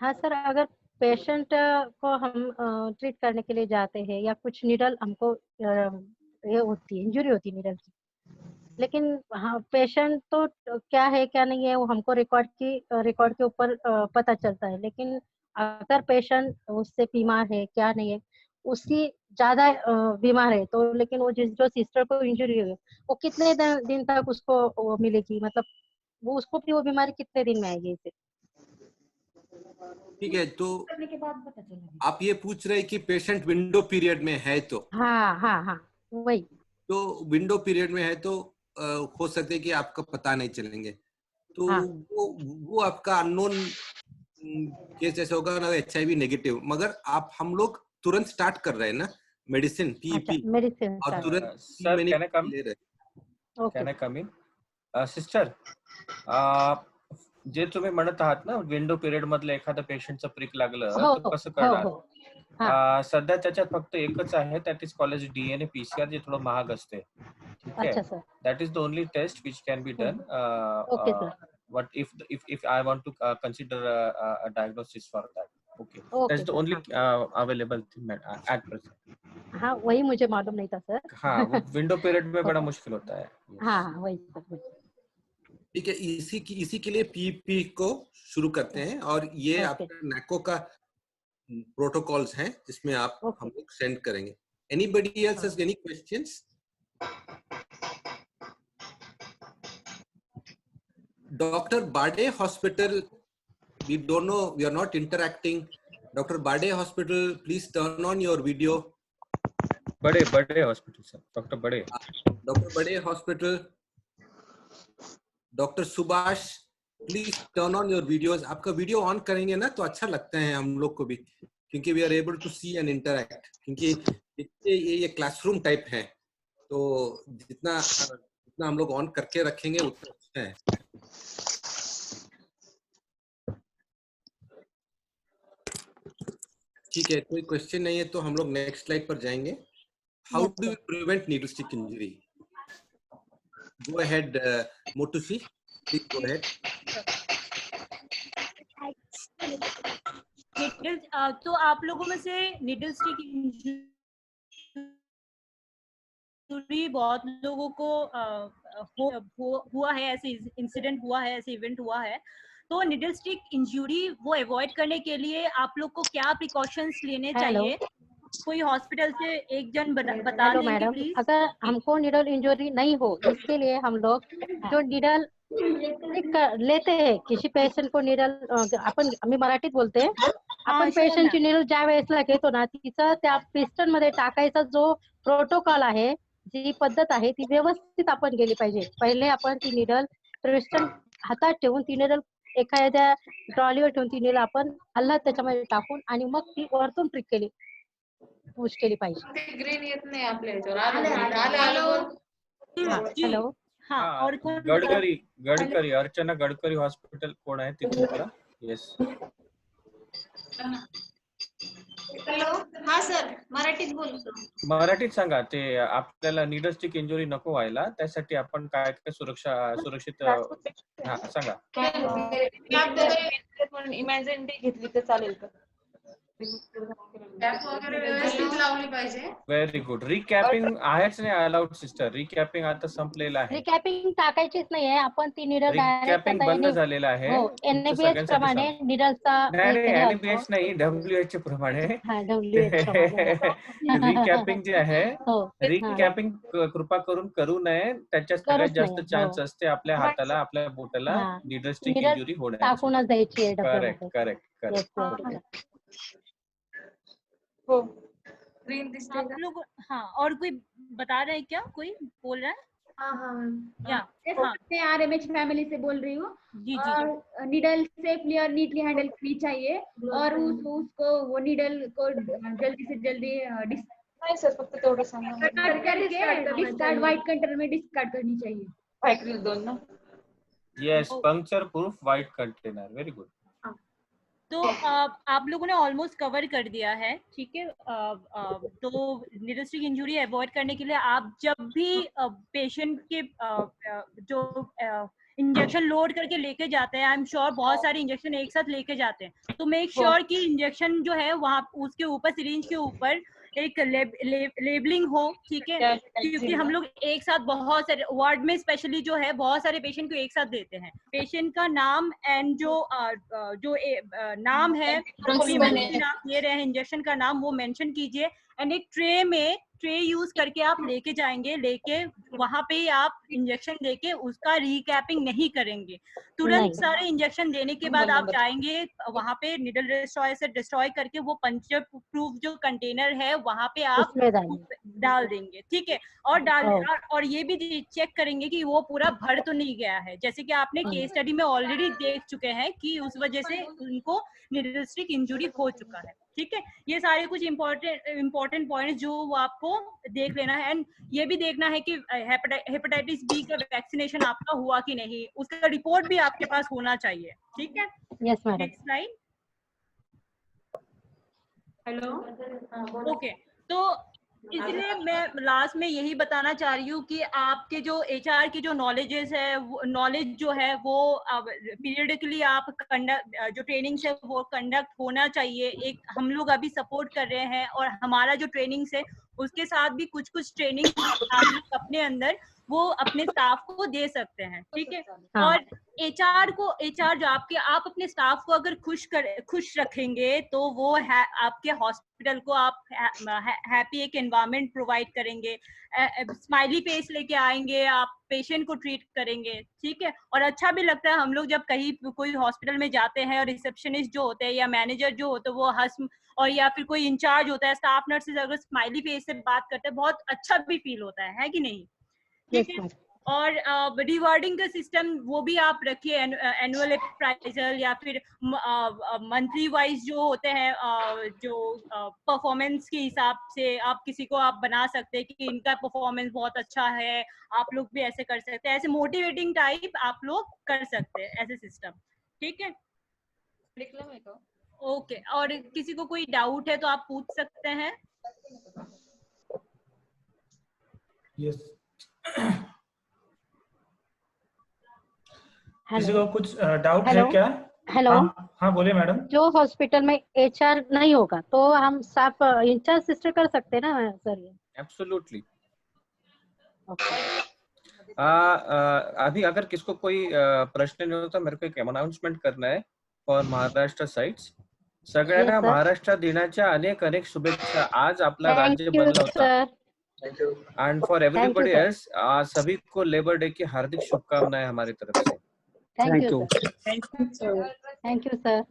Speaker 8: हाँ सर, अगर पेशेंट को हम ट्रीट करने के लिए जाते हैं या कुछ नीडल हमको ये होती है, इंजरी होती है नीडल की, लेकिन हाँ पेशेंट तो क्या है क्या नहीं है वो हमको रिकॉर्ड के ऊपर पता चलता है, लेकिन अगर पेशेंट उससे बीमार है क्या नहीं है, उसकी ज्यादा बीमार है तो, लेकिन वो जो सिस्टर को इंजरी है वो कितने दिन तक उसको मिलेगी, मतलब वो उसको भी वो बीमारी कितने दिन में आएगी इसे?
Speaker 4: ठीक है, तो आप ये पूछ रहे हैं कि पेशेंट विंडो पीरियड में है तो?
Speaker 8: हाँ वही।
Speaker 4: तो विंडो पीरियड में है तो हो सकता है कि आपका पता नहीं चलेंगे, तो वो आपका अननोन केस जैसे होगा ना, HIV नेगेटिव, मगर हम लोग तुरंत स्टार्ट कर रहे हैं ना मेडिसिन पीपी, और तुरंत
Speaker 7: sir can I come in? Sister, जे तुम्ही म्हणत आहात ना, विंडो पिरियड मधलं एखाद्या पेशंटचं प्रिक लागलं तर कसं करणार? सध्या त्याच्यात फक्त एकच आहे, that is college DNA PCR, जे थोडं महाग असते. ठीक आहे, that is the only test which can be done. What if I want to consider a diagnosis for that? Okay, that's the only available thing at present.
Speaker 8: हाँ, वही मुझे मालूम नहीं था सर।
Speaker 7: हाँ, वो विंडो पीरियड में बड़ा मुश्किल होता है।
Speaker 8: हाँ वही सर।
Speaker 4: ठीक है, इसी के लिए पीपी को शुरू करते हैं, और ये आपका नैको का प्रोटोकॉल्स हैं जिसमें आप हम लोग सेंड करेंगे। Anybody else has any questions? Dr. Bade Hospital, we don't know, we are not interacting. Dr. Bade Hospital, please turn on your video.
Speaker 7: Bade Hospital, sir. Dr. Bade.
Speaker 4: Dr. Bade Hospital. Dr. Subhash, please turn on your videos. आपका वीडियो ऑन करेंगे ना तो अच्छा लगता है हम लोग को भी, क्योंकि we are able to see and interact. क्योंकि ये क्लासरूम टाइप है, तो जितना हम लोग ऑन करके रखेंगे उतना अच्छा है। ठीक है, कोई क्वेश्चन नहीं है तो हम लोग नेक्स्ट स्लाइड पर जाएंगे। How do you prevent needle stick injury? Go ahead Motushi, please go ahead.
Speaker 17: तो आप लोगों में से नीडल स्टिक इंजरी बहुत लोगों को हुआ है, ऐसे इंसिडेंट हुआ है, ऐसे इवेंट हुआ है। तो निडल स्टिक इंजरी वो अवॉइड करने के लिए आप लोग को क्या प्रिकॉशंस लेने चाहिए? कोई हॉस्पिटल से एक जन बता देंगे
Speaker 8: मैडम,
Speaker 17: प्लीज।
Speaker 8: अगर हमको निडल इंजरी नहीं हो, इसके लिए हम लोग जो निडल लेते हैं किसी पेशंट को निडल, आपण आम्ही मराठीत बोलते, आपण पेशंटची निडल ज्या वेळेसला घेतो ना, तिचं त्या पिस्टन मध्ये टाकायचा जो प्रोटोकॉल आहे, जी पद्धत आहे, ती व्यवस्थित आपण गेली पाहिजे. पहिले आपण ती निडल पिस्टन हातात ठेवून ती निडल एखाद्या ट्रॉलीवर ठेवून ती निडल आपण हल्ला त्याच्यामध्ये टाकून आणि मग ती वरतून प्रिक केली पुश केली पाहिजे.
Speaker 15: ग्रीन येत नाही आपल्या ह्याच्यावर.
Speaker 8: हॅलो.
Speaker 17: और
Speaker 7: गडकरी अर्चना गडकरी हॉस्पिटल कोण आहे तिथून करा. येस.
Speaker 18: हॅलो. हा सर, मराठीत बोलतो.
Speaker 7: मराठीत सांगा. ते आपल्याला निडल स्टिक इंजुरी नको व्हायला, त्यासाठी आपण काय काय सुरक्षित सांगा.
Speaker 15: इमॅजिन घेतली तर चालेल का? कॅप वगैरे व्यवस्थित लावली पाहिजे.
Speaker 7: Very good. रिकॅपिंग आहेच नाही अलाउड सिस्टर. रिकॅपिंग आता संपलेलं आहे.
Speaker 8: रिकॅपिंग टाकायचीच नाहीये. आपण ती निडल
Speaker 7: रिकॅपिंग बंद झालेलं आहे.
Speaker 8: NABH प्रमाणे निडलचा
Speaker 7: नाही NABH नाही, WHO प्रमाणे रिकॅपिंग जे आहे, रिकॅपिंग कृपा करून करू नये. त्याच्या सगळ्यात जास्त चान्स असते आपल्या हाताला, आपल्या बोटाला निडल स्टिक इंजुरी होण्याची.
Speaker 8: टाकूनच द्यायची.
Speaker 7: करेक्ट.
Speaker 15: हो.
Speaker 17: आप लोग और कोई बता रहे हैं क्या? कोई बोल रहा है?
Speaker 18: मैं RMH फैमिली से बोल रही हूँ. और निडल सेफली और नीटली हैंडल करनी चाहिए और उसको वो निडल को जल्दी से जल्दी
Speaker 15: फक्त तेवढं सांगा.
Speaker 18: डिस्कार्ड व्हाइट कंटेनर में डिस्कार्ड करनी चाहिए.
Speaker 15: 2 ना.
Speaker 7: Yes, puncture proof white container. Very good.
Speaker 17: तो आप लोगों ने ऑलमोस्ट कवर कर दिया है, ठीक है. तो निडल स्टिक इंजरी अवॉइड करने के लिए आप जब भी पेशेंट के जो इंजेक्शन लोड करके लेके जाते हैं, आई एम श्योर बहुत सारे इंजेक्शन एक साथ लेके जाते हैं, तो मेक श्योर कि इंजेक्शन जो है वहाँ उसके ऊपर, सिरिंज के ऊपर एक लेबलिंग हो, ठीक है. क्योंकि हम लोग एक साथ बहुत सारे वार्ड में स्पेशली जो है बहुत सारे पेशेंट को एक साथ देते हैं. पेशेंट का नाम एंड जो नाम है आप दे रहे हैं, इंजेक्शन का नाम वो मेंशन कीजिए. एंड एक ट्रे यूज करके आप लेके जाएंगे, लेके वहां पे आप इंजेक्शन लेके उसका रिकैपिंग नहीं करेंगे. तुरंत सारे इंजेक्शन देने के बाद आप जाएंगे वहां पे निडल डिस्ट्रॉय से डिस्ट्रॉय करके वो पंचर प्रूफ जो कंटेनर है वहां पे आप डाल देंगे, ठीक है. और ये भी चेक करेंगे कि वो पूरा भर तो नहीं गया है, जैसे कि आपने केस स्टडी में ऑलरेडी देख चुके हैं कि उस वजह से उनको निडल स्टिक इंजुरी हो चुका है, ठीक है. ये सारे कुछ इम्पोर्टेंट पॉइंट्स जो वो आपको देख लेना है. एंड ये भी देखना है कि हेपेटाइटिस बी का वैक्सीनेशन आपका हुआ कि नहीं, उसका रिपोर्ट भी आपके पास होना चाहिए, ठीक है.
Speaker 8: Yes madam.
Speaker 17: Next slide.
Speaker 15: Hello.
Speaker 17: Okay. तो इसलिए मैं लास्ट में यही बताना चाह रही हूँ कि आपके जो HR की जो नॉलेज जो है वो पीरियडिकली आप जो ट्रेनिंग्स है वो कंडक्ट होना चाहिए. एक हम लोग अभी सपोर्ट कर रहे हैं और हमारा जो ट्रेनिंग्स है उसके साथ भी कुछ ट्रेनिंग अपने अंदर वो अपने स्टाफ को दे सकते हैं, ठीक है. और HR जो आप अपने स्टाफ को अगर खुश रखेंगे तो वो आपके हॉस्पिटल को आप हैप्पी एक एनवायरनमेंट प्रोवाइड करेंगे, स्माइली फेस लेके आएंगे, आप पेशेंट को ट्रीट करेंगे, ठीक है. और अच्छा भी लगता है हम लोग जब कहीं कोई हॉस्पिटल में जाते हैं और रिसेप्शनिस्ट जो होते हैं या मैनेजर जो होते हैं वो हंस, और या फिर कोई इंचार्ज होता है, स्टाफ नर्सेज अगर स्माइली फेस से बात करते हैं बहुत अच्छा भी फील होता है कि नहीं, ठीक है. और रिवार्डिंग का सिस्टम वो भी आप रखिए, एनुअल अप्राइजल या फिर मंथली वाइज जो होते हैं जो परफॉर्मेंस के हिसाब से आप किसी को आप बना सकते हैं कि इनका परफॉर्मेंस बहुत अच्छा है, आप लोग भी ऐसे कर सकते हैं. ऐसे मोटिवेटिंग टाइप आप लोग कर सकते हैं ऐसे सिस्टम, ठीक है. ओके. और किसी को कोई डाउट है तो आप पूछ सकते हैं.
Speaker 2: यस. किसी को कुछ डाउट है क्या?
Speaker 8: हेलो.
Speaker 2: हाँ बोलिए मैडम.
Speaker 8: जो हॉस्पिटल में HR नहीं होगा तो हम साफ इंचार्ज सिस्टर कर सकते हैं ना सर?
Speaker 7: एब्सोल्युटली. अभी अगर किसको कोई प्रश्न नहीं होता, मेरे को एक अनाउन्समेंट करना है फॉर महाराष्ट्र साइट्स. सगळ्यांना महाराष्ट्र दिनाच्या अनेक अनेक शुभेच्छा. आज आपला राज्य बनला होता. एंड फॉर एवरीबडी एल्स सभी को लेबर डे की हार्दिक शुभकामनाएं हमारी तरफ से.
Speaker 8: Thank you sir. Thank you sir. Thank you sir.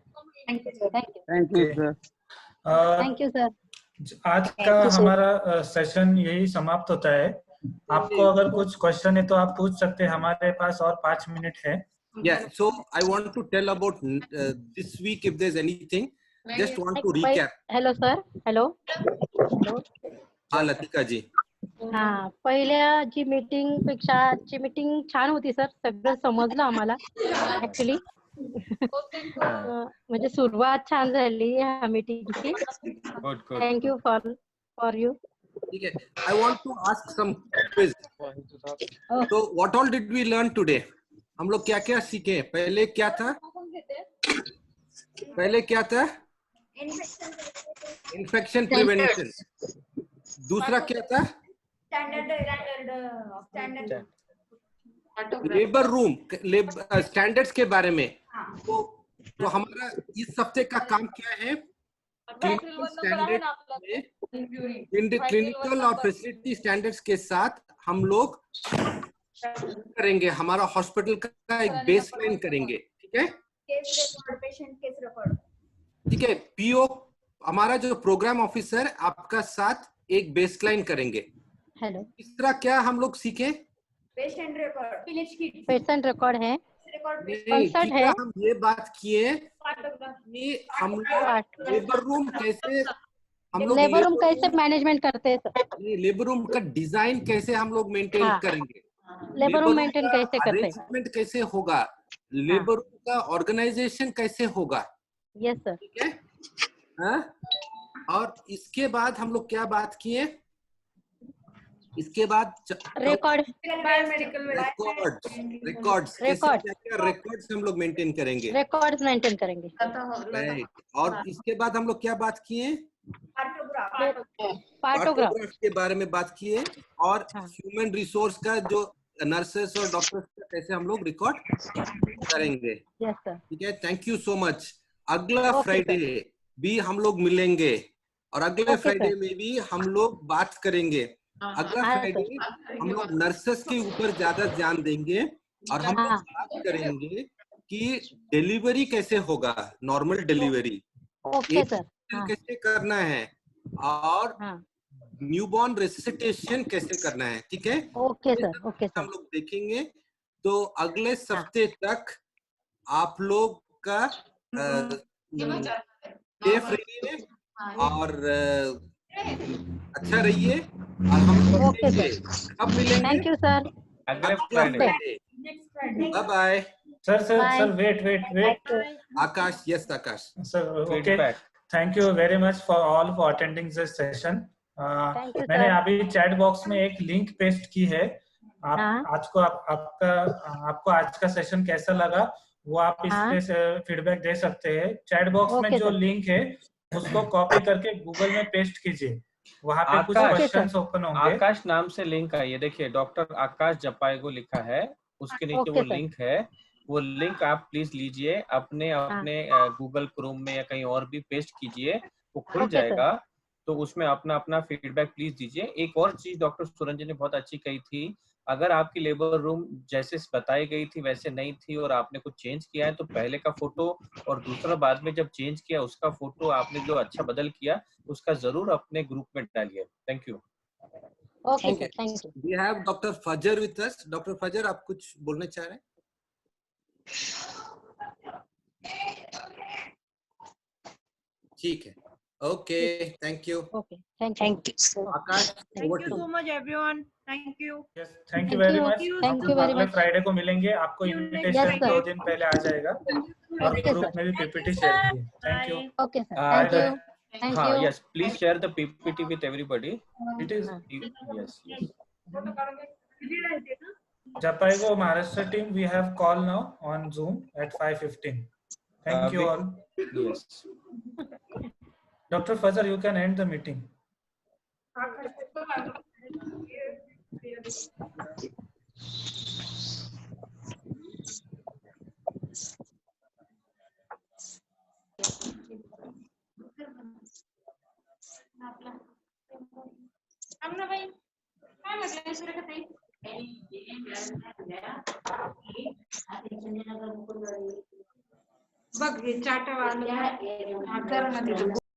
Speaker 8: Thank you sir.
Speaker 2: आज का हमारा सेशन यही समाप्त होता है. आपको अगर कुछ क्वेश्चन है तो आप पूछ सकते हैं. हमारे पास और 5 मिनट है.
Speaker 4: Yeah, so I want to tell about this week if there's anything. Just want to recap.
Speaker 8: Hello sir. Hello.
Speaker 4: हाँ लतिका जी.
Speaker 8: हाँ, पहिल्या जी मीटिंग पेक्षा आजची मीटिंग छान होती सर. सगळं समजलं आम्हाला ऍक्च्युली. म्हणजे सुरुवात छान झाली ह्या मीटिंगची. Thank you for you.
Speaker 4: ठीक है. I want to ask some quiz. So what all did we learn today? हम लोग क्या क्या सीखे? पहले क्या था? Infection prevention. दूसरा क्या था? लेबर रूम स्टैंडर्ड्स के बारे में. तो हमारा इस हफ्ते का काम क्या है? क्लिनिकल स्टैंडर्ड में क्लिनिकल और फैसिलिटी स्टैंडर्ड्स के साथ हम लोग करेंगे. हमारा हॉस्पिटल का एक बेसलाइन करेंगे. ठीक है. ठीक है. पीओ हमारा जो प्रोग्राम ऑफिसर आपका साथ एक बेसलाइन करेंगे.
Speaker 8: हेलो.
Speaker 4: तीसरा क्या हम लोग सीखे?
Speaker 8: पेशेंट रिकॉर्ड है.
Speaker 4: कंसर्ट है. हम ये बात किए कि हम लोग लेबर रूम कैसे
Speaker 8: मैनेजमेंट करते हैं.
Speaker 4: लेबर रूम का डिजाइन कैसे हम लोग मेंटेन करेंगे.
Speaker 8: लेबर रूम मेंटेन कैसे करते हैं.
Speaker 4: अरेंजमेंट कैसे होगा. लेबर रूम का ऑर्गेनाइजेशन कैसे होगा.
Speaker 8: Yes sir.
Speaker 4: ठीक है. हाँ. और इसके बाद हम लोग क्या बात किए? इसके बाद रिकॉर्ड्स हम लोग मेंटेन करेंगे. राइट. और इसके बाद हम लोग क्या बात किए? पार्टोग्राफ के बारे में बात किए. और ह्यूमन रिसोर्स का जो नर्सेस और डॉक्टर्स का कैसे हम लोग रिकॉर्ड करेंगे. ठीक है. Thank you so much. अगला फ्राइडे भी हम लोग मिलेंगे और अगले फ्राइडे में भी हम लोग बात करेंगे. अगला फ्राइडे हम लोग नर्सेस के ऊपर ज्यादा ध्यान देंगे और हम लोग बात करेंगे कि डिलीवरी कैसे होगा. नॉर्मल डिलीवरी कैसे करना है और न्यूबॉर्न रेसिसिटेशन कैसे करना है. ठीक है.
Speaker 8: Okay sir.
Speaker 4: हम लोग देखेंगे. तो अगले हफ्ते तक आप लोग का सेफ रहिए और अच्छा रहिए. और हम कब मिलेंगे?
Speaker 8: Thank you sir.
Speaker 7: अगले Friday.
Speaker 4: Bye bye.
Speaker 2: Sir wait.
Speaker 4: Akash. Yes Akash.
Speaker 2: Sir okay. Thank you very much for all for attending this session. मैंने अभी चैट बॉक्स में एक लिंक पेस्ट की है. आपको आज का सेशन कैसा लगा वो आप इस पे फीडबैक दे सकते हैं. चैट बॉक्स में जो लिंक है उसको कॉपी करके गूगल में पेस्ट कीजिए. वहाँ पे कुछ क्वेश्चंस ओपन होंगे.
Speaker 7: आकाश नाम से लिंक है. ये देखिए डॉक्टर आकाश जपाएगो लिखा है. उसके नीचे वो लिंक है. वो लिंक आप प्लीज लीजिए. अपने गूगल क्रोम में या कहीं और भी पेस्ट कीजिए. वो खुल जाएगा. तो उसमें अपना फीडबैक प्लीज दीजिए. एक और चीज डॉक्टर सुरंजन ने बहुत अच्छी कही थी. अगर आपकी लेबर रूम जैसे बताई गई थी वैसे नहीं थी और आपने कुछ चेंज किया है तो पहले का फोटो और दूसरा बाद में जब चेंज किया उसका फोटो आपने जो अच्छा बदल किया उसका जरूर अपने ग्रुप में डालिए. Thank you.
Speaker 8: Okay sir. Thank you.
Speaker 4: We have doctor Fajar with us. Doctor Fajar आप कुछ बोलना चाह रहे हैं? ठीक है. Okay. Thank you.
Speaker 8: Okay. Thank you.
Speaker 4: Akash.
Speaker 17: Thank you so much everyone. Thank you.
Speaker 2: Yes thank you very much.
Speaker 8: Thank you very much.
Speaker 2: Friday को मिलेंगे. आपको इनविटेशन 2 दिन पहले आ जाएगा और ग्रुप में भी पीपीटी शेयर कीजिए. Thank you.
Speaker 8: Okay sir. Thank you. Thank you.
Speaker 7: Yes, please share the PPT with everybody. It is yes.
Speaker 2: Japaigo Maharashtra team, we have call now on Zoom at 5:15. Thank you all.
Speaker 7: Yes.
Speaker 2: Dr. Fazar, you can end the meeting.
Speaker 15: बघ हे चाटा वाला